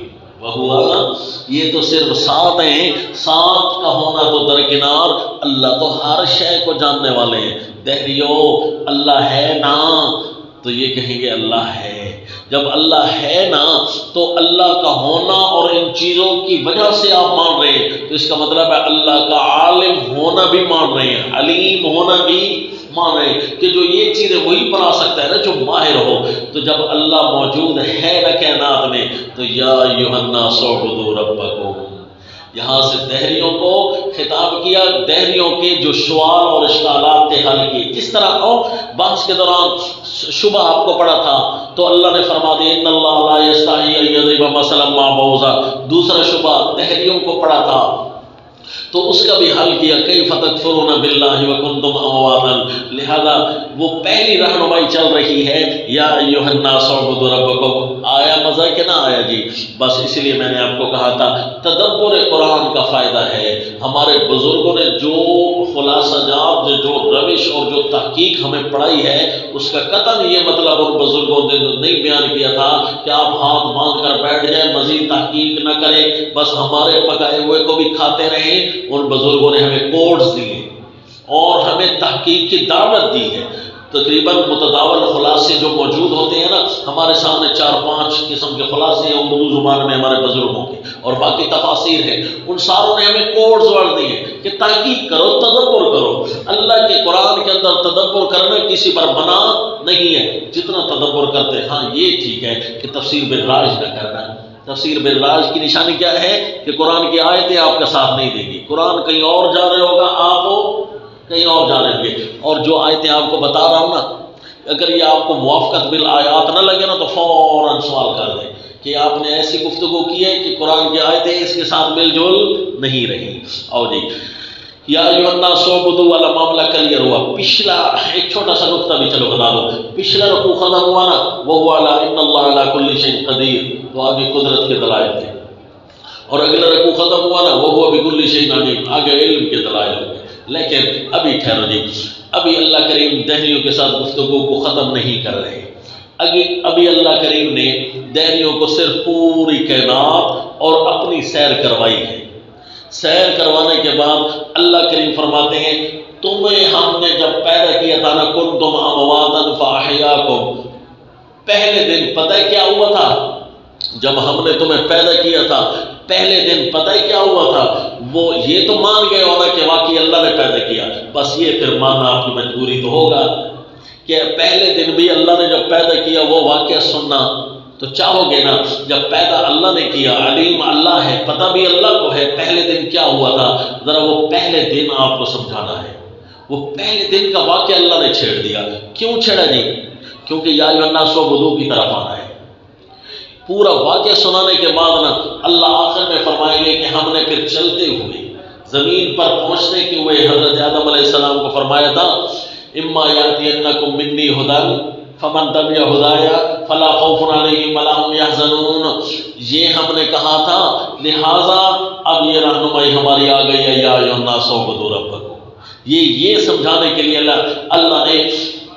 [SPEAKER 1] یہ تو صرف 7 ہیں، 7 کا ہونا تو درکنار، اللہ تو ہر شے کو جاننے والے ہیں. دہریو اللہ ہے نا تو یہ کہیں گے اللہ ہے. جب اللہ ہے نا تو اللہ کا ہونا اور ان چیزوں کی وجہ سے آپ مان رہے ہیں تو اس کا مطلب ہے اللہ کا عالم ہونا بھی مان رہے ہیں، علیم ہونا بھی مان رہے ہیں کہ جو یہ چیزیں وہی بنا سکتا ہے نا جو ماہر ہو. تو جب اللہ موجود ہے نا کائنات میں تو یا ایھا الناس اعبدوا ربکم. یہاں سے دہریوں کو خطاب کیا، دہریوں کے جو سوال اور اشکالات تھے حل کیے. کس طرح بحث کے دوران شبہ آپ کو پڑا تھا تو اللہ نے فرما دیا ان اللہ لا یستحی ان یضرب مثلا ما بعوضہ. دوسرا شبہ دہریوں کو پڑا تھا تو اس کا بھی حل کیا کیف تکفرون باللہ وکنتم امواتا. لہذا وہ پہلی رہنمائی چل رہی ہے یا ایھا الناس اعبدوا ربکم. آیا مزہ کہ نہ آیا جی؟ بس اس لیے میں نے آپ کو کہا تھا تدبر قرآن کا فائدہ ہے. ہمارے بزرگوں نے جو خلاصہ جات جو روش اور جو تحقیق ہمیں پڑھائی ہے اس کا قطعاً یہ مطلب ان بزرگوں نے نہیں بیان کیا تھا کہ آپ ہاتھ باندھ کر بیٹھ جائیں، مزید تحقیق نہ کریں، بس ہمارے پکائے ہوئے کو بھی کھاتے رہیں. ان بزرگوں نے ہمیں کوڈز دیے اور ہمیں تحقیق کی دعوت دی ہے. تقریباً متداول خلاصے جو موجود ہوتے ہیں نا ہمارے سامنے 4-5 قسم کے خلاصے ہیں اردو زبان میں ہمارے بزرگوں کے، اور باقی تفاسیر ہیں. ان ساروں نے ہمیں کوڈز ور دیے کہ تحقیق کرو، تدبر کرو. اللہ کے قرآن کے اندر تدبر کرنا کسی پر منع نہیں ہے، جتنا تدبر کرتے ہیں. ہاں یہ ٹھیک ہے کہ تفسیر بالراج نہ کرنا. تفسیر بالراج کی نشانی کیا ہے کہ قرآن کی آیتیں آپ کا ساتھ نہیں دیں گی. قرآن کہیں اور جا رہے ہوگا، آپ کہیں اور جانیں گے. اور جو آیتیں آپ کو بتا رہا ہوں نا، اگر یہ آپ کو موافقت بالآیات نہ لگے نا تو فوراً سوال کر دیں کہ آپ نے ایسی گفتگو کی ہے کہ قرآن کی آیتیں اس کے ساتھ مل جل نہیں رہی. اور جی یا ایھا الناس اعبدوا والا معاملہ کلیئر ہوا. پچھلا ایک چھوٹا سا نقطہ بھی چلو بتا دو. پچھلا رکوع ختم ہوا نا وہو علی ان اللہ علی کل شیء قدیر، تو آگے قدرت کے دلائل تھے. اور اگلا رکوع ختم ہوا نا وہو بکل شیء علیم، آگے علم کے دلائل ہوئے. لیکن ابھی ٹھہرو جی، ابھی اللہ کریم دہریوں کے ساتھ گفتگو کو ختم نہیں کر رہے. ابھی اللہ کریم نے دہریوں کو صرف پوری کائنات اور اپنی سیر کروائی ہے. سیر کروانے کے بعد اللہ کریم فرماتے ہیں تمہیں ہم نے جب پیدا کیا تھا نا کنتم امواتا فاحیاکم، پہلے دن پتہ ہے کیا ہوا تھا؟ جب ہم نے تمہیں پیدا کیا تھا پہلے دن پتہ ہے کیا ہوا تھا؟ وہ یہ تو مان گئے ہونا کہ واقعی اللہ نے پیدا کیا، بس یہ پھر ماننا آپ کی مجبوری تو ہوگا کہ پہلے دن بھی اللہ نے جب پیدا کیا وہ واقعہ سننا تو چاہو گے نا. جب پیدا اللہ نے کیا، علیم اللہ ہے، پتہ بھی اللہ کو ہے پہلے دن کیا ہوا تھا، ذرا وہ پہلے دن آپ کو سمجھانا ہے. وہ پہلے دن کا واقعہ اللہ نے چھیڑ دیا. کیوں چھیڑا جی؟ کیونکہ یا ایھا الناس اعبدوا کی طرف آنا ہے. پورا واقعہ سنانے کے بعد نا اللہ آخر میں فرمائیں گے کہ ہم نے پھر چلتے ہوئے زمین پر پہنچنے کے ہوئے حضرت آدم علیہ السلام کو فرمایا تھا اما یاتینکم منی ھدی فمن تبع ھدایا فلا خوف علیہم ولا هم یحزنون. یہ ہم نے کہا تھا لہٰذا اب یہ رہنمائی ہماری آ گئی ہے یا ایھا الناس اعبدوا ربکم. یہ سمجھانے کے لیے اللہ نے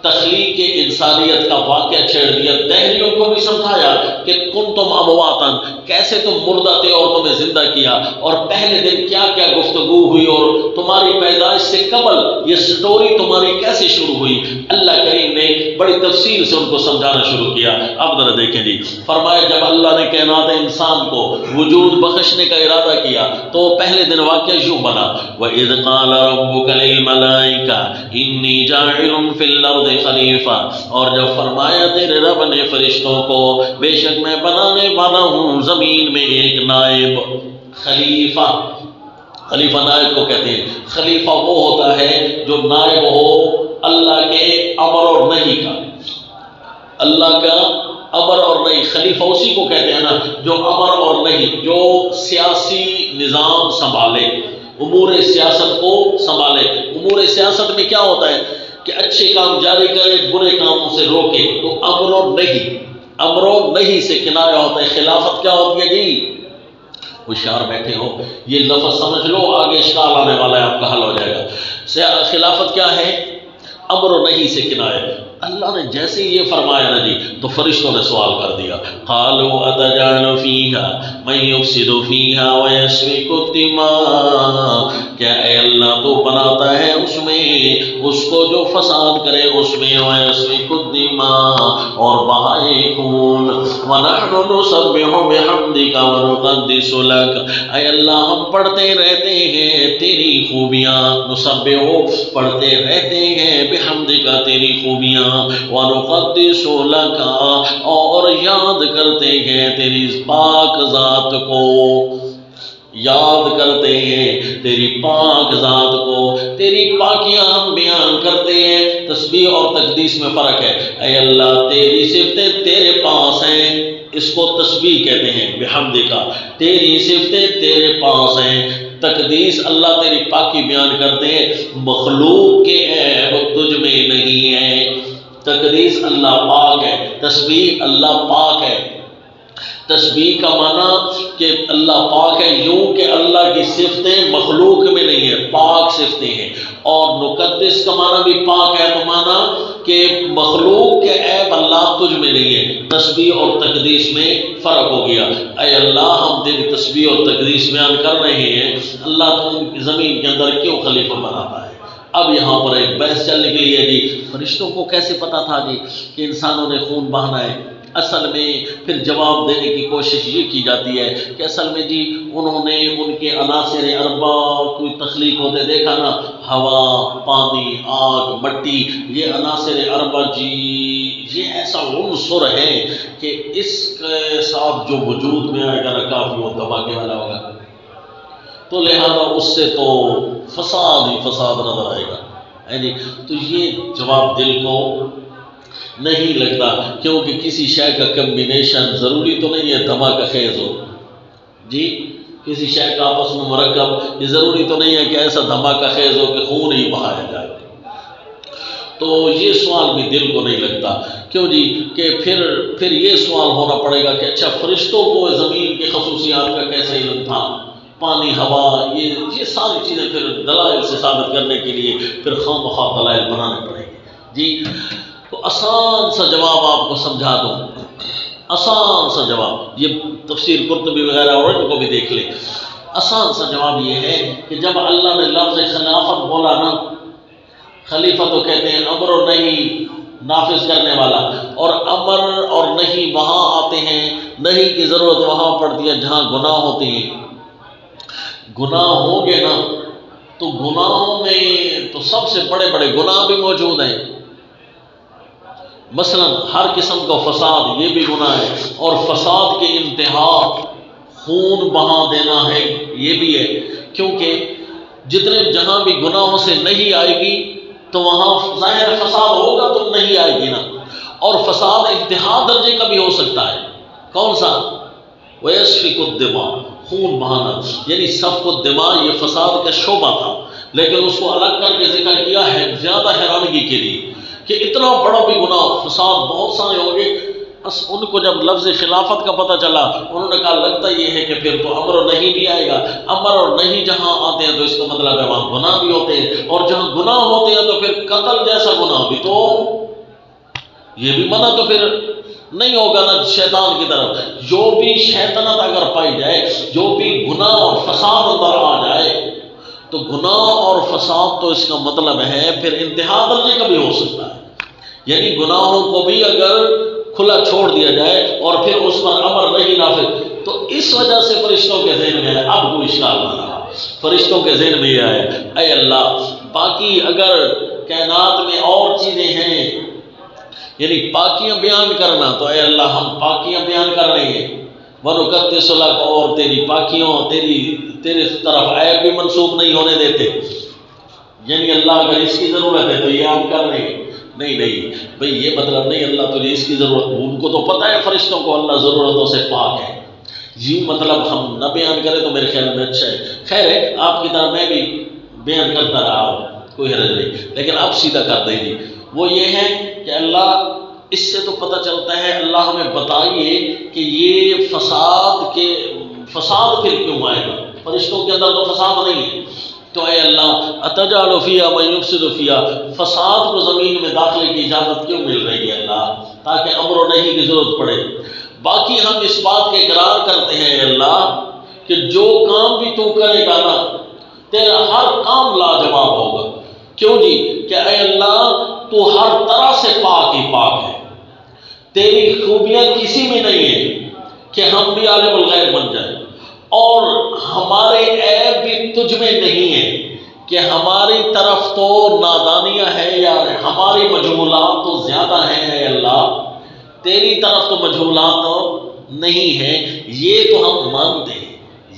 [SPEAKER 1] تخلیق انسانیت کا واقعہ چھیڑ دیا. دہریوں کو بھی سمجھایا کہ کنتم امواتا، کیسے تم مردہ تھے اور تمہیں زندہ کیا، اور پہلے دن کیا کیا گفتگو ہوئی اور تمہاری پیدائش سے قبل یہ سٹوری تمہاری کیسے شروع ہوئی. اللہ کریم نے بڑی تفصیل سے ان کو سمجھانا شروع کیا. اب ذرا دیکھیں جی، فرمایا جب اللہ نے کائنات انسان کو وجود بخشنے کا ارادہ کیا تو پہلے دن واقعہ یوں بنا وَإِذْ قَالَ رَبُّكَ لِلْمَلَائِكَةِ إِنِّي جَاعِلٌ فِي الْأَرْضِ خلیفہ، اور جب فرمایا تیرے رب نے فرشتوں کو بے شک میں بنانے والا ہوں زمین میں ایک نائب. خلیفہ، خلیفہ نائب کو کہتے ہیں. خلیفہ وہ ہوتا ہے جو نائب ہو اللہ کے امر اور نہی کا، اللہ کا امر اور نہی. خلیفہ اسی کو کہتے ہیں نا جو امر اور نہی، جو سیاسی نظام سنبھالے، امور سیاست کو سنبھالے. امور سیاست میں کیا ہوتا ہے کہ اچھے کام جاری کرے، برے کاموں سے روکے. تو امر و نہی، امر و نہی سے کنایہ ہوتا ہے. خلافت کیا ہوتی ہے جی؟ ہوشیار بیٹھے ہو یہ لفظ سمجھ لو، آگے اشکال آنے والا ہے، آپ کا حل ہو جائے گا. خلافت کیا ہے؟ امر و نہی سے کنایہ. اللہ نے جیسے یہ فرمایا نا جی تو فرشتوں نے سوال کر دیا قالوا اتجعل فيها من يفسد فيها ويسفك الدماء، کیا اے اللہ تو بناتا ہے اس میں اس کو جو فساد کرے اس میں ويسفك الدماء اور بہائے خون ونحن نسبح بحمدك ونقدس لك، اے اللہ ہم پڑھتے رہتے ہیں تیری خوبیاں، نسبح پڑھتے رہتے ہیں بحمدک تیری خوبیاں، وَنُقَدِّسُ لَكَ اور یاد کرتے ہیں تیری پاک ذات کو، یاد کرتے ہیں تیری پاک ذات کو، تیری پاکیاں ہم بیان کرتے ہیں. تسبیح اور تقدیس میں فرق ہے. اے اللہ تیری صفتیں تیرے پاس ہیں، اس کو تسبیح کہتے ہیں بحمدکا، تیری صفتیں تیرے پاس ہیں. تقدیس اللہ تیری پاکی بیان کرتے ہیں، مخلوق کے عیب تجھ میں نہیں ہے. تقدیس اللہ پاک ہے، تسبیح اللہ پاک ہے. تسبیح کا معنی کہ اللہ پاک ہے یوں کہ اللہ کی صفتیں مخلوق میں نہیں ہیں، پاک صفتیں ہیں. اور نقدس کا معنی بھی پاک ہے، تو معنی کہ مخلوق کے عیب اللہ تجھ میں نہیں ہے. تسبیح اور تقدیس میں فرق ہو گیا. اے اللہ ہم تیری تسبیح اور تقدیس بیان کر رہے ہیں، اللہ تم زمین کے اندر کیوں خلیفہ بناتا ہے. اب یہاں پر ایک بحث چل نکلی ہے جی فرشتوں کو کیسے پتا تھا جی کہ انسانوں نے خون بہانا ہے. اصل میں پھر جواب دینے کی کوشش یہ کی جاتی ہے کہ اصل میں جی انہوں نے ان کے عناصر اربع کوئی تخلیق ہوتے دیکھا نا، ہوا، پانی، آگ، مٹی، یہ عناصر اربع جی یہ ایسا عنصر ہے کہ اس کے ساتھ جو وجود میں آئے گا نا کافی وہ دھماکے والا ہوگا. تو لہذا اس سے تو فساد ہی فساد نظر آئے گا جی. تو یہ جواب دل کو نہیں لگتا، کیونکہ کسی شے کا کمبینیشن ضروری تو نہیں ہے دھماکہ خیز ہو جی. کسی شے کا آپس میں مرکب یہ ضروری تو نہیں ہے کہ ایسا دھماکہ خیز ہو کہ خون ہی بہایا جائے. تو یہ سوال بھی دل کو نہیں لگتا. کیوں جی؟ کہ پھر یہ سوال ہونا پڑے گا کہ اچھا فرشتوں کو زمین کی خصوصیات کا کیسا علم تھا، پانی، ہوا، یہ ساری چیزیں پھر دلائل سے ثابت کرنے کے لیے پھر خواہ مخواہ دلائل بنانے پڑیں گے جی. تو تو آسان سا جواب آپ کو سمجھا دوں، آسان سا جواب، یہ تفسیر قرطبی وغیرہ اور ان کو بھی دیکھ لیں۔ آسان سا جواب یہ ہے کہ جب اللہ نے لفظ خلافت بولا نا، خلیفہ تو کہتے ہیں امر اور نہیں نافذ کرنے والا، اور امر اور نہیں وہاں آتے ہیں، نہیں کی ضرورت وہاں پڑتی ہے جہاں گناہ ہوتے ہیں۔ گناہ ہوں گے نا تو گناہوں میں تو سب سے بڑے بڑے گناہ بھی موجود ہیں، مثلا ہر قسم کا فساد، یہ بھی گناہ ہے، اور فساد کے انتہا خون بہا دینا ہے، یہ بھی ہے، کیونکہ جتنے جہاں بھی گناہوں سے نہیں آئے گی تو وہاں ظاہر فساد ہوگا تو نہیں آئے گی نا، اور فساد انتہا درجے کا بھی ہو سکتا ہے۔ کون سا؟ وَيَسْفِكُ الدِّمَاء، خون بہانا، یعنی سفک الدماء یہ فساد کا شعبہ تھا، لیکن اس کو الگ کر کے ذکر کیا ہے زیادہ حیرانگی کے لیے کہ اتنا بڑا بھی گناہ، فساد بہت سارے ہوں گے۔ بس ان کو جب لفظ خلافت کا پتہ چلا، انہوں نے کہا لگتا یہ ہے کہ پھر تو امر اور نہیں بھی آئے گا، امر اور نہیں جہاں آتے ہیں تو اس کا مطلب ہے وہاں گناہ بھی ہوتے ہیں، اور جہاں گناہ ہوتے ہیں تو پھر قتل جیسا گناہ بھی تو یہ بھی منع تو پھر نہیں ہوگا نا شیطان کی طرف۔ جو بھی شیطنت اگر پائی جائے، جو بھی گناہ اور فساد اندر آ جائے تو گناہ اور فساد تو اس کا مطلب ہے پھر انتہا درجے کا بھی ہو سکتا ہے، یعنی گناہوں کو بھی اگر کھلا چھوڑ دیا جائے اور پھر اس پر امر نہیں نافذ، تو اس وجہ سے فرشتوں کے ذہن میں ہے، اب کوئی اشکال نہ رہا، فرشتوں کے ذہن میں یہ ہے اے اللہ باقی اگر کائنات میں اور چیزیں ہیں، یعنی پاکیاں بیان کرنا، تو اے اللہ ہم پاکیاں بیان کر رہے ہیں، وَنُقَدِّسُ لَكَ، اور تیری پاکیوں تیری طرف عیب بھی منسوب نہیں ہونے دیتے، یعنی اللہ اگر اس کی ضرورت ہے تو یہ ہم کر رہے ہیں، نہیں بھئی یہ مطلب نہیں اللہ تجھے اس کی ضرورت، ان کو تو پتہ ہے فرشتوں کو اللہ ضرورتوں سے پاک ہے، یوں مطلب ہم نہ بیان کریں تو میرے خیال میں اچھا ہے۔ خیر ہے آپ کی طرح میں بھی بیان کرتا رہا ہوں، کوئی حرج نہیں، لیکن آپ سیدھا کر دیں جی، وہ یہ ہے کہ اللہ اس سے تو پتہ چلتا ہے، اللہ ہمیں بتائیے کہ یہ فساد پھر کیوں آئے گا، فرشتوں کے اندر تو فساد نہیں ہے، تو اے اللہ اتجعل فیہا من یفسد فیہا، فساد کو زمین میں داخلے کی اجازت کیوں مل رہی ہے اللہ، تاکہ امر و نہی کی ضرورت پڑے۔ باقی ہم اس بات کے اقرار کرتے ہیں اے اللہ کہ جو کام بھی تو کرے گا نا تیرا ہر کام لاجواب ہوگا، کیوں جی کہ اے اللہ تو ہر طرح سے پاک ہی پاک ہے، تیری خوبیاں کسی میں نہیں ہیں کہ ہم بھی عالم الغیب بن جائیں، اور ہمارے عیب بھی تجھ میں نہیں ہے کہ ہماری طرف تو نادانیاں ہیں یا ہماری مجہولات تو زیادہ ہیں، اے اللہ تیری طرف تو مجہولات نہیں ہیں، یہ تو ہم مانتے ہیں۔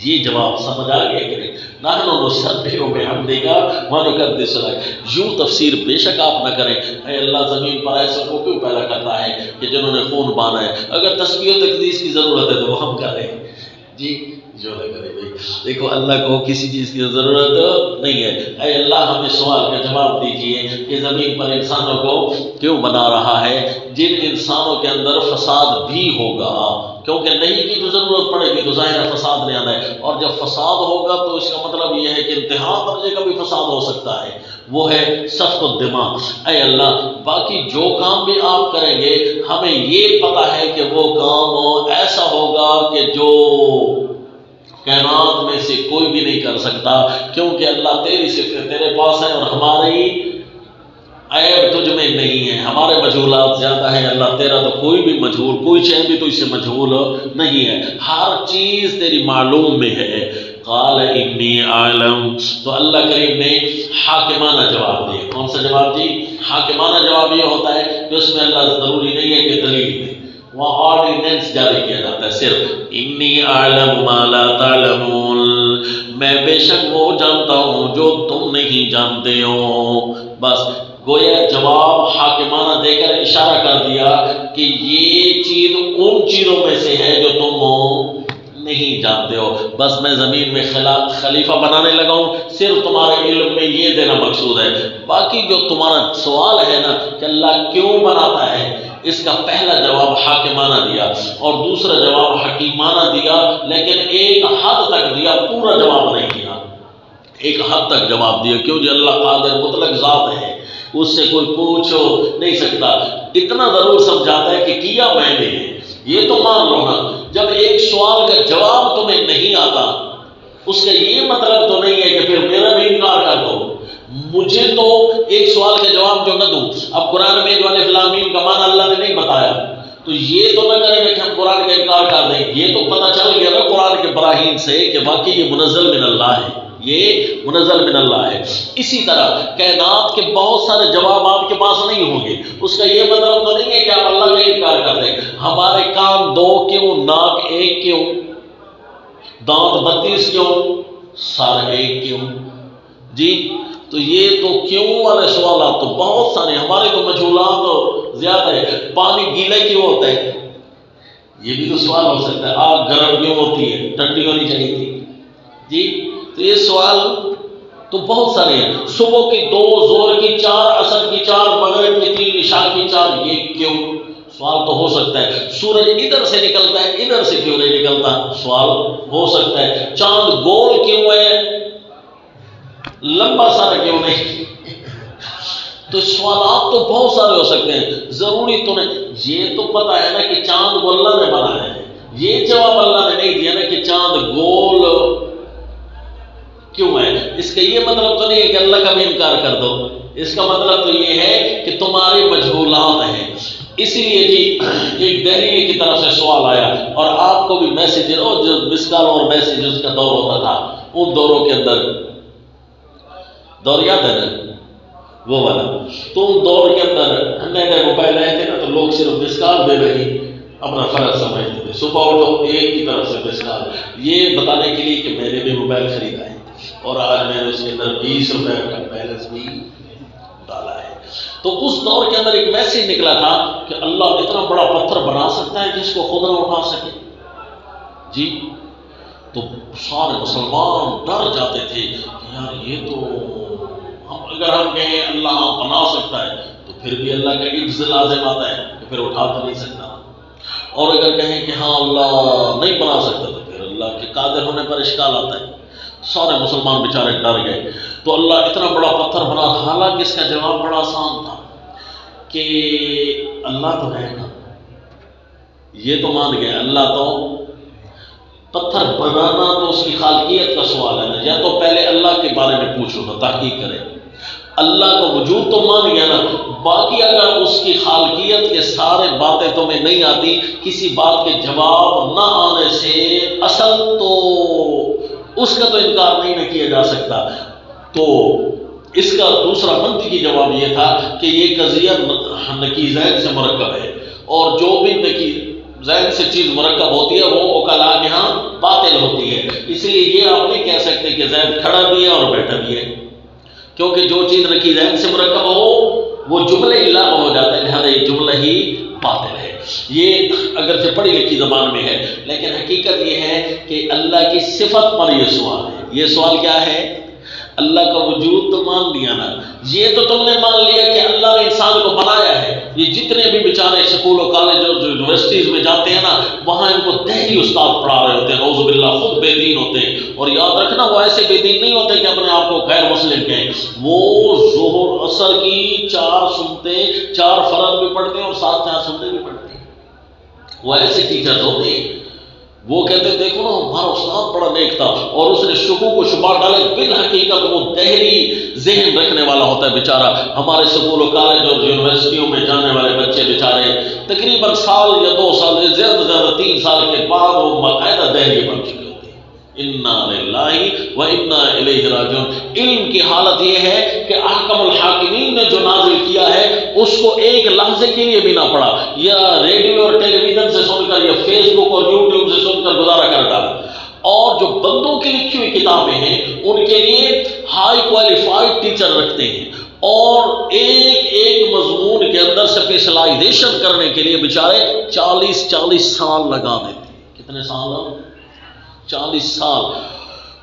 [SPEAKER 1] یہ جواب سمجھ آ گیا کہ نہیں؟ نحن نسبح بحمدک ونقدس لک، یوں تفسیر بے شک آپ نہ کریں اے اللہ زمین پر ایسے کو کیوں پیدا کرتا ہے کہ جنہوں نے خون بانا ہے، اگر تسبیح و تقدیس کی ضرورت ہے تو وہ ہم کریں جی، جو نہ کرے بھائی، دیکھو اللہ کو کسی چیز کی ضرورت نہیں ہے۔ اے اللہ ہمیں سوال کا جواب دیجئے کہ زمین پر انسانوں کو کیوں بنا رہا ہے جن انسانوں کے اندر فساد بھی ہوگا، کیونکہ نہیں کی تو ضرورت پڑے گی تو ظاہر فساد نہیں آنا ہے، اور جب فساد ہوگا تو اس کا مطلب یہ ہے کہ انتہا درجے کا بھی فساد ہو سکتا ہے، وہ ہے سفک الدماء۔ اے اللہ باقی جو کام بھی آپ کریں گے ہمیں یہ پتہ ہے کہ وہ کام ایسا ہوگا کہ جو کائنات میں سے کوئی بھی نہیں کر سکتا، کیونکہ اللہ تیری صفتیں تیرے پاس ہیں اور ہماری عیب تجھ میں نہیں ہے، ہمارے مجہولات زیادہ ہیں، اللہ تیرا تو کوئی بھی مجہول، کوئی شے بھی تو اس سے مجہول نہیں ہے، ہر چیز تیری معلوم میں ہے۔ قال انی اعلم، تو اللہ کریم نے حاکمانہ جواب دیا۔ کون سا جواب جی؟ حاکمانہ جواب یہ ہوتا ہے کہ اس میں اللہ ضروری نہیں ہے کہ دلیل دے، وہاں آرڈیننس جاری کیا جاتا ہے، صرف انی اعلم ما لا تعلمون، میں بے شک وہ جانتا ہوں جو تم نہیں جانتے ہو، بس گویا جواب حاکمانہ دے کر اشارہ کر دیا کہ یہ چیز ان چیزوں میں سے ہے جو تم نہیں جانتے ہو، بس میں زمین میں خلیفہ بنانے لگا ہوں، صرف تمہارے علم میں یہ دینا مقصود ہے۔ باقی جو تمہارا سوال ہے نا کہ اللہ کیوں بناتا ہے، اس کا پہلا جواب حاکمانہ دیا اور دوسرا جواب حکیمانہ دیا، لیکن ایک حد تک دیا، پورا جواب نہیں دیا، ایک حد تک جواب دیا، کیوں جی اللہ قادر مطلق ذات ہے، اس سے کوئی پوچھ نہیں سکتا۔ اتنا ضرور سمجھاتا ہے کہ کیا میں نے یہ تو مان لو نا. جب ایک سوال کا جواب تمہیں نہیں آتا اس کا یہ مطلب تو نہیں ہے کہ پھر میرا بھی انکار کر دو. مجھے تو ایک سوال کا جواب جو نہ دوں. اب قرآن میں جو الف لام میم کا معنی اللہ نے نہیں بتایا تو یہ تو نہ کریں گے کہ ہم قرآن کا انکار کر دیں. یہ تو پتہ چل گیا نا قرآن کے براہین سے کہ واقعی یہ منزل من اللہ ہے, یہ منزل من اللہ ہے. اسی طرح کائنات کے بہت سارے جواب آپ کے پاس نہیں ہوں گے. اس کا یہ مطلب تو نہیں ہے کہ آپ اللہ کا انکار کر دیں. ہمارے کان 2 کیوں, ناک 1 کیوں, دانت 32 کیوں, سر 1 کیوں جی. تو یہ تو کیوں والے سوالات تو بہت سارے. ہمارے تو مجہولات تو زیادہ ہے. پانی گیلا کیوں ہوتا ہے یہ بھی تو سوال ہو سکتا ہے. آگ گرم کیوں ہوتی ہے, ٹھنڈی ہونی چاہیے تھی جی. تو یہ سوال تو بہت سارے ہیں. صبح کی 2, زور کی 4, عصر کی 4, مغرب کی 3, عشاء کی 4, یہ کیوں سوال تو ہو سکتا ہے. سورج ادھر سے نکلتا ہے ادھر سے کیوں نہیں نکلتا سوال ہو سکتا ہے. چاند گول کیوں ہے لمبا سارا کیوں نہیں. تو سوالات تو بہت سارے ہو سکتے ہیں. ضروری تو نہیں. یہ تو پتہ ہے نا کہ چاند کو اللہ نے بنایا ہے. یہ جواب اللہ نے نہیں دیا نا کہ چاند گول کیوں ہے. اس کا یہ مطلب تو نہیں ہے کہ اللہ کا بھی انکار کر دو. اس کا مطلب تو یہ ہے کہ تمہارے مجہولات ہیں. اسی لیے جی ایک دہلی کی طرف سے سوال آیا اور آپ کو بھی میسیج جو مس کال اور میسیجز کا دور ہوتا تھا ان دوروں کے اندر دور یاد ہے نا وہ والا. تو ان دور کے اندر نئے نئے موبائل آئے تھے نا تو لوگ صرف مس کال دے رہی اپنا فرض سمجھتے تھے. صبح اٹھو ایک کی طرف سے مس کال, یہ بتانے کے لیے کہ میں نے بھی موبائل خریدا ہے اور آج میں نے اس کے اندر 20 روپے کا بیلنس بھی ڈالا ہے. تو اس دور کے اندر ایک میسیج نکلا تھا کہ اللہ اتنا بڑا پتھر بنا سکتا ہے جس کو خود نہ اٹھا سکے جی. تو سارے مسلمان ڈر جاتے تھے کہ یار یہ تو اگر ہم کہیں اللہ بنا سکتا ہے تو پھر بھی اللہ کا عجز لازم آتا ہے کہ پھر اٹھا تو نہیں سکتا. اور اگر کہیں کہ ہاں اللہ نہیں بنا سکتا تو پھر اللہ کے قادر ہونے پر اشکال آتا ہے. سارے مسلمان بیچارے ڈر گئے. تو اللہ اتنا بڑا پتھر بنا. حالانکہ اس کا جواب بڑا آسان تھا کہ اللہ تو ہے نا, یہ تو مان گئے اللہ تو. پتھر بنانا تو اس کی خالقیت کا سوال ہے نا. یا تو پہلے اللہ کے بارے میں پوچھو نا, تحقیق کرے. اللہ کا وجود تو مان گیا نا, باقی اگر اس کی خالقیت کے سارے باتیں تمہیں نہیں آتی, کسی بات کے جواب نہ آنے سے اصل تو اس کا تو انکار نہیں نہ کیا جا سکتا. تو اس کا دوسرا منطقی جواب یہ تھا کہ یہ قضیہ نقیضین سے مرکب ہے اور جو بھی نقیضین سے چیز مرکب ہوتی ہے وہ اوکلا کے ہاں باطل ہوتی ہے. اس لیے یہ آپ نہیں کہہ سکتے کہ زید کھڑا بھی ہے اور بیٹھا بھی ہے, کیونکہ جو چیز نقیضین سے مرکب ہو وہ جملہ اللہ ہو جاتا ہے, لہذا یہ جملہ ہی باطل ہے. یہ اگرچہ پڑھی لکھی زبان میں ہے لیکن حقیقت یہ ہے کہ اللہ کی صفت پر یہ سوال ہے. یہ سوال کیا ہے؟ اللہ کا وجود تو مان لیا نا, یہ تو تم نے مان لیا کہ اللہ نے انسان کو بنایا ہے. یہ جتنے بھی بیچارے اسکول و کالج اور یونیورسٹیز میں جاتے ہیں نا وہاں ان کو دہلی استاد پڑھا رہے ہوتے ہیں, نعوذ باللہ خود بے دین ہوتے ہیں. اور یاد رکھنا وہ ایسے بے دین نہیں ہوتے کہ اپنے آپ کو غیر مسلم کہیں. وہ ظہر اثر کی 4 سنتے 4 فرض بھی پڑھتے ہیں اور 7 سنتے بھی پڑھتے ہیں. وہ ایسے ٹیچرز ہوتے ہیں. وہ کہتے ہیں دیکھو نا ہمارا استاد بڑا نیک تھا اور اس نے شکوک و شبہات ڈالے. بالحقیقت وہ دہلی ذہن رکھنے والا ہوتا ہے بیچارہ. ہمارے اسکول و کالج اور یونیورسٹیوں میں جانے والے بچے بیچارے تقریباً سال یا 2 سال زیادہ سے زیادہ 3 سال کے بعد وہ باقاعدہ دہلی بن چکے ہوتے ہیں. انا للہ و انا الیہ راجعون. علم کی حالت یہ ہے کہ احکم الحاکمین نے جو نازل کیا ہے اس کو ایک لحظے کے لیے بھی نہ پڑا, یا ریڈیو اور ٹیلی ویژن سے سن کر یا فیس بک اور یوٹیوب سے سن کر گزارا کر ڈالا. اور جو بندوں کی لکھی ہوئی کتابیں ہیں ان کے لیے ہائی کوالیفائڈ ٹیچر رکھتے ہیں اور ایک مضمون کے اندر اسپیشلائزیشن کرنے کے لیے بیچارے 40 سال لگا دیتے ہیں. کتنے سال؟ 40 سال.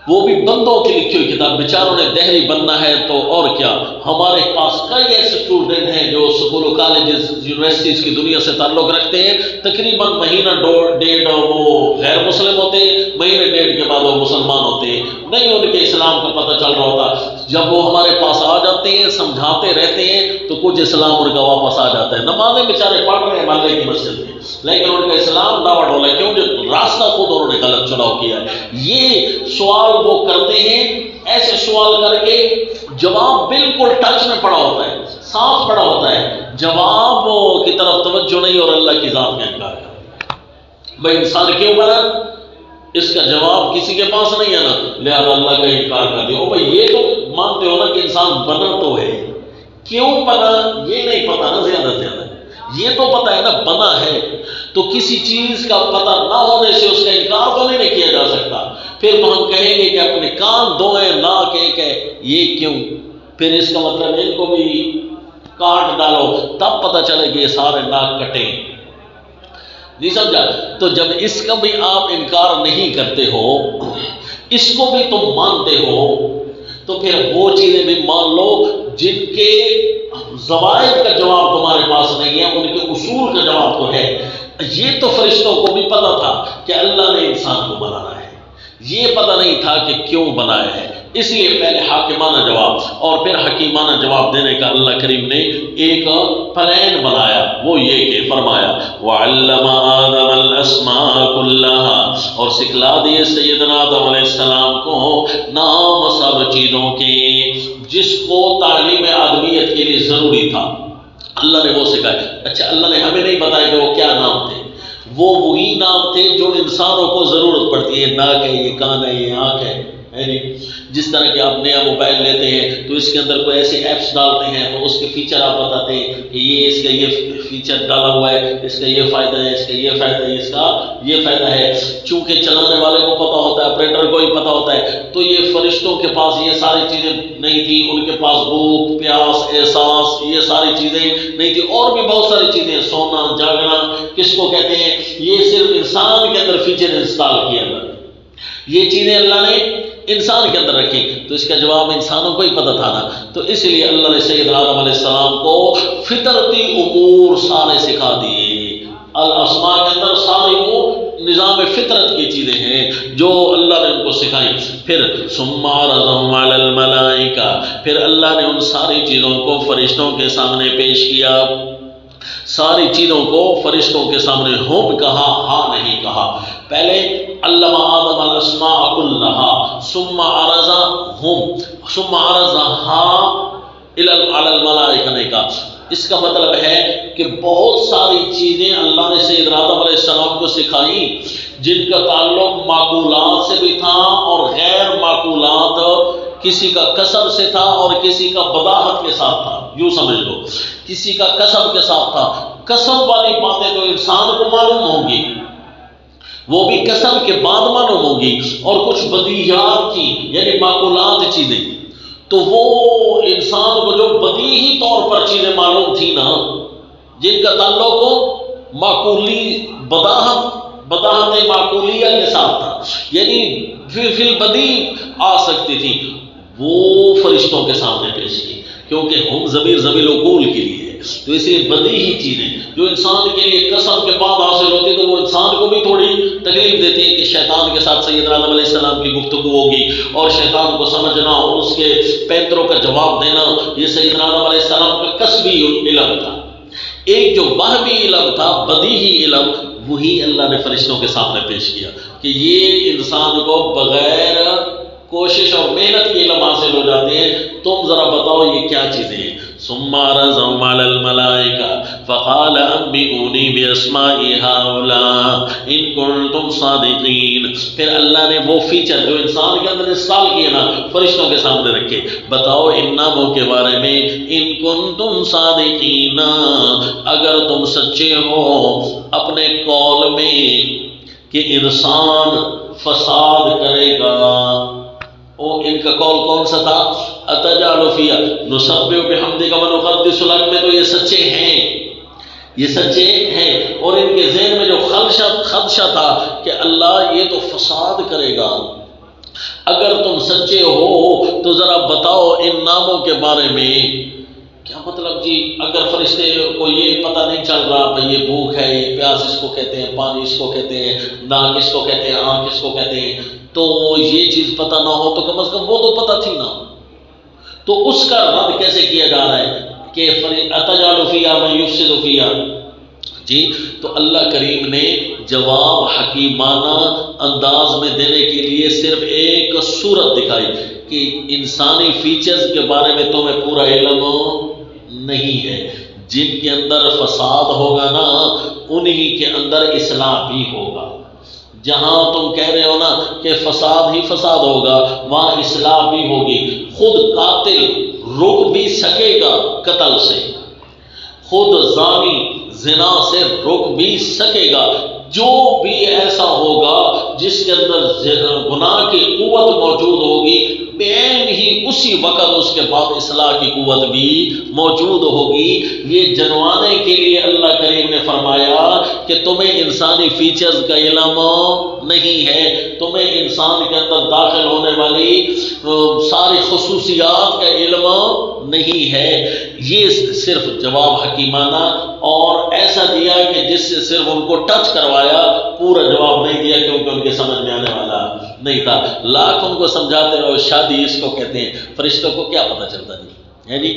[SPEAKER 1] وہ بھی بندوں کی لکھی ہوئی کتاب. بیچاروں نے دہلی بننا ہے تو اور کیا. ہمارے پاس کئی ایسے اسٹوڈنٹ ہیں جو اسکول و کالجز یونیورسٹیز کی دنیا سے تعلق رکھتے ہیں. تقریباً مہینہ 1.5 وہ غیر مسلم ہوتے ہیں, مہینے 1.5 کے بعد وہ مسلمان ہوتے ہیں. نہیں ان کے اسلام کا پتہ چل رہا ہوتا. جب وہ ہمارے پاس آ جاتے ہیں سمجھاتے رہتے ہیں تو کچھ اسلام ان کا واپس آ جاتا ہے. نمازیں بیچارے پڑھ رہے ہیں محلے کی مسجد میں لیکن ان کا اسلام ڈاوٹ ہو رہا ہے کیونکہ راستہ خود انہوں نے غلط چناؤ کیا ہے. یہ سوال وہ کرتے ہیں ایسے سوال کر کے جواب بالکل ٹچ میں پڑا ہوتا ہے صاف پڑا ہوتا ہے جواب کی طرف توجہ نہیں اور اللہ کی ذات کا انکار کرتا ہے. بھائی انسان کیوں بنا اس کا جواب کسی کے پاس نہیں ہے نا لہذا اللہ کا انکار کر دیا. بھائی یہ تو مانتے ہو نا کہ انسان بنا تو ہے کیوں بنا یہ نہیں پتا نا زیادہ سے زیادہ یہ تو پتا ہے نا بنا ہے تو کسی چیز کا پتہ نہ ہونے سے اس کا انکار تو نہیں کیا جا سکتا. پھر تو ہم کہیں گے کہ اپنے کان دھوئیں ناک ایک ہے یہ کیوں پھر اس کا مطلب ان کو بھی کاٹ ڈالو تب پتہ چلے کہ یہ سارے ناک کٹیں نہیں سمجھا. تو جب اس کا بھی آپ انکار نہیں کرتے ہو اس کو بھی تم مانتے ہو تو پھر وہ چیزیں بھی مان لو جن کے ضوابط کا جواب تمہارے پاس نہیں ہے ان کے اصول کا جواب تو ہے. یہ تو فرشتوں کو بھی پتا تھا کہ اللہ نے انسان کو بنانا ہے یہ پتہ نہیں تھا کہ کیوں بنایا ہے اس لیے پہلے حاکمانہ جواب اور پھر حکیمانہ جواب دینے کا اللہ کریم نے ایک پلان بنایا وہ یہ کہ فرمایا وَعَلَّمَ آدَمَ الْأَسْمَاءَ كُلَّهَا اور سکھلا دیے سیدنا آدم علیہ السلام کو نام سب چیزوں کے جس کو تعلیم آدمیت کے لیے ضروری تھا اللہ نے وہ سکھایا. اچھا اللہ نے ہمیں نہیں بتایا کہ وہ کیا نام تھے وہ وہی نام تھے جو انسانوں کو ضرورت پڑتی ہے ناک ہے یہ کان ہے یہ آنکھ ہے نہیں. جس طرح کہ آپ نیا موبائل لیتے ہیں تو اس کے اندر کوئی ایسے ایپس ڈالتے ہیں تو اس کے فیچر آپ بتاتے ہیں کہ یہ اس کا یہ فیچر ڈالا ہوا ہے اس کا یہ فائدہ ہے اس کا یہ فائدہ ہے اس کا یہ فائدہ ہے. چونکہ چلانے والے کو پتہ ہوتا ہے آپریٹر کو ہی پتہ ہوتا ہے تو یہ فرشتوں کے پاس یہ ساری چیزیں نہیں تھی ان کے پاس بھوک پیاس احساس یہ ساری چیزیں نہیں تھی اور بھی بہت ساری چیزیں سونا جاگنا کس کو کہتے ہیں یہ صرف انسان کے اندر فیچر انسٹال کیا اللہ نے یہ چیزیں اللہ نے انسان کے اندر رکھی تو اس کا جواب انسانوں کو ہی پتہ تھا نا. تو اس لیے اللہ نے سیدنا آدم علیہ السلام کو فطرتی امور سارے سکھا دیے. الاسماء کے اندر سارے وہ نظام فطرت کی چیزیں ہیں جو اللہ نے ان کو سکھائیں. پھر ثم عرضهم على الملائکہ پھر اللہ نے ان ساری چیزوں کو فرشتوں کے سامنے پیش کیا ساری چیزوں کو فرشتوں کے سامنے ہم کہا ہاں نہیں کہا. پہلے علم آدم الاسماء كلها ثم عرضهم ثم عرضها على الملائکہ نے کہا. اس کا مطلب ہے کہ بہت ساری چیزیں اللہ نے سیدنا آدم علیہ السلام کو سکھائیں جن کا تعلق معقولات سے بھی تھا اور غیر معقولات کسی کا کسب سے تھا اور کسی کا بداہت کے ساتھ تھا. یوں سمجھ لو کسی کا کسب کے ساتھ تھا. کسب والی باتیں تو انسان کو معلوم ہوں گی وہ بھی کسب کے بعد معلوم ہوں گی اور کچھ بدیہات کی یعنی معقولات چیزیں تو وہ انسان کو جو بدیہی طور پر چیزیں معلوم تھی نا جن کا تعلق ہو معقولی بداہت معقولیہ کے ساتھ تھا یعنی فی البدی آ سکتی تھی وہ فرشتوں کے سامنے پیش کی کیونکہ ہم ضمیر العقول کے لیے تو اس لیے بدیہی چیزیں جو انسان کے لیے کسب کے بعد حاصل ہوتی تو وہ انسان کو بھی تھوڑی تکلیف دیتی ہے کہ شیطان کے ساتھ سیدنا آدم علیہ السلام کی گفتگو ہوگی اور شیطان کو سمجھنا اور اس کے پینتروں کا جواب دینا یہ سیدنا آدم علیہ السلام کا کسبی علم تھا. ایک جو وہمی علم تھا بدیہی علم وہی اللہ نے فرشتوں کے سامنے پیش کیا کہ یہ انسان کو بغیر کوشش اور محنت کے علم حاصل ہو جاتے ہیں. تم ذرا بتاؤ یہ کیا چیزیں ہیں. ثم عرضهم على الملائكة فقال انبئوني باسماء هؤلاء ان كنتم صادقين. پھر اللہ نے وہ فیچر جو انسان کے اندر انسٹال کیے نا فرشتوں کے سامنے رکھے بتاؤ ان ناموں کے بارے میں ان کنتم صادقین اگر تم سچے ہو اپنے قول میں کہ انسان فساد کرے گا. ان کا قول کون سا تھا اتجعل فیہا نسبح بحمدک ونقدس لک میں تو یہ سچے ہیں اور ان کے ذہن میں جو خدشہ تھا کہ اللہ یہ تو فساد کرے گا. اگر تم سچے ہو تو ذرا بتاؤ ان ناموں کے بارے میں. کیا مطلب جی اگر فرشتے کو یہ پتہ نہیں چل رہا بھئی یہ بھوک ہے یہ پیاس اس کو کہتے ہیں پانی اس کو کہتے ہیں ناک اس کو کہتے ہیں آنکھ اس کو کہتے ہیں تو یہ چیز پتہ نہ ہو تو کم از کم وہ تو پتہ تھی نا. تو اس کا رد کیسے کیا جا رہا ہے کہ اتجعل فیہا من یفسد فیہا؟ جی تو اللہ کریم نے جواب حکیمانہ انداز میں دینے کے لیے صرف ایک صورت دکھائی کہ انسانی فیچرز کے بارے میں تمہیں پورا علم نہیں ہے. جن کے اندر فساد ہوگا نا انہی کے اندر اصلاح بھی ہوگا. جہاں تم کہہ رہے ہو نا کہ فساد ہی فساد ہوگا وہاں اصلاح بھی ہوگی. خود قاتل رک بھی سکے گا قتل سے، خود زانی زنا سے رک بھی سکے گا. جو بھی ایسا ہوگا جس کے اندر گناہ کی قوت موجود ہوگی بین ہی اسی وقت اس کے بعد اصلاح کی قوت بھی موجود ہوگی. یہ جنوانے کے لیے اللہ کریم نے فرمایا کہ تمہیں انسانی فیچرز کا علم نہیں ہے، تمہیں انسان کے اندر داخل ہونے والی ساری خصوصیات کا علم نہیں ہے. یہ صرف جواب حکیمانہ اور ایسا دیا کہ جس سے صرف ان کو ٹچ کروایا، پورا جواب نہیں دیا کیونکہ ان کے سمجھ میں آنے والا نہیں تھا. لاکھ ان کو سمجھاتے رہو، شادی اس کو کہتے ہیں، فرشتوں کو کیا پتہ چلتا نہیں ہے جی.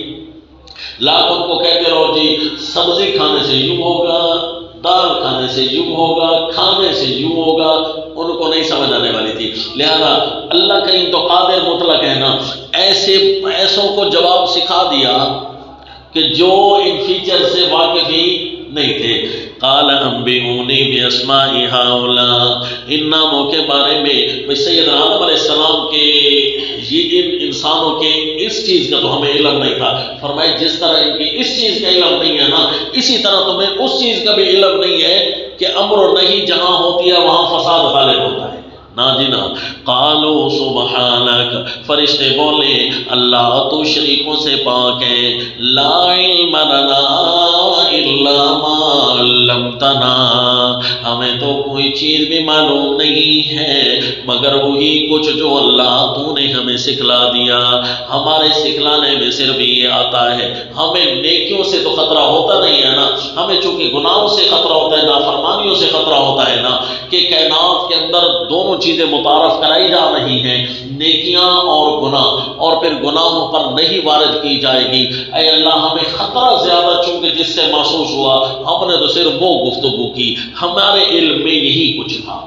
[SPEAKER 1] لاکھ ان کو کہتے رہو جی سبزی کھانے سے یوں ہوگا، دال کھانے سے یوں ہوگا، کھانے سے یوں ہوگا، ان کو نہیں سمجھ آنے والی تھی. لہذا اللہ کریم تو قادر مطلق ہے نا، ایسوں کو جواب سکھا دیا کہ جو ان فیچر سے واقف ہی نہیں تھے. قال انبئونی باسماء هؤلاء، ان ناموں کے بارے میں سیدنا آدم علیہ السلام کے یہ ان انسانوں کے اس چیز کا تو ہمیں علم نہیں تھا. فرمائے جس طرح ان کی اس چیز کا علم نہیں ہے نا، اسی طرح تمہیں اس چیز کا بھی علم نہیں ہے کہ امر و نہی جہاں ہوتی ہے وہاں فساد غالب ہوتا ہے. نا جی نا. قالوا سبحانک، فرشتے بولے اللہ تو شریکوں سے پاک ہے. لا علم لنا الا ما علمتنا، ہمیں تو کوئی چیز بھی معلوم نہیں ہے مگر وہی کچھ جو اللہ تو نے ہمیں سکھلا دیا. ہمارے سکھلانے میں صرف یہ آتا ہے، ہمیں نیکیوں سے تو خطرہ ہوتا نہیں ہے نا، ہمیں چونکہ گناہوں سے خطرہ ہوتا ہے، نافرمانیوں سے خطرہ ہوتا ہے نا، کہ کائنات کے اندر دونوں چیزیں متعارف کرائی جا رہی ہیں، نیکیاں اور گناہ، اور پھر گناہوں پر نہیں وارد کی جائے گی. اے اللہ ہمیں خطرہ زیادہ چونکہ جس سے محسوس ہوا، ہم نے تو صرف وہ گفتگو کی، ہمارے علم میں یہی کچھ تھا.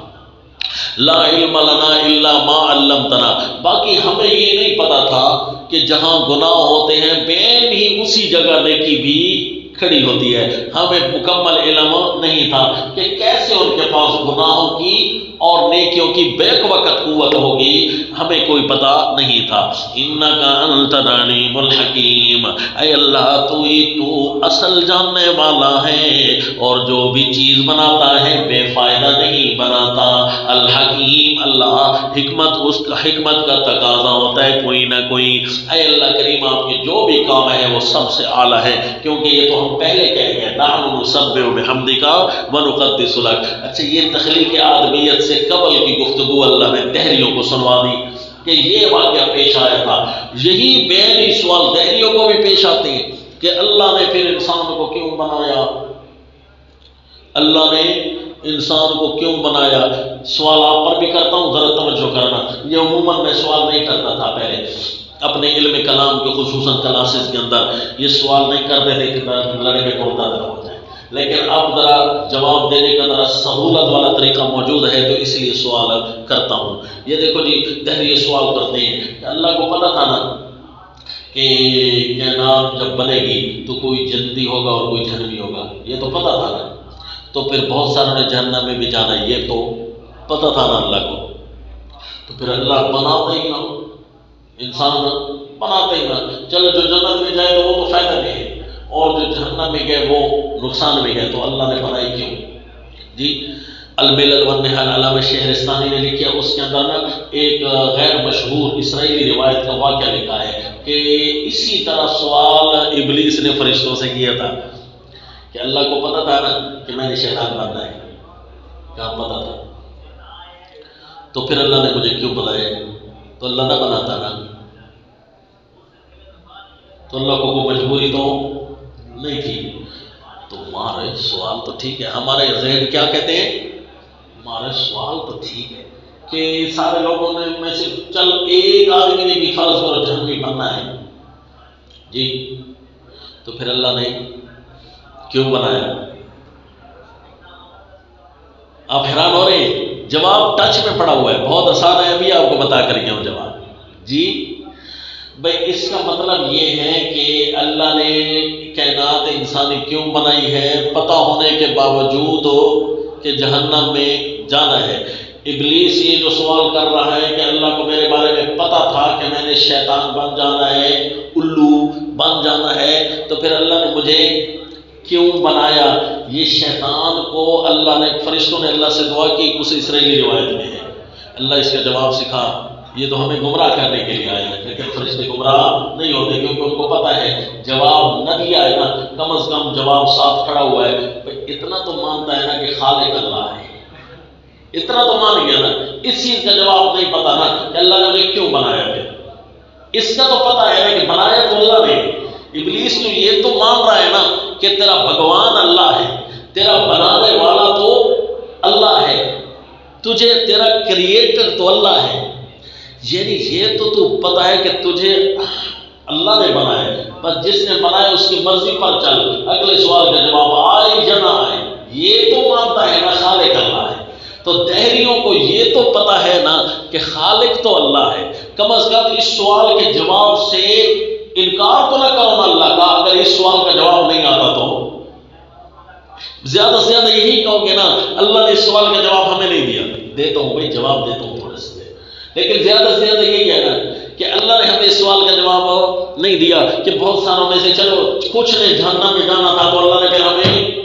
[SPEAKER 1] لا علم لنا الا ما علمتنا، باقی ہمیں یہ نہیں پتا تھا کہ جہاں گناہ ہوتے ہیں بین ہی اسی جگہ نیکی بھی کھڑی ہوتی ہے. ہمیں مکمل علم نہیں تھا کہ کیسے ان کے پاس گناہوں کی اور نیکیوں کی بیک وقت قوت ہوگی، ہمیں کوئی پتہ نہیں تھا. انکا انت العلیم الحکیم، اے اللہ تو ہی تو اصل جاننے والا ہے اور جو بھی چیز بناتا ہے بے فائدہ نہیں بناتا. الحکیم، اللہ حکمت کا تقاضا ہوتا ہے کوئی نہ کوئی. اے اللہ کریم آپ کے جو بھی کام ہے وہ سب سے اعلیٰ ہے، کیونکہ یہ تو ہم پہلے کہہ گئے نحن نسبح بحمدک ونقدس لک. اچھا یہ تخلیق آدمیت سے قبل کی گفتگو اللہ نے دہریوں کو سنوا دی کہ یہ واقعہ پیش آیا تھا. یہی بین سوال دہریوں کو بھی پیش آتے ہیں کہ اللہ نے پھر انسان کو کیوں بنایا، اللہ نے انسان کو کیوں بنایا. سوال آپ پر بھی کرتا ہوں، ذرا توجہ کرنا. یہ عموماً میں سوال نہیں کرتا تھا پہلے اپنے علم کلام کے خصوصاً کلاسز کے اندر، یہ سوال نہیں کرتے تھے کہ لڑکے کو ذرا ہو جائے، لیکن اب ذرا جواب دینے کا ذرا سہولت والا طریقہ موجود ہے تو اس لیے سوال کرتا ہوں. یہ دیکھو جی دہری سوال کرتے ہیں کہ اللہ کو پتہ تھا نا کہ کائنات جب بنے گی تو کوئی جنتی ہوگا اور کوئی جہنمی ہوگا، یہ تو پتہ تھا نا، تو پھر بہت ساروں نے جہنم میں بھی جانا، یہ تو پتہ تھا نا اللہ کو، تو پھر اللہ بناتے ہی نہ، انسان بناتے ہی نہ. چلو جو جنت میں جائے تو وہ تو فائدہ نہیں ہے، اور جو جہنم میں گئے وہ نقصان میں گئے، تو اللہ نے بنائی کیوں جی. الملل والنحل علامہ شہرستانی نے لکھا، اس کے اندر نا ایک غیر مشہور اسرائیلی روایت کا واقعہ لکھا ہے کہ اسی طرح سوال ابلیس نے فرشتوں سے کیا تھا کہ اللہ کو پتہ تھا نا کہ میں نے شیطان بننا ہے، کہاں پتہ تھا، تو پھر اللہ نے مجھے کیوں بنایا، تو اللہ نہ بناتا نا، تو اللہ کو کوئی مجبوری تو نہیں تھی. تو ہمارے سوال تو ٹھیک ہے، ہمارے ذہن کیا کہتے ہیں، ہمارے سوال تو ٹھیک ہے کہ سارے لوگوں نے میں سے چل ایک آدمی نے بھی فرض کرو جہنمی بننا ہے، جی تو پھر اللہ نے کیوں بنایا؟ آپ حیران ہو رہے ہیں؟ جواب ٹچ میں پڑا ہوا ہے، بہت آسان ہے، ابھی آپ کو بتا کر گیا ہوں جواب۔ جی بھائی اس کا مطلب یہ ہے کہ اللہ نے کائنات انسانی کیوں بنائی ہے؟ پتہ ہونے کے باوجود کہ جہنم میں جانا ہے۔ ابلیس یہ جو سوال کر رہا ہے کہ اللہ کو میرے بارے میں پتہ تھا کہ میں نے شیطان بن جانا ہے، الو بن جانا ہے، تو پھر اللہ نے مجھے کیوں بنایا؟ یہ شیطان کو اللہ نے، فرشتوں نے اللہ سے دعا کی، اس اسرائیلی روایت میں ہے۔ اللہ اس کا جواب سکھا، یہ تو ہمیں گمراہ کرنے کے لیے آیا ہے، لیکن فرشتے گمراہ نہیں ہوتے کیونکہ ان کو پتہ ہے جواب نہ دیا ہے نا، کم از کم جواب ساتھ کھڑا ہوا ہے، اتنا تو مانتا ہے نا کہ خالق اللہ ہے، اتنا تو مان گیا نا۔ اس چیز کا جواب نہیں پتا نا کہ اللہ نے مجھے کیوں بنایا پھر، اس کا تو پتا ہے نا کہ بنایا تو اللہ نے۔ ابلیس تو یہ تو مان رہا ہے نا کہ تیرا بھگوان اللہ ہے، تیرا بنانے والا تو اللہ ہے، تجھے تیرا کریٹر تو اللہ ہے، یعنی یہ تو پتا ہے کہ تجھے اللہ نے بنایا، بس جس نے بنایا اس کی مرضی پر چل، اگلے سوال کا جواب آئے یا نہ آئے، یہ تو مانتا ہے نا خالق اللہ ہے۔ تو دہریوں کو یہ تو پتا ہے نا کہ خالق تو اللہ ہے، کم از کم اس سوال کے جواب سے انکار تو نہ کرو نا اللہ کا۔ اگر اس سوال کا جواب نہیں آتا تو زیادہ سے زیادہ یہی کہو گے نا اللہ نے اس سوال کا جواب ہمیں نہیں دیا۔ دیتا ہوں بھائی جواب دیتا ہوں تھوڑے سے، لیکن زیادہ سے زیادہ یہی ہے نا کہ اللہ نے ہمیں اس سوال کا جواب نہیں دیا کہ بہت ساروں میں سے چلو کچھ نے جہنم میں جانا تھا تو اللہ نے پھر ہمیں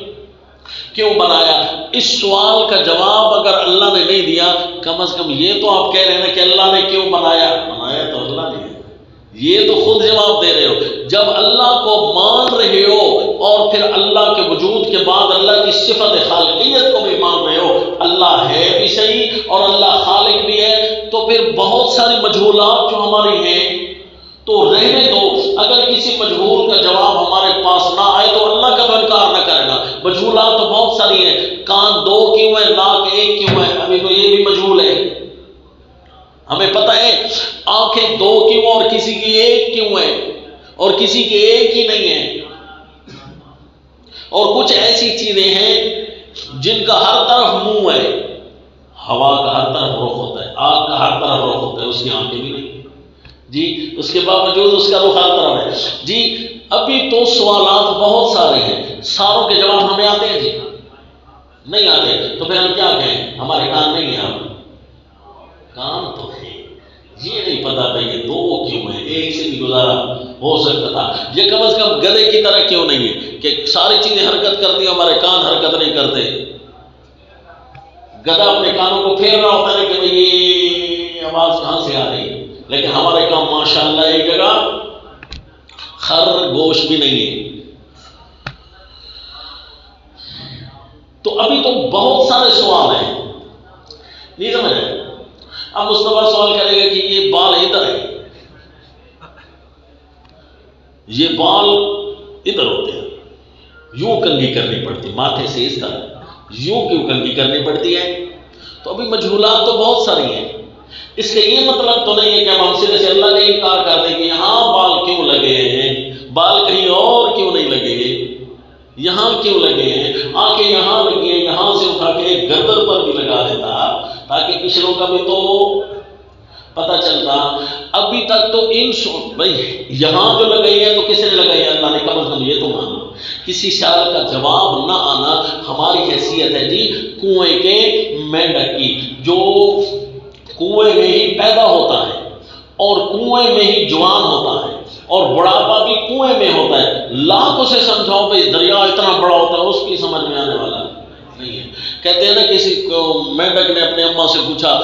[SPEAKER 1] کیوں بنایا؟ اس سوال کا جواب اگر اللہ نے نہیں دیا، کم از کم یہ تو آپ کہہ رہے ہیں کہ اللہ نے کیوں بنایا؟ بنایا تو اللہ نے، یہ تو خود جواب دے رہے ہو۔ جب اللہ کو مان رہے ہو اور پھر اللہ کے وجود کے بعد اللہ کی صفت خالقیت کو بھی مان رہے ہو، اللہ ہے بھی صحیح اور اللہ خالق بھی ہے، تو پھر بہت ساری مجہولات جو ہماری ہیں تو رہنے دو۔ اگر کسی مجہول کا جواب ہمارے پاس نہ آئے تو اللہ کا تو انکار نہ کرے گا۔ مجہولات تو بہت ساری ہیں، کان 2 کیوں ہے، ناک 1 کیوں ہے، ابھی تو یہ بھی مجہول ہے۔ ہمیں پتہ ہے آنکھیں 2 کیوں اور کسی کی 1 کیوں ہے اور کسی کی 1 ہی نہیں ہے، اور کچھ ایسی چیزیں ہیں جن کا ہر طرف منہ ہے، ہوا کا ہر طرف رخ ہوتا ہے، آگ کا ہر طرف رخ ہوتا ہے، اس کی آنکھیں بھی نہیں جی، اس کے باوجود اس کا رخ ہر طرف ہے جی۔ ابھی تو سوالات بہت سارے ہیں، ساروں کے جواب ہمیں آتے ہیں جی؟ نہیں آتے، تو پھر ہم کیا کہیں؟ ہمارے کان نہیں ہیں، کان تو ہے، یہ نہیں پتا تھا یہ 2 کیوں ہے، 1 سے بھی گزارا ہو سکتا تھا، یہ کم از کم گدھے کی طرح کیوں نہیں ہے کہ ساری چیزیں حرکت کرتی ہیں، ہمارے کان حرکت نہیں کرتے۔ گدھا اپنے کانوں کو پھیر رہا ہوتا ہے کہ بھئی یہ آواز کہاں سے آ رہی ہے، لیکن ہمارے کام ماشاءاللہ ایک جگہ خرگوش بھی نہیں ہے۔ تو ابھی تو بہت سارے سوال ہیں، نہیں سمجھ رہے؟ اب مصطفیٰ سوال کرے گا کہ یہ بال ادھر ہے، یہ بال ادھر ہوتے ہیں، یوں کنگھی کرنی پڑتی ماتھے سے اس طرح، یوں کیوں کنگھی کرنی پڑتی ہے؟ تو ابھی مجہولات تو بہت ساری ہیں۔ اس کا یہ مطلب تو نہیں ہے کہ ہم سرے سے اللہ کا انکار کر دیں کہ یہاں بال کیوں لگے ہیں، بال کہیں اور کیوں نہیں لگے، یہاں کیوں لگے ہیں، آنکھیں یہاں لگی ہیں، یہاں سے اٹھا کے گردن پر بھی لگا دیتا تاکہ پچھلوں کا بھی تو پتہ چلتا۔ ابھی تک تو بھائی یہاں جو لگائی ہے تو کس نے لگائی ہے؟ اللہ نے، کم از کم یہ تو مان لو۔ کسی سوال کا جواب نہ آنا ہماری حیثیت ہے جی کنویں کے مینڈک کی، جو کنویں میں ہی پیدا ہوتا ہے اور کنویں میں ہی جوان ہوتا ہے اور بڑھاپا بھی کنویں میں ہوتا ہے۔ لاکھ اسے سمجھاؤ بھائی دریا اتنا بڑا ہوتا ہے، اس کی سمجھ میں آنے والا نہیں ہے۔ کہتے ہیں نا کسی مینڈک نے اپنے اماں سے پوچھا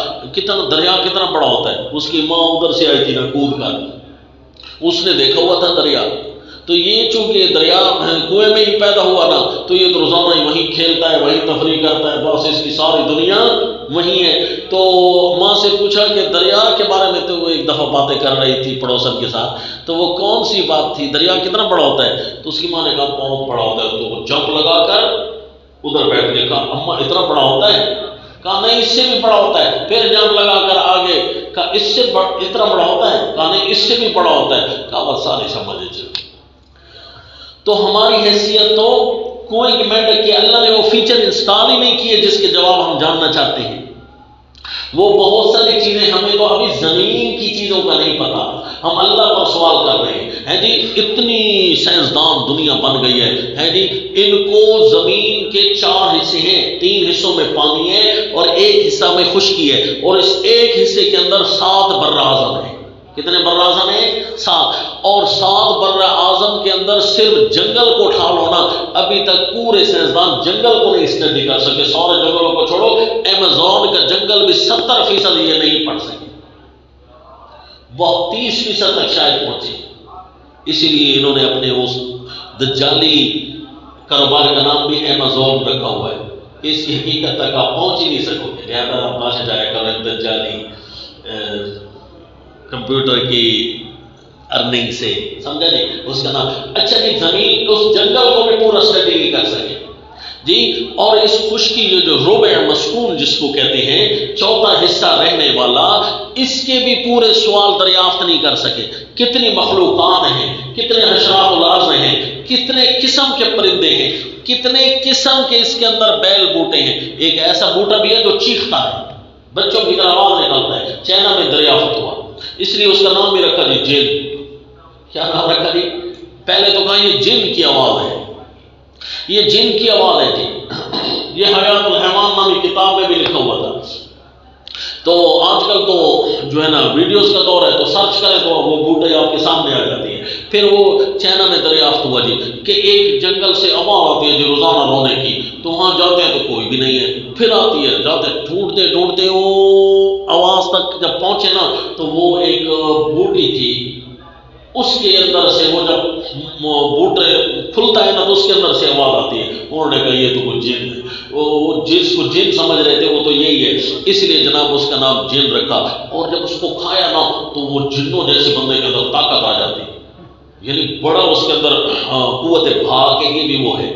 [SPEAKER 1] دریا کتنا بڑا ہوتا ہے، اس کی ماں ادھر سے آئی تھی نا کود کر، اس نے دیکھا ہوا تھا دریا، تو یہ چونکہ دریا کنویں میں ہی پیدا ہوا نا تو یہ تو روزانہ ہی وہیں کھیلتا ہے، وہیں تفریح کرتا ہے، بس اس کی ساری دنیا وہیں ہے۔ تو ماں سے پوچھا کہ دریا کے بارے میں تو وہ ایک دفعہ باتیں کر رہی تھی پڑوسن کے ساتھ، تو وہ کون سی بات تھی، دریا کتنا بڑا ہوتا ہے؟ تو اس کی ماں نے کہا بہت بڑا ہوتا ہے۔ تو وہ جمپ لگا کر ادھر بیٹھ کے کہا اماں اتنا بڑا ہوتا ہے؟ کہا نہیں اس سے بھی بڑا ہوتا ہے۔ پھر جمپ لگا کر آگے کہا اس سے اتنا بڑا ہوتا ہے؟ کہا نہیں اس سے بھی بڑا ہوتا ہے۔ کہا بس ساری سمجھ تو ہماری حیثیت تو کنویں کی مینڈک کی، اللہ نے وہ فیچر انسٹال ہی نہیں کیے جس کے جواب ہم جاننا چاہتے ہیں۔ وہ بہت ساری چیزیں ہمیں تو ابھی زمین کی چیزوں کا نہیں پتا، ہم اللہ پر سوال کر رہے ہیں جی اتنی سائنسدان دنیا بن گئی ہے جی، ان کو زمین کے 4 حصے ہیں، 3 حصوں میں پانی ہے اور 1 حصہ میں خشکی ہے، اور اس 1 حصے کے اندر 7 بر اعظم ہیں۔ کتنے بر اعظم ہیں؟ 7۔ اور 7 بر اعظم کے اندر صرف جنگل کو اٹھا لو نا، ابھی تک پورے سائنسدان جنگل کو نہیں اسٹڈی کر سکے، سارے جنگلوں کو چھوڑو، ایمیزون کا جنگل بھی 70% یہ نہیں پڑھ سکے، وہ 30% تک شاید پہنچے۔ اسی لیے انہوں نے اپنے اس دجالی کاروبار کا نام بھی ایمیزون رکھا ہوا ہے، کہ اس کی حقیقت تک آپ پہنچ ہی نہیں سکو گے، لہذا آپ باشا جایا کریں دجالی کمپیوٹر کی ارننگ سے، سمجھا جی اس کا نام۔ اچھا جی، زمین اس جنگل کو بھی پورا اسٹڈی نہیں کر سکے جی، اور اس خشکی جو ربع مسکون جس کو کہتے ہیں، 4تھا حصہ رہنے والا، اس کے بھی پورے سوال دریافت نہیں کر سکے۔ کتنی مخلوقات ہیں، کتنے حشرات الارض ہیں، کتنے قسم کے پرندے ہیں، کتنے قسم کے اس کے اندر بیل بوٹے ہیں۔ ایک ایسا بوٹا بھی ہے جو چیختا ہے، بچوں کی طرح آواز نکالتا ہے، چائنا میں دریافت ہوا، اس لیے اس کا نام بھی رکھا جی جن۔ کیا نام رکھا جی؟ پہلے تو کہا یہ جن کی آواز ہے، یہ جن کی آواز ہے جی۔ یہ حیات الحیوان نامی کتاب میں بھی لکھا ہوا تھا۔ تو آج کل تو جو ہے نا ویڈیوز کا دور ہے، تو سرچ کریں تو وہ بوٹے آپ کے سامنے آ جاتی ہیں۔ پھر وہ چائنا میں دریافت ہوا جی کہ ایک جنگل سے آواز آتی ہے جو روزانہ رونے کی، تو وہاں جاتے ہیں تو کوئی بھی نہیں ہے، پھر آتی ہے، جاتے ڈھونڈتے ڈھونڈتے وہ آواز تک جب پہنچے نا تو وہ ایک بوٹی تھی، اس کے اندر سے وہ جب بوٹے کھلتا ہے نا تو اس کے اندر سے آواز آتی ہے۔ انہوں نے کہا یہ تو کوئی جن ہے، وہ جس کو جن سمجھ رہے تھے وہ تو یہی ہے، اس لیے جناب اس کا نام جن رکھا۔ اور جب اس کو کھایا نا تو وہ جنوں جیسے بندے کے اندر طاقت آ جاتی، یعنی بڑا اس کے اندر قوت بھاگ کے لیے بھی وہ ہے،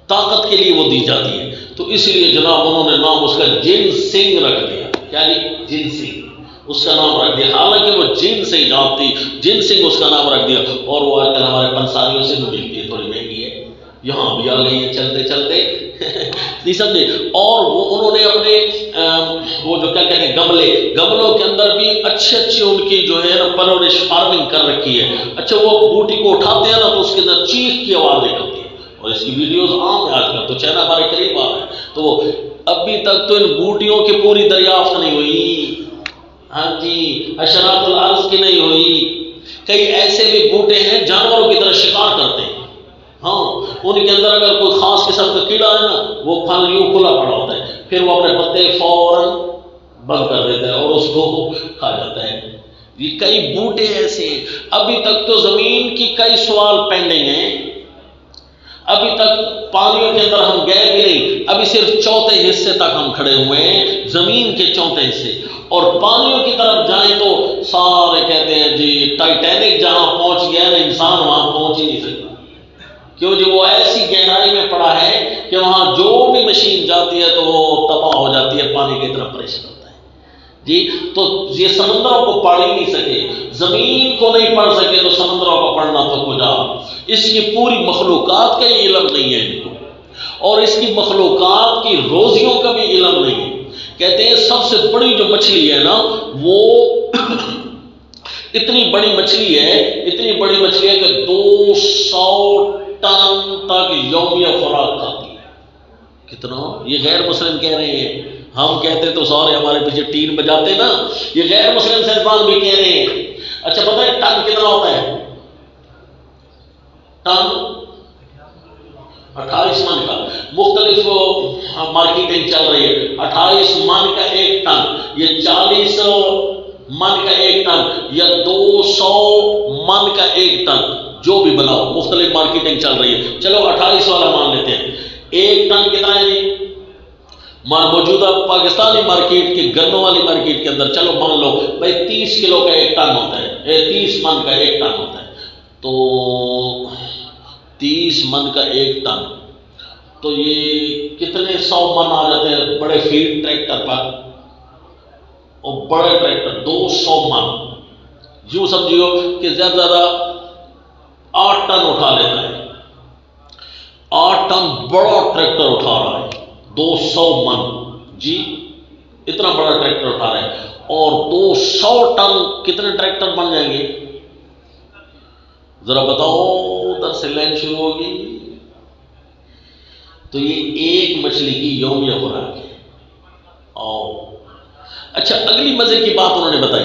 [SPEAKER 1] طاقت کے لیے وہ دی جاتی ہے۔ تو اس لیے جناب انہوں نے نام اس کا جن سنگھ رکھ دیا۔ کیا جی؟ جن سنگھ اس کا نام رکھ دیا، حالانکہ وہ جن سے ایجاد تھی، جن سنگھ اس کا نام رکھ دیا۔ اور وہ آج کل ہمارے پنساریوں سے بھی ملتی ہے، تھوڑی مہنگی ہے، یہاں بھی آ گئی ہے چلتے چلتے نہیں سمجھے۔ اور وہ انہوں نے اپنے وہ جو کیا کہتے ہیں گملوں کے اندر بھی اچھے ان کی جو ہے نا پرورش فارمنگ کر رکھی ہے۔ اچھا وہ بوٹی کو اٹھاتے ہیں نا تو اس کے اندر چیخ کی آواز نکلتی ہے، اور اس کی ویڈیوز عام ہے آج کل، تو چائنا ہمارے قریب آ رہا ہے۔ تو ابھی تک تو ان بوٹیوں کی پوری دریافت نہیں ہوئی، ہاں جی، حشرات الارض کی نہیں ہوئی۔ کئی ایسے بھی بوٹے ہیں جانوروں کی طرح شکار کرتے ہیں، ہاں ان کے اندر اگر کوئی خاص قسم کا کیڑا ہے نا وہ پھل یوں کھلا پڑا ہوتا ہے، پھر وہ اپنے پتے فوراً بند کر دیتا ہے اور اس کو کھا جاتا ہے۔ یہ کئی بوٹے ایسے ہیں۔ ابھی تک تو زمین کی کئی سوال پینڈنگ ہیں، ابھی تک پانیوں کے اندر ہم گئے بھی نہیں، ابھی صرف 4تھے حصے تک ہم کھڑے ہوئے ہیں، زمین کے 4تھے حصے۔ اور پانیوں کی طرف جائیں تو سارے کہتے ہیں جی ٹائٹینک جہاں پہنچ گیا نا انسان وہاں پہنچ ہی نہیں سکتا، کیوں جی وہ ایسی گہرائی میں پڑا ہے کہ وہاں جو بھی مشین جاتی ہے تو وہ تباہ ہو جاتی ہے، پانی کی طرف پریشر ہوتا ہے جی۔ تو یہ سمندروں کو پڑھ ہی نہیں سکے، زمین کو نہیں پڑھ سکے تو سمندروں کو پڑھنا تو کجا۔ اس کی پوری مخلوقات کا ہی علم نہیں ہے ان کو، اور اس کی مخلوقات کی روزیوں کا بھی علم نہیں ہے۔ کہتے ہیں سب سے بڑی جو مچھلی ہے نا وہ اتنی بڑی مچھلی ہے، اتنی بڑی مچھلی ہے کہ 200 ٹن تک یومیہ خوراک کھاتی ہے۔ کتنا؟ یہ غیر مسلم کہہ رہے ہیں، ہم کہتے تو سارے ہمارے پیچھے ٹین بجاتے نا، یہ غیر مسلم سائنسدان بھی کہہ رہے ہیں۔ اچھا پتہ ہے ٹن کتنا ہوتا ہے؟ ٹن 28 من کا، مختلف مارکیٹنگ چل رہی ہے۔ 28 من کا 1 ٹن، یہ 40 من کا 1 ٹن، یا 200 من کا 1 ٹن، جو بھی بناؤ مختلف مارکیٹنگ چل رہی ہے۔ چلو 28 والا مان لیتے ہیں۔ 1 ٹن کتنا ہے جی؟ موجودہ پاکستانی مارکیٹ کی گنوں والی مارکیٹ کے اندر چلو مان لو بھائی 30 کلو کا 1 ٹن ہوتا ہے، 30 من کا 1 ٹن ہوتا ہے۔ تو 30 من کا 1 ٹن تو یہ کتنے 100 من آ جاتے ہیں بڑے فیڈ ٹریکٹر پر، اور بڑے ٹریکٹر 200 من، یوں سمجھیو کہ زیادہ 8 ٹن اٹھا لیتا ہے، 8 ٹن بڑا ٹریکٹر اٹھا رہا ہے، 200 من، جی اتنا بڑا ٹریکٹر اٹھا رہا ہے، اور 200 ٹن کتنے ٹریکٹر بن جائیں گے؟ ذرا بتاؤ، ادھر سے لائن شروع ہوگی. تو یہ ایک مچھلی کی یومیہ خوراک ہے. اچھا، اگلی مزے کی بات انہوں نے بتائی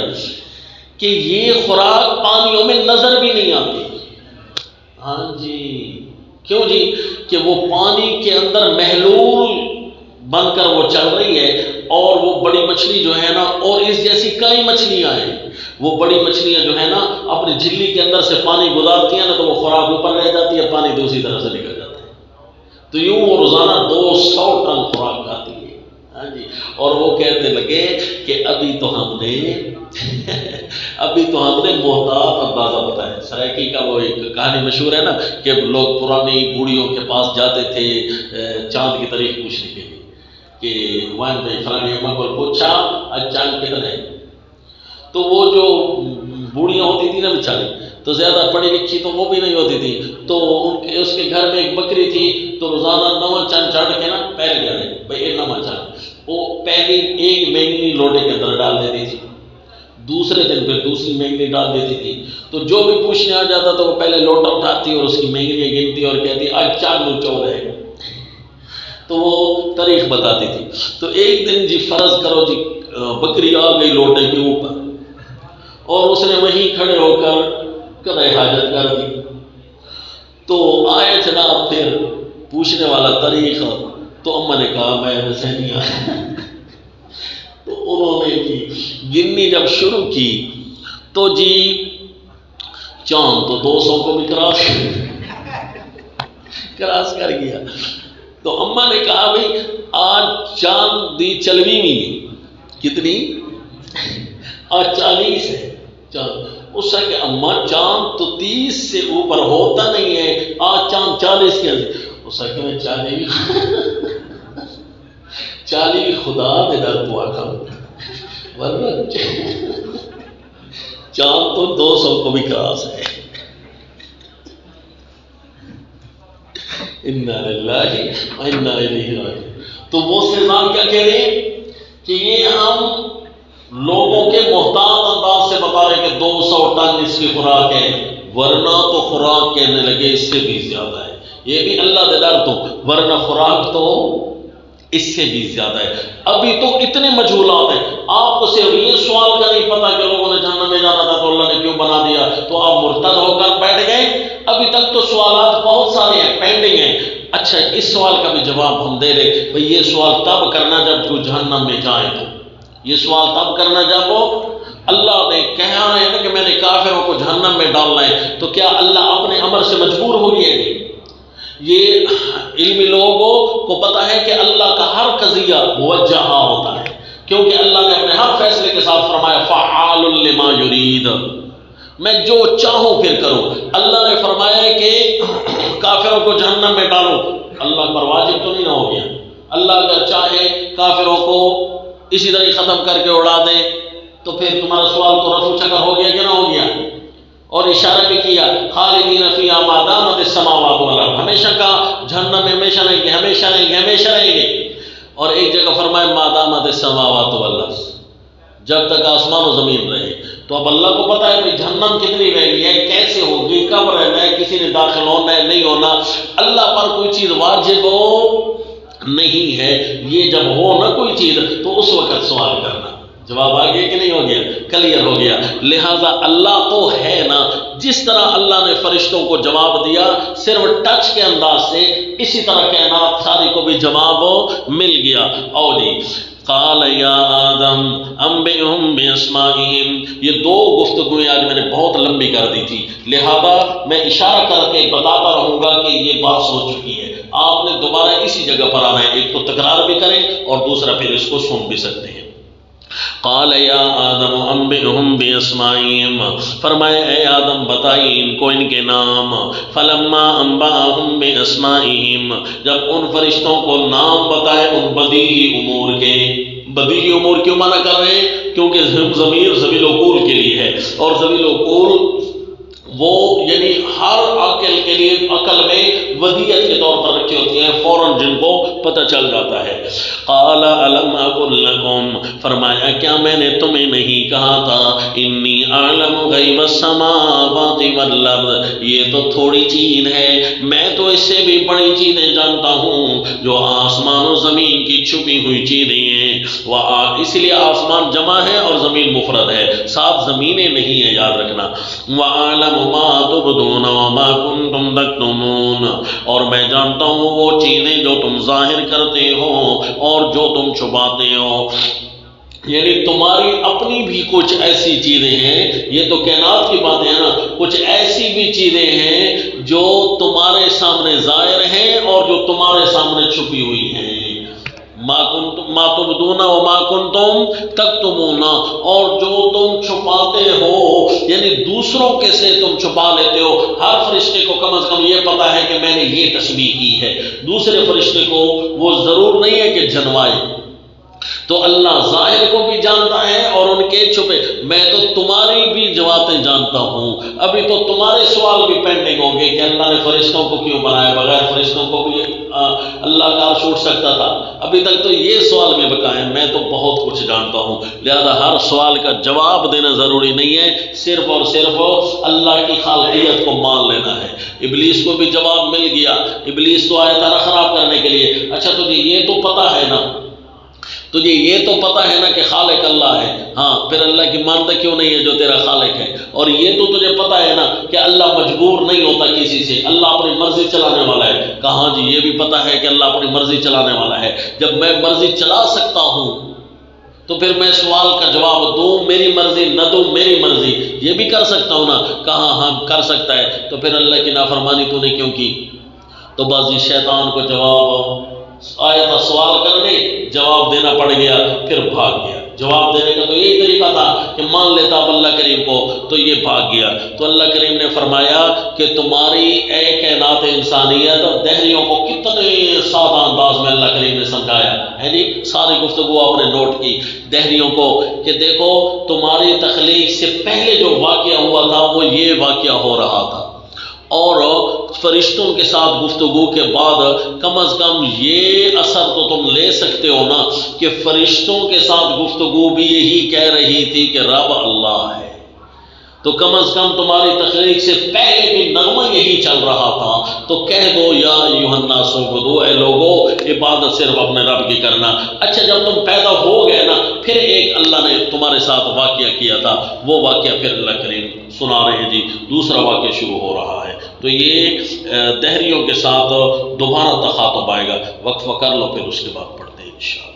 [SPEAKER 1] کہ یہ خوراک پانیوں میں نظر بھی نہیں آتی. ہاں جی، کیوں جی؟ کہ وہ پانی کے اندر محلول بن کر وہ چل رہی ہے، اور وہ بڑی مچھلی جو ہے نا، اور اس جیسی کئی مچھلیاں ہیں، وہ بڑی مچھلیاں جو ہے نا اپنی جھلی کے اندر سے پانی گزارتی ہیں نا، تو وہ خوراک اوپر رہ جاتی ہے، پانی دوسری طرح سے نکل جاتا ہے. تو یوں وہ روزانہ 200 ٹن خوراک کھاتی ہے. ہاں جی، اور وہ کہتے لگے کہ ابھی تو ہم نے محتاط اندازہ بتایا. سرائکی کا وہ ایک کہانی مشہور ہے نا کہ لوگ پرانی بوڑھیوں کے پاس جاتے تھے چاند کی تاریخ پوچھنے کے لیے، کہ وہاں پہ فلانی اماں کو پوچھا آج چاند کتنا ہے. تو وہ جو بوڑھیاں ہوتی تھی نا بیچاری، تو زیادہ پڑھی لکھی تو وہ بھی نہیں ہوتی تھی، تو اس کے گھر میں ایک بکری تھی، تو روزانہ 9 چاند چڑھ کے نا پہل گیا ہے بھائی یہ 9 چاند، وہ پہلی ایک مینگنی لوٹے کے اندر ڈال دیتی تھی، دوسرے دن پھر دوسری مینگنی ڈال دیتی تھی. تو جو بھی پوچھنے آ جاتا تو وہ پہلے لوٹا اٹھاتی اور اس کی مینگنی گنتی اور کہتی آج چاند 14 ہے. تو وہ تاریخ بتاتی تھی. تو ایک دن جی فرض کرو جی بکری آ گئی لوٹے کے اوپر، اور اس نے وہیں کھڑے ہو کر قضائے حاجت کر دی. تو آئے جناب پھر پوچھنے والا تاریخ، تو اماں نے کہا میں ویسے نہیں آیا. تو انہوں نے جی گننی جب شروع کی تو جی چاند تو 200 کو بھی کراس کر گیا. تو اماں نے کہا بھائی آج چاند دی 40ویں، کتنی؟ آج 40 ہے چاند. اس سے کہ اماں چاند تو 30 سے اوپر ہوتا نہیں ہے، آج چاند 40 کے. اس سے کہ میں 40 خدا دے ڈر تو آخر، ورنہ چاند تو 200 کو بھی کراس ہے. انا للہ و انا الیہ راجعون. تو وہ سیزان کیا کہہ رہے ہیں کہ یہ ہم لوگوں کے محتاط انداز سے بتا رہے کہ 200 ٹن اس کی خوراک ہے، ورنہ تو خوراک کہنے لگے اس سے بھی زیادہ ہے. یہ بھی اللہ دے ڈر تو، ورنہ خوراک تو اس سے بھی زیادہ ہے. ابھی تو اتنے مجہولات ہیں. آپ کو صرف یہ سوال کا نہیں پتا کہ لوگوں نے جہنم میں جانا تھا تو اللہ نے کیوں بنا دیا، تو آپ مرتد ہو کر بیٹھ گئے. ابھی تک تو سوالات بہت سارے ہیں، پینڈنگ ہیں. اچھا، اس سوال کا بھی جواب ہم دے رہے بھئی یہ سوال تب کرنا جب تو جہنم میں جائیں. تو یہ سوال تب کرنا جب اللہ نے کہا ہے نا کہ میں نے کافروں کو جہنم میں ڈالنا ہے، تو کیا اللہ اپنے امر سے مجبور ہو گیا ہے؟ یہ علمی لوگوں کو پتا ہے کہ اللہ کا ہر قضیہ موجہ ہوتا ہے، کیونکہ اللہ نے اپنے ہر فیصلے کے ساتھ فرمایا فعال لما یرید، میں جو چاہوں پھر کروں. اللہ نے فرمایا کہ کافروں کو جہنم میں ڈالو، اللہ پر واجب تو نہیں نہ ہو گیا. اللہ اگر چاہے کافروں کو اسی طرح ختم کر کے اڑا دے تو پھر تمہارا سوال تو رفع چکر ہو گیا کہ نہ ہو گیا. اور اشارہ بھی کیا خالدین فیہا ما دامت السماوات والارض، ہمیشہ کا جہنم میں ہمیشہ رہیں گے، ہمیشہ رہیں گے، ہمیشہ رہیں گے. اور ایک جگہ فرمائے ما دامت السماوات والارض، جب تک آسمان و زمین رہے. تو اب اللہ کو پتا ہے کہ جہنم کتنی رہنی ہے، کیسے ہوگی، کب رہنا ہے، کسی نے داخل ہونا ہے نہیں ہونا. اللہ پر کوئی چیز واجب ہو نہیں ہے، یہ جب ہو نا کوئی چیز تو اس وقت سوال کرنا. جواب آ گیا کہ نہیں ہو گیا؟ کلیئر ہو گیا. لہذا اللہ تو ہے نا، جس طرح اللہ نے فرشتوں کو جواب دیا صرف ٹچ کے انداز سے، اسی طرح کائنات ساری کو بھی جواب مل گیا. اور جی قال یا آدم انبئہم باسمائہم، یہ 2 گفتگویں آج میں نے بہت لمبی کر دی تھی، لہذا میں اشارہ کر کے بتاتا رہوں گا کہ یہ بات ہو چکی ہے. آپ نے دوبارہ اسی جگہ پر آنا ہے، ایک تو تکرار بھی کریں اور دوسرا پھر اس کو سن بھی سکتے ہیں. قال یا آدم انبئہم باسمائہم، فرمائے اے آدم بتائیے ان کو ان کے نام. فلما انبأہم باسمائہم، جب ان فرشتوں کو نام بتائے ان بدیہی امور کے. بدیہی امور کیوں منع کر رہے ہیں؟ کیونکہ ضمیر ذویل العقول کے لیے ہے، اور ذویل العقول وہ یعنی ہر عاقل کے لیے عقل میں ودیت کے طور پر رکھی ہوتی ہیں، فوراً جن کو پتہ چل جاتا ہے۔ قال الم اقل لکم، فرمایا کیا میں نے تمہیں نہیں کہا تھا انی اعلم غیب السماوات والارض، یہ تو تھوڑی چیز ہے، میں تو اس سے بھی بڑی چیزیں جانتا ہوں جو آسمان و زمین کی چھپی ہوئی چیزیں ہیں۔ اس لیے آسمان جمع ہے اور زمین مفرد ہے، ساتھ زمینیں نہیں ہیں، یاد رکھنا۔ وَأَعْلَمُ مَا تُبْدُونَ وَمَا كُنْتُمْ تَكْتُمُونَ، اور میں جانتا ہوں وہ چیزیں جو تم ظاہر کرتے ہو اور جو تم چھپاتے ہو۔ یعنی تمہاری اپنی بھی کچھ ایسی چیزیں ہیں، یہ تو کائنات کی باتیں ہیں نا، کچھ ایسی بھی چیزیں ہیں جو تمہارے سامنے ظاہر ہیں اور جو تمہارے سامنے چھپی ہوئی ہیں۔ ما تبدون وما کنتم تکتمون، اور جو تم چھپاتے ہو، یعنی دوسروں کے سے تم چھپا لیتے ہو۔ ہر فرشتے کو کم از کم یہ پتا ہے کہ میں نے یہ تشبیہ کی ہے، دوسرے فرشتے کو وہ ضرور نہیں ہے کہ جنوائے۔ تو اللہ ظاہر کو بھی جانتا ہے اور ان کے چھپے۔ میں تو تمہاری بھی جوابیں جانتا ہوں۔ ابھی تو تمہارے سوال بھی پینڈنگ ہوں گے کہ اللہ نے فرشتوں کو کیوں بنایا، بغیر فرشتوں کو بھی اللہ کا عرش اٹھ سکتا تھا۔ ابھی تک تو یہ سوال میں بقا ہے، میں تو بہت کچھ جانتا ہوں، لہذا ہر سوال کا جواب دینا ضروری نہیں ہے، صرف اور صرف اللہ کی خالقیت کو مان لینا ہے۔ ابلیس کو بھی جواب مل گیا، ابلیس تو آیا تھا خراب کرنے کے لیے۔ اچھا تجھے یہ تو پتہ ہے نا، تجھے یہ تو پتہ ہے نا کہ خالق اللہ ہے، ہاں پھر اللہ کی مانتا کیوں نہیں ہے جو تیرا خالق ہے؟ اور یہ تو تجھے پتہ ہے نا کہ اللہ مجبور نہیں ہوتا کسی سے، اللہ اپنی مرضی چلانے والا ہے۔ کہاں جی یہ بھی پتہ ہے کہ اللہ اپنی مرضی چلانے والا ہے۔ جب میں مرضی چلا سکتا ہوں تو پھر میں سوال کا جواب دوں میری مرضی، نہ دوں میری مرضی، یہ بھی کر سکتا ہوں نا۔ کہاں ہاں کر سکتا ہے، تو پھر اللہ کی نافرمانی تو نے کیوں کی؟ تو بازی شیطان کو جواب آیا تھا سوال کرنے، جواب دینا پڑ گیا، پھر بھاگ گیا۔ جواب دینے کا تو یہی طریقہ تھا کہ مان لیتا اب اللہ کریم کو، تو یہ بھاگ گیا۔ تو اللہ کریم نے فرمایا کہ تمہاری اے کائنات انسانیت، دہریوں کو کتنے سادہ انداز میں اللہ کریم نے سمجھایا ہے جی، ساری گفتگو آپ نے نوٹ کی دہریوں کو کہ دیکھو تمہاری تخلیق سے پہلے جو واقعہ ہوا تھا وہ یہ واقعہ ہو رہا تھا، اور فرشتوں کے ساتھ گفتگو کے بعد کم از کم یہ اثر تو تم لے سکتے ہو نا کہ فرشتوں کے ساتھ گفتگو بھی یہی کہہ رہی تھی کہ رب اللہ ہے۔ تو کم از کم تمہاری تخلیق سے پہلے بھی نغمہ یہی چل رہا تھا۔ تو کہہ دو یا ایھا الناس اعبدوا، اے لوگو عبادت صرف اپنے رب کی کرنا۔ اچھا جب تم پیدا ہو گئے نا، پھر ایک اللہ نے تمہارے ساتھ واقعہ کیا تھا، وہ واقعہ پھر اللہ کریم سنا رہے ہیں جی، دوسرا واقعہ شروع ہو رہا ہے۔ تو یہ دہریوں کے ساتھ دوبارہ تخاطب آئے گا، وقفہ کر لو پھر اس کے بعد پڑھتے ہیں انشاءاللہ۔